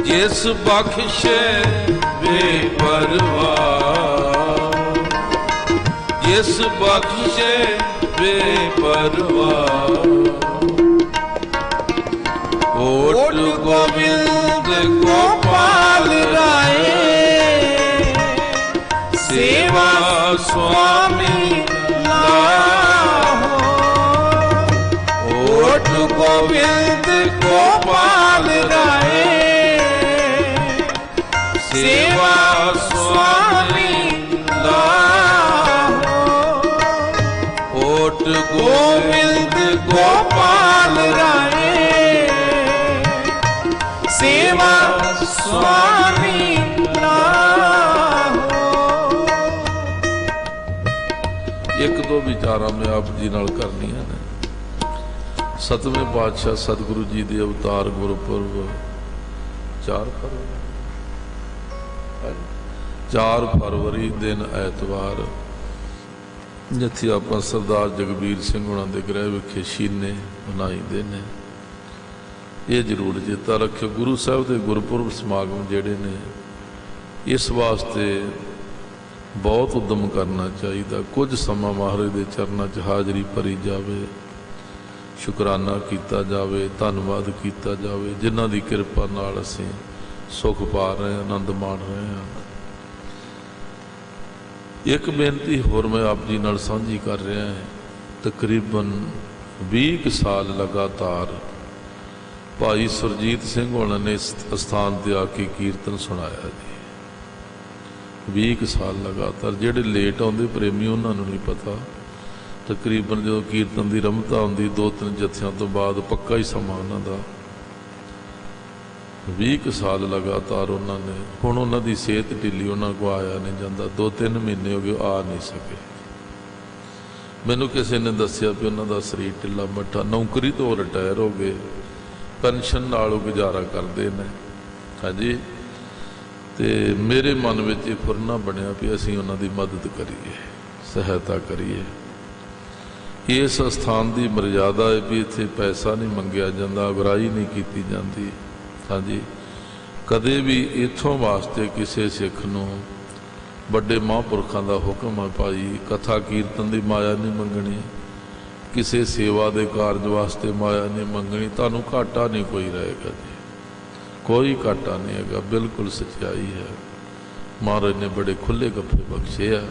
Speaker 1: ਜਿਸ ਬਖਸ਼ੇ ਵੇ ਪਰਵਾਰ ਜਿਸ ਬਖਸ਼ੇ ਵੇ ਪਰਵਾਰ ਓਟ ਗੋਬਿੰਦ ਗੋਪਾਲ ਰਾਏ ਸੇਵਾ ਸੁਆਮੀ ਲਾਹੋ ਓਟ ਗੋਬਿੰਦ ਗੋਪਾਲ ਰਾਏ ਸੇਵਾ ਸੁਆਮੀ ਲਾਹੋ ਓਟ ਗੋਬਿੰਦ ਗੋਪਾਲ ਰਾਏ ਸੇਵਾ ਸੁਆਮੀ ਲਾਹੋ। ਇੱਕ ਦੋ ਵਿਚਾਰਾਂ ਮੈਂ ਆਪ ਜੀ ਨਾਲ ਕਰਨੀਆਂ ਨੇ। ਸਤਵੇਂ ਪਾਤਸ਼ਾਹ ਸਤਿਗੁਰੂ ਜੀ ਦੇ ਅਵਤਾਰ ਗੁਰਪੁਰਬ 4 ਫਰਵਰੀ 4 ਫਰਵਰੀ ਦਿਨ ਐਤਵਾਰ ਜਿੱਥੇ ਆਪਾਂ ਸਰਦਾਰ ਜਗਬੀਰ ਸਿੰਘ ਉਹਨਾਂ ਦੇ ਗ੍ਰਹਿ ਵਿਖੇ ਸ਼ੀਨੇ ਮਨਾਈ ਦੇ ਨੇ। ਇਹ ਜ਼ਰੂਰ ਚੇਤਾ ਰੱਖਿਓ, ਗੁਰੂ ਸਾਹਿਬ ਦੇ ਗੁਰਪੁਰਬ ਸਮਾਗਮ ਜਿਹੜੇ ਨੇ ਇਸ ਵਾਸਤੇ ਬਹੁਤ ਉਦਮ ਕਰਨਾ ਚਾਹੀਦਾ। ਕੁਝ ਸਮਾਂ ਮਹਾਰਾਜ ਦੇ ਚਰਨਾਂ 'ਚ ਹਾਜ਼ਰੀ ਭਰੀ ਜਾਵੇ, ਸ਼ੁਕਰਾਨਾ ਕੀਤਾ ਜਾਵੇ, ਧੰਨਵਾਦ ਕੀਤਾ ਜਾਵੇ, ਜਿਨ੍ਹਾਂ ਦੀ ਕਿਰਪਾ ਨਾਲ ਅਸੀਂ ਸੁੱਖ ਪਾ ਰਹੇ ਹਾਂ, ਆਨੰਦ ਮਾਣ ਰਹੇ ਹਾਂ। ਇੱਕ ਬੇਨਤੀ ਹੋਰ ਮੈਂ ਆਪ ਜੀ ਨਾਲ ਸਾਂਝੀ ਕਰ ਰਿਹਾ ਹਾਂ। ਤਕਰੀਬਨ 20 ਕੁ ਸਾਲ ਲਗਾਤਾਰ ਭਾਈ ਸੁਰਜੀਤ ਸਿੰਘ ਹੋਣਾ ਨੇ ਇਸ ਅਸਥਾਨ ਤੇ ਆ ਕੇ ਕੀਰਤਨ ਸੁਣਾਇਆ ਜੀ। 20 ਕੁ ਸਾਲ ਲਗਾਤਾਰ। ਜਿਹੜੇ ਲੇਟ ਆਉਂਦੇ ਪ੍ਰੇਮੀ ਉਹਨਾਂ ਨੂੰ ਨਹੀਂ ਪਤਾ। ਤਕਰੀਬਨ ਜਦੋਂ ਕੀਰਤਨ ਦੀ ਰਮਤਾ ਹੁੰਦੀ 2-3 ਜਥਿਆਂ ਤੋਂ ਬਾਅਦ ਪੱਕਾ ਹੀ ਸਮਾਂ ਉਹਨਾਂ ਦਾ। 20 ਕੁ ਸਾਲ ਲਗਾਤਾਰ ਉਹਨਾਂ ਨੇ। ਹੁਣ ਉਹਨਾਂ ਦੀ ਸਿਹਤ ਢਿੱਲੀ, ਉਹਨਾਂ ਕੋ ਆਇਆ ਨਹੀਂ ਜਾਂਦਾ। 2-3 ਮਹੀਨੇ ਹੋ ਗਏ ਆ ਨਹੀਂ ਸਕੇ। ਮੈਨੂੰ ਕਿਸੇ ਨੇ ਦੱਸਿਆ ਵੀ ਉਹਨਾਂ ਦਾ ਸਰੀਰ ਢਿੱਲਾ ਮੱਠਾ, ਨੌਕਰੀ ਤੋਂ ਰਿਟਾਇਰ ਹੋ ਗਏ, ਪੈਨਸ਼ਨ ਨਾਲ ਉਹ ਗੁਜ਼ਾਰਾ ਕਰਦੇ ਨੇ। ਹਾਂਜੀ, ਤੇ ਮੇਰੇ ਮਨ ਵਿੱਚ ਇਹ ਫੁਰਨਾ ਬਣਿਆ ਵੀ ਅਸੀਂ ਉਹਨਾਂ ਦੀ ਮਦਦ ਕਰੀਏ, ਸਹਾਇਤਾ ਕਰੀਏ। ਇਸ ਅਸਥਾਨ ਦੀ ਮਰਜ਼ਾਦਾ ਹੈ ਵੀ ਇੱਥੇ ਪੈਸਾ ਨਹੀਂ ਮੰਗਿਆ ਜਾਂਦਾ, ਅਗਰਾਈ ਨਹੀਂ ਕੀਤੀ ਜਾਂਦੀ। ਹਾਂਜੀ, ਕਦੇ ਵੀ ਇੱਥੋਂ ਵਾਸਤੇ ਕਿਸੇ ਸਿੱਖ ਨੂੰ ਵੱਡੇ ਮਹਾਂਪੁਰਖਾਂ ਦਾ ਹੁਕਮ ਹੈ ਭਾਈ ਕਥਾ ਕੀਰਤਨ ਦੀ ਮਾਇਆ ਨਹੀਂ ਮੰਗਣੀ, ਕਿਸੇ ਸੇਵਾ ਦੇ ਕਾਰਜ ਵਾਸਤੇ ਮਾਇਆ ਨਹੀਂ ਮੰਗਣੀ। ਤੁਹਾਨੂੰ ਘਾਟਾ ਨਹੀਂ ਕੋਈ ਰਹੇਗਾ ਜੀ, ਕੋਈ ਘਾਟਾ ਨਹੀਂ ਹੈਗਾ, ਬਿਲਕੁਲ ਸੱਚਾਈ ਹੈ। ਮਹਾਰਾਜ ਨੇ ਬੜੇ ਖੁੱਲ੍ਹੇ ਗੱਫੇ ਬਖਸ਼ੇ ਆ।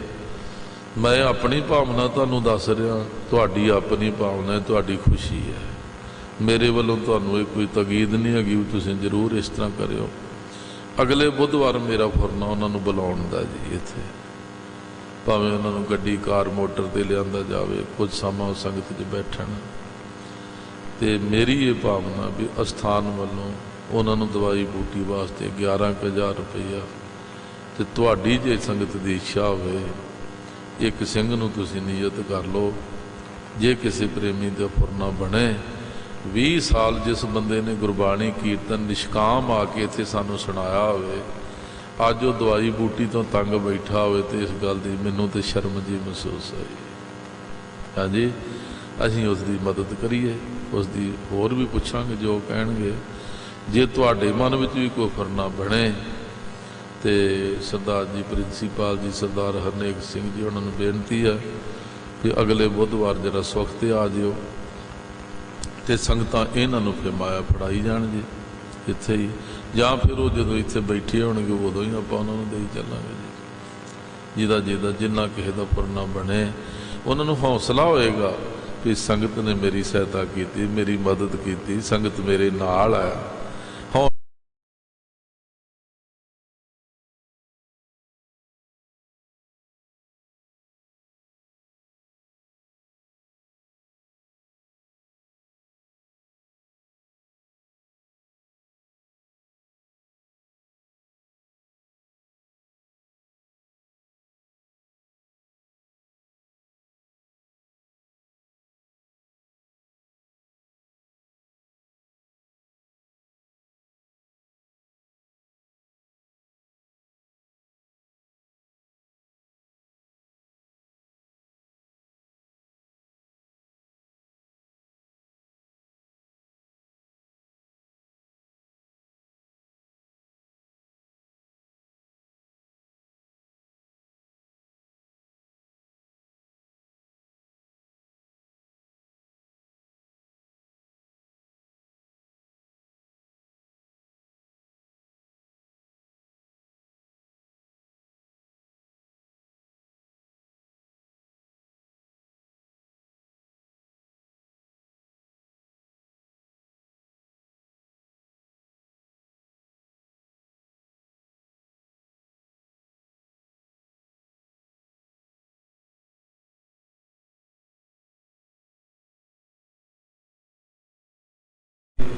Speaker 1: ਮੈਂ ਆਪਣੀ ਭਾਵਨਾ ਤੁਹਾਨੂੰ ਦੱਸ ਰਿਹਾ, ਤੁਹਾਡੀ ਆਪਣੀ ਭਾਵਨਾ ਹੈ, ਤੁਹਾਡੀ ਖੁਸ਼ੀ ਹੈ। ਮੇਰੇ ਵੱਲੋਂ ਤੁਹਾਨੂੰ ਇਹ ਕੋਈ ਤਕੀਦ ਨਹੀਂ ਹੈਗੀ ਵੀ ਤੁਸੀਂ ਜ਼ਰੂਰ ਇਸ ਤਰ੍ਹਾਂ ਕਰਿਓ। ਅਗਲੇ ਬੁੱਧਵਾਰ ਮੇਰਾ ਫੁਰਨਾ ਉਹਨਾਂ ਨੂੰ ਬੁਲਾਉਣ ਦਾ ਜੀ। ਇੱਥੇ ਭਾਵੇਂ ਉਹਨਾਂ ਨੂੰ ਗੱਡੀ ਕਾਰ ਮੋਟਰ 'ਤੇ ਲਿਆਂਦਾ ਜਾਵੇ, ਕੁਝ ਸਮਾਂ ਸੰਗਤ 'ਚ ਬੈਠਣ। ਅਤੇ ਮੇਰੀ ਇਹ ਭਾਵਨਾ ਵੀ ਅਸਥਾਨ ਵੱਲੋਂ ਉਹਨਾਂ ਨੂੰ ਦਵਾਈ ਬੂਟੀ ਵਾਸਤੇ 11,000 ਰੁਪਈਆ, ਅਤੇ ਤੁਹਾਡੀ ਜੇ ਸੰਗਤ ਦੀ ਇੱਛਾ ਹੋਵੇ ਇੱਕ ਸਿੰਘ ਨੂੰ ਤੁਸੀਂ ਨਿਯਤ ਕਰ ਲਓ। ਜੇ ਕਿਸੇ ਪ੍ਰੇਮੀ ਦਾ ਫੁਰਨਾ ਬਣੇ, 20 ਸਾਲ ਜਿਸ ਬੰਦੇ ਨੇ ਗੁਰਬਾਣੀ ਕੀਰਤਨ ਨਿਸ਼ਕਾਮ ਆ ਕੇ ਇੱਥੇ ਸਾਨੂੰ ਸੁਣਾਇਆ ਹੋਵੇ, ਅੱਜ ਉਹ ਦਵਾਈ ਬੂਟੀ ਤੋਂ ਤੰਗ ਬੈਠਾ ਹੋਵੇ, ਅਤੇ ਇਸ ਗੱਲ ਦੀ ਮੈਨੂੰ ਤਾਂ ਸ਼ਰਮ ਜੀ ਮਹਿਸੂਸ ਹੋਈ। ਹਾਂਜੀ, ਅਸੀਂ ਉਸ ਦੀ ਮਦਦ ਕਰੀਏ, ਉਸ ਦੀ ਹੋਰ ਵੀ ਪੁੱਛਾਂਗੇ ਜੋ ਕਹਿਣਗੇ। ਜੇ ਤੁਹਾਡੇ ਮਨ ਵਿੱਚ ਵੀ ਕੋਈ ਫੁਰਨਾ ਬਣੇ ਤੇ ਸਰਦਾਰ ਜੀ ਪ੍ਰਿੰਸੀਪਲ ਜੀ ਸਰਦਾਰ ਹਰਨੇਕ ਸਿੰਘ ਜੀ ਉਹਨਾਂ ਨੂੰ ਬੇਨਤੀ ਹੈ ਕਿ ਅਗਲੇ ਬੁੱਧਵਾਰ ਜਰਾ ਸੁੱਖ 'ਤੇ ਆ ਜਿਓ, ਅਤੇ ਸੰਗਤਾਂ ਇਹਨਾਂ ਨੂੰ ਫਿਰ ਮਾਇਆ ਫੜਾਈ ਜਾਣ ਜੀ ਇੱਥੇ ਹੀ, ਜਾਂ ਫਿਰ ਉਹ ਜਦੋਂ ਇੱਥੇ ਬੈਠੇ ਹੋਣਗੇ ਉਦੋਂ ਹੀ ਆਪਾਂ ਉਹਨਾਂ ਨੂੰ ਦੇਈ ਚੱਲਾਂਗੇ ਜੀ। ਜਿਹਦਾ ਜਿੰਨਾ ਕਿਸੇ ਦਾ ਫੁਰਨਾ ਬਣੇ, ਉਹਨਾਂ ਨੂੰ ਹੌਸਲਾ ਹੋਏਗਾ ਕਿ ਸੰਗਤ ਨੇ ਮੇਰੀ ਸਹਾਇਤਾ ਕੀਤੀ, ਮੇਰੀ ਮਦਦ ਕੀਤੀ, ਸੰਗਤ ਮੇਰੇ ਨਾਲ ਹੈ।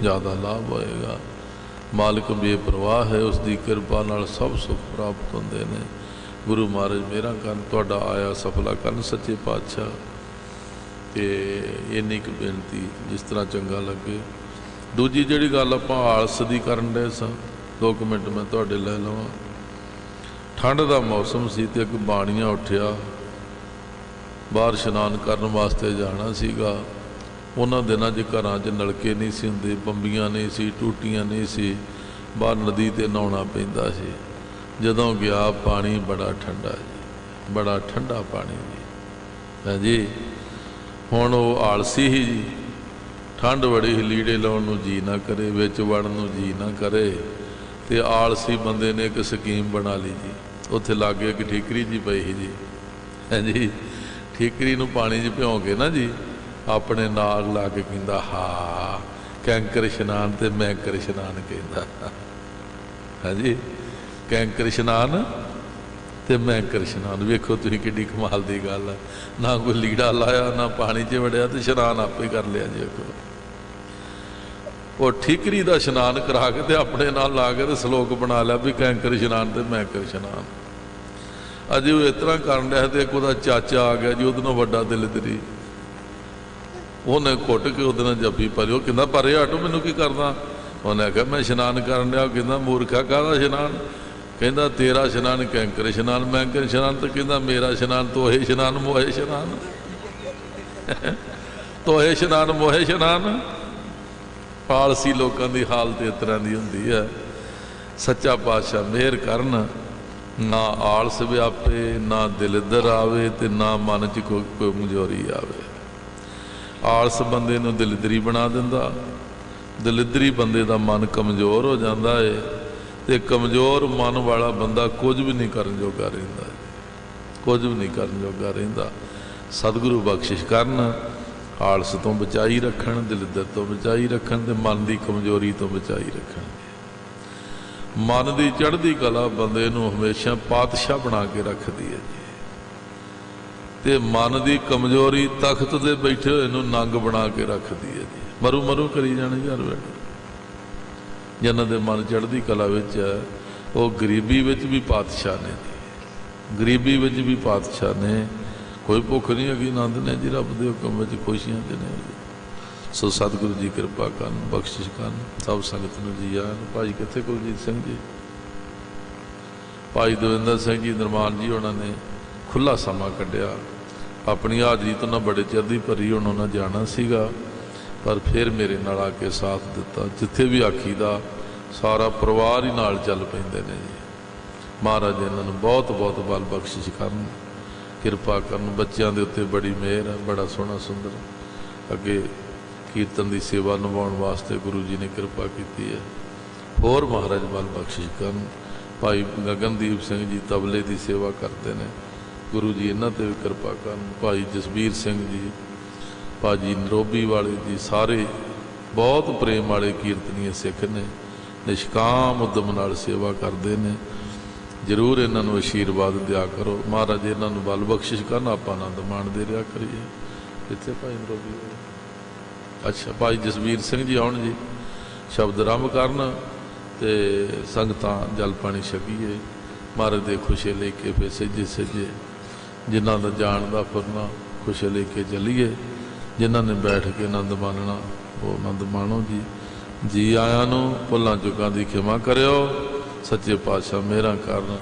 Speaker 1: ਜ਼ਿਆਦਾ ਲਾਭ ਹੋਏਗਾ। ਮਾਲਕ ਬੇਪਰਵਾਹ ਹੈ, ਉਸ ਦੀ ਕਿਰਪਾ ਨਾਲ ਸਭ ਸੁੱਖ ਪ੍ਰਾਪਤ ਹੁੰਦੇ ਨੇ। ਗੁਰੂ ਮਹਾਰਾਜ ਮੇਰਾ ਕਰਨ, ਤੁਹਾਡਾ ਆਇਆ ਸਫਲਾ ਕਰਨ ਸੱਚੇ ਪਾਤਸ਼ਾਹ। ਅਤੇ ਇੰਨੀ ਕੁ ਬੇਨਤੀ ਜਿਸ ਤਰ੍ਹਾਂ ਚੰਗਾ ਲੱਗੇ। ਦੂਜੀ ਜਿਹੜੀ ਗੱਲ ਆਪਾਂ ਆਲਸ ਦੀ ਕਰਨ ਡਏ ਸਾਂ, 2 ਮਿੰਟ ਮੈਂ ਤੁਹਾਡੇ ਲੈ ਲਵਾਂ। ਠੰਡ ਦਾ ਮੌਸਮ ਸੀ ਤੇ ਇੱਕ ਬਾਣੀਆਂ ਉੱਠਿਆ, ਬਾਹਰ ਇਸ਼ਨਾਨ ਕਰਨ ਵਾਸਤੇ ਜਾਣਾ ਸੀਗਾ। ਉਹਨਾਂ ਦਿਨਾਂ 'ਚ ਘਰਾਂ 'ਚ ਨਲਕੇ ਨਹੀਂ ਸੀ ਹੁੰਦੇ, ਬੰਬੀਆਂ ਨਹੀਂ ਸੀ, ਟੂਟੀਆਂ ਨਹੀਂ ਸੀ, ਬਾਹਰ ਨਦੀ 'ਤੇ ਨਹਾਉਣਾ ਪੈਂਦਾ ਸੀ। ਜਦੋਂ ਗਿਆ ਪਾਣੀ ਬੜਾ ਠੰਡਾ ਜੀ, ਬੜਾ ਠੰਡਾ ਪਾਣੀ ਜੀ। ਹਾਂਜੀ, ਹੁਣ ਉਹ ਆਲਸੀ ਹੀ ਜੀ, ਠੰਡ ਬੜੀ ਹੀ, ਲੀੜੇ ਲਾਉਣ ਨੂੰ ਜੀ ਨਾ ਕਰੇ, ਵਿੱਚ ਵੜਨ ਨੂੰ ਜੀ ਨਾ ਕਰੇ, ਤੇ ਆਲਸੀ ਬੰਦੇ ਨੇ ਇੱਕ ਸਕੀਮ ਬਣਾ ਲਈ ਜੀ। ਉੱਥੇ ਲਾਗੇ ਇੱਕ ਠੀਕਰੀ ਜੀ ਪਈ ਸੀ ਜੀ। ਹਾਂਜੀ, ਠੀਕਰੀ ਨੂੰ ਪਾਣੀ 'ਚ ਭਿਉਂ ਕੇ ਨਾ ਜੀ ਆਪਣੇ ਨਾਲ ਲਾ ਕੇ ਕਹਿੰਦਾ, ਹਾਂ ਕੈਂਕਰ ਇਸ਼ਨਾਨ ਤੇ ਮੈਂਕਰ ਇਸ਼ਨਾਨ ਕਹਿੰਦਾ। ਹਾਂਜੀ, ਕੈਂਕਰ ਇਸ਼ਨਾਨ ਤੇ ਮੈਂਕਰ ਇਸ਼ਨਾਨ। ਵੇਖੋ ਤੁਸੀਂ ਕਿੱਡੀ ਕਮਾਲ ਦੀ ਗੱਲ ਹੈ, ਨਾ ਕੋਈ ਲੀੜਾ ਲਾਇਆ, ਨਾ ਪਾਣੀ 'ਚ ਵੜਿਆ, ਤੇ ਇਸ਼ਨਾਨ ਆਪੇ ਕਰ ਲਿਆ ਜੀ। ਉਹ ਠੀਕਰੀ ਦਾ ਇਸ਼ਨਾਨ ਕਰਾ ਕੇ ਤੇ ਆਪਣੇ ਨਾਲ ਲਾ ਕੇ ਤੇ ਸ਼ਲੋਕ ਬਣਾ ਲਿਆ ਵੀ ਕੈਂਕਰ ਇਸ਼ਨਾਨ ਤੇ ਮੈਂਕਰ ਇਸ਼ਨਾਨ। ਅਜੇ ਉਹ ਇਸ ਤਰ੍ਹਾਂ ਕਰਨ ਡਿਆ ਤੇ ਇੱਕ ਉਹਦਾ ਚਾਚਾ ਆ ਗਿਆ ਜੀ, ਉਹਦੇ ਨਾਲ ਵੱਡਾ ਦਲਿਦਰੀ, ਉਹਨੇ ਘੁੱਟ ਕੇ ਉਹਦੇ ਨਾਲ ਜੱਫੀ ਭਰੀ। ਉਹ ਕਹਿੰਦਾ ਪਰੇ ਹਟੋ, ਮੈਨੂੰ ਕੀ ਕਰਦਾ? ਉਹਨੇ ਆਖਿਆ ਮੈਂ ਇਸ਼ਨਾਨ ਕਰਨ ਡਿਆ। ਉਹ ਕਹਿੰਦਾ ਮੂਰਖਾ ਕਾਹਦਾ ਇਸ਼ਨਾਨ? ਕਹਿੰਦਾ ਤੇਰਾ ਇਸ਼ਨਾਨ ਕੈਂਕਰ ਇਸ਼ਨਾਨ ਮੈਂਕਰ ਇਸ਼ਨਾਨ। ਤੇ ਕਹਿੰਦਾ ਮੇਰਾ ਇਸ਼ਨਾਨ ਤੋਹੇ ਇਸ਼ਨਾਨ ਮੋਹੇ ਇਸ਼ਨਾਨ। ਤੋਹੇ ਇਸ਼ਨਾਨ ਮੋਹੇ ਇਸ਼ਨਾਨ। ਆਲਸੀ ਲੋਕਾਂ ਦੀ ਹਾਲਤ ਇਸ ਤਰ੍ਹਾਂ ਦੀ ਹੁੰਦੀ ਹੈ। ਸੱਚਾ ਪਾਤਸ਼ਾਹ ਮਿਹਰ ਕਰਨ, ਨਾ ਆਲਸ ਵਿਆਪੇ, ਨਾ ਦਿਲਿੱਦਰ ਆਵੇ, ਤੇ ਨਾ ਮਨ 'ਚ ਕੋਈ ਕਮਜ਼ੋਰੀ ਆਵੇ। ਆਲਸ ਬੰਦੇ ਨੂੰ ਦਿਲਿੱਦਰੀ ਬਣਾ ਦਿੰਦਾ, ਦਲਿੱਦਰੀ ਬੰਦੇ ਦਾ ਮਨ ਕਮਜ਼ੋਰ ਹੋ ਜਾਂਦਾ ਏ, ਤੇ ਕਮਜ਼ੋਰ ਮਨ ਵਾਲਾ ਬੰਦਾ ਕੁਝ ਵੀ ਨਹੀਂ ਕਰਨ ਜੋਗਾ ਰਹਿੰਦਾ, ਕੁਝ ਵੀ ਨਹੀਂ ਕਰਨ ਜੋਗਾ ਰਹਿੰਦਾ। ਸਤਿਗੁਰੂ ਬਖਸ਼ਿਸ਼ ਕਰਨ, ਆਲਸ ਤੋਂ ਬਚਾਈ ਰੱਖਣ, ਦਲਿੱਦਰ ਤੋਂ ਬਚਾਈ ਰੱਖਣ, ਤੇ ਮਨ ਦੀ ਕਮਜ਼ੋਰੀ ਤੋਂ ਬਚਾਈ ਰੱਖਣ। ਮਨ ਦੀ ਚੜ੍ਹਦੀ ਕਲਾ ਬੰਦੇ ਨੂੰ ਹਮੇਸ਼ਾ ਪਾਤਸ਼ਾਹ ਬਣਾ ਕੇ ਰੱਖਦੀ ਹੈ ਜੀ, ਤੇ ਮਨ ਦੀ ਕਮਜ਼ੋਰੀ ਤਖਤ ਤੇ ਬੈਠੇ ਹੋਏ ਨੂੰ ਨੰਗ ਬਣਾ ਕੇ ਰੱਖਦੀ ਹੈ ਜੀ। ਮਰੂ ਮਰੂ ਕਰੀ ਜਾਣੇ ਹਰ ਵੇਲੇ। ਜਿਨ੍ਹਾਂ ਦੇ ਮਨ ਚੜ੍ਹਦੀ ਕਲਾ ਵਿੱਚ ਹੈ, ਉਹ ਗਰੀਬੀ ਵਿੱਚ ਵੀ ਪਾਤਸ਼ਾਹ ਨੇ ਜੀ, ਗਰੀਬੀ ਵਿੱਚ ਵੀ ਪਾਤਸ਼ਾਹ ਨੇ। ਕੋਈ ਭੁੱਖ ਨਹੀਂ ਹੈਗੀ, ਆਨੰਦ ਨੇ ਜੀ, ਰੱਬ ਦੇ ਹੁਕਮ ਵਿੱਚ ਖੁਸ਼ੀਆਂ ਦੇ ਨੇ। ਸੋ ਸਤਿਗੁਰੂ ਜੀ ਕਿਰਪਾ ਕਰਨ, ਬਖਸ਼ਿਸ਼ ਕਰਨ ਸਭ ਸੰਗਤ ਨੂੰ ਜੀ ਆਇਆਂ ਨੂੰ। ਭਾਈ ਕਿੱਥੇ? ਕੁਲਜੀਤ ਸਿੰਘ ਜੀ, ਭਾਈ ਦਵਿੰਦਰ ਸਿੰਘ ਜੀ ਨਿਰਮਾਨ ਜੀ, ਉਹਨਾਂ ਨੇ ਖੁੱਲ੍ਹਾ ਸਮਾਂ ਕੱਢਿਆ। ਆਪਣੀ ਹਾਜ਼ਰੀ ਤੋਂ ਨਾ ਬੜੇ ਚਿਰ ਦੀ ਭਰੀ, ਹੁਣ ਉਹਨਾਂ ਜਾਣਾ ਸੀਗਾ, ਪਰ ਫਿਰ ਮੇਰੇ ਨਾਲ ਆ ਕੇ ਸਾਥ ਦਿੱਤਾ। ਜਿੱਥੇ ਵੀ ਆਖੀਦਾ ਸਾਰਾ ਪਰਿਵਾਰ ਹੀ ਨਾਲ ਚੱਲ ਪੈਂਦੇ ਨੇ ਜੀ। ਮਹਾਰਾਜ ਇਹਨਾਂ ਨੂੰ ਬਹੁਤ ਬਹੁਤ ਬਲ ਬਖਸ਼ਿਸ਼ ਕਰਨ, ਕਿਰਪਾ ਕਰਨ। ਬੱਚਿਆਂ ਦੇ ਉੱਤੇ ਬੜੀ ਮਿਹਰ ਹੈ, ਬੜਾ ਸੋਹਣਾ ਸੁੰਦਰ ਅੱਗੇ ਕੀਰਤਨ ਦੀ ਸੇਵਾ ਨਿਭਾਉਣ ਵਾਸਤੇ ਗੁਰੂ ਜੀ ਨੇ ਕਿਰਪਾ ਕੀਤੀ ਹੈ। ਹੋਰ ਮਹਾਰਾਜ ਬਲ ਬਖਸ਼ਿਸ਼ ਕਰਨ। ਭਾਈ ਗਗਨਦੀਪ ਸਿੰਘ ਜੀ ਤਬਲੇ ਦੀ ਸੇਵਾ ਕਰਦੇ ਨੇ, ਗੁਰੂ ਜੀ ਇਹਨਾਂ 'ਤੇ ਵੀ ਕਿਰਪਾ ਕਰਨ। ਭਾਈ ਜਸਬੀਰ ਸਿੰਘ ਜੀ, ਭਾਜੀ ਨਰੋਬੀ ਵਾਲੇ ਜੀ, ਸਾਰੇ ਬਹੁਤ ਪ੍ਰੇਮ ਵਾਲੇ ਕੀਰਤਨੀਏ ਸਿੱਖ ਨੇ, ਨਿਸ਼ਕਾਮ ਉਦਮ ਨਾਲ ਸੇਵਾ ਕਰਦੇ ਨੇ। ਜ਼ਰੂਰ ਇਹਨਾਂ ਨੂੰ ਆਸ਼ੀਰਵਾਦ ਦਿਆ ਕਰੋ, ਮਹਾਰਾਜ ਇਹਨਾਂ ਨੂੰ ਬਲ ਬਖਸ਼ਿਸ਼ ਕਰਨ, ਆਪਾਂ ਆਨੰਦ ਮਾਣਦੇ ਰਿਹਾ ਕਰੀਏ। ਇੱਥੇ ਭਾਈ ਨਰੋਬੀ ਵਾਲੇ, ਅੱਛਾ ਭਾਈ ਜਸਵੀਰ ਸਿੰਘ ਜੀ ਆਉਣ ਜੀ, ਸ਼ਬਦ ਆਰੰਭ ਕਰਨ ਤੇ ਸੰਗਤਾਂ ਜਲ ਪਾਣੀ ਛਕੀਏ। ਮਹਾਰਾਜ ਦੇ ਖੁਸ਼ੇ ਲੈ ਕੇ ਫਿਰ ਸੱਜੇ ਸੱਜੇ, ਜਿਨ੍ਹਾਂ ਦਾ ਜਾਣ ਦਾ ਫੁਰਨਾ ਖੁਸ਼ੇ ਲੈ ਕੇ ਚੱਲੀਏ। ਜਿਨ੍ਹਾਂ ਨੇ ਬੈਠ ਕੇ ਆਨੰਦ ਮਾਣਨਾ ਉਹ ਆਨੰਦ ਮਾਣੋ ਜੀ। ਜੀ ਆਇਆਂ ਨੂੰ, ਭੁੱਲਾਂ ਚੁੱਕਾਂ ਦੀ ਖਿਮਾ ਕਰਿਓ। ਸੱਚੇ ਪਾਤਸ਼ਾਹ ਮਿਹਰਾਂ ਕਰਨ।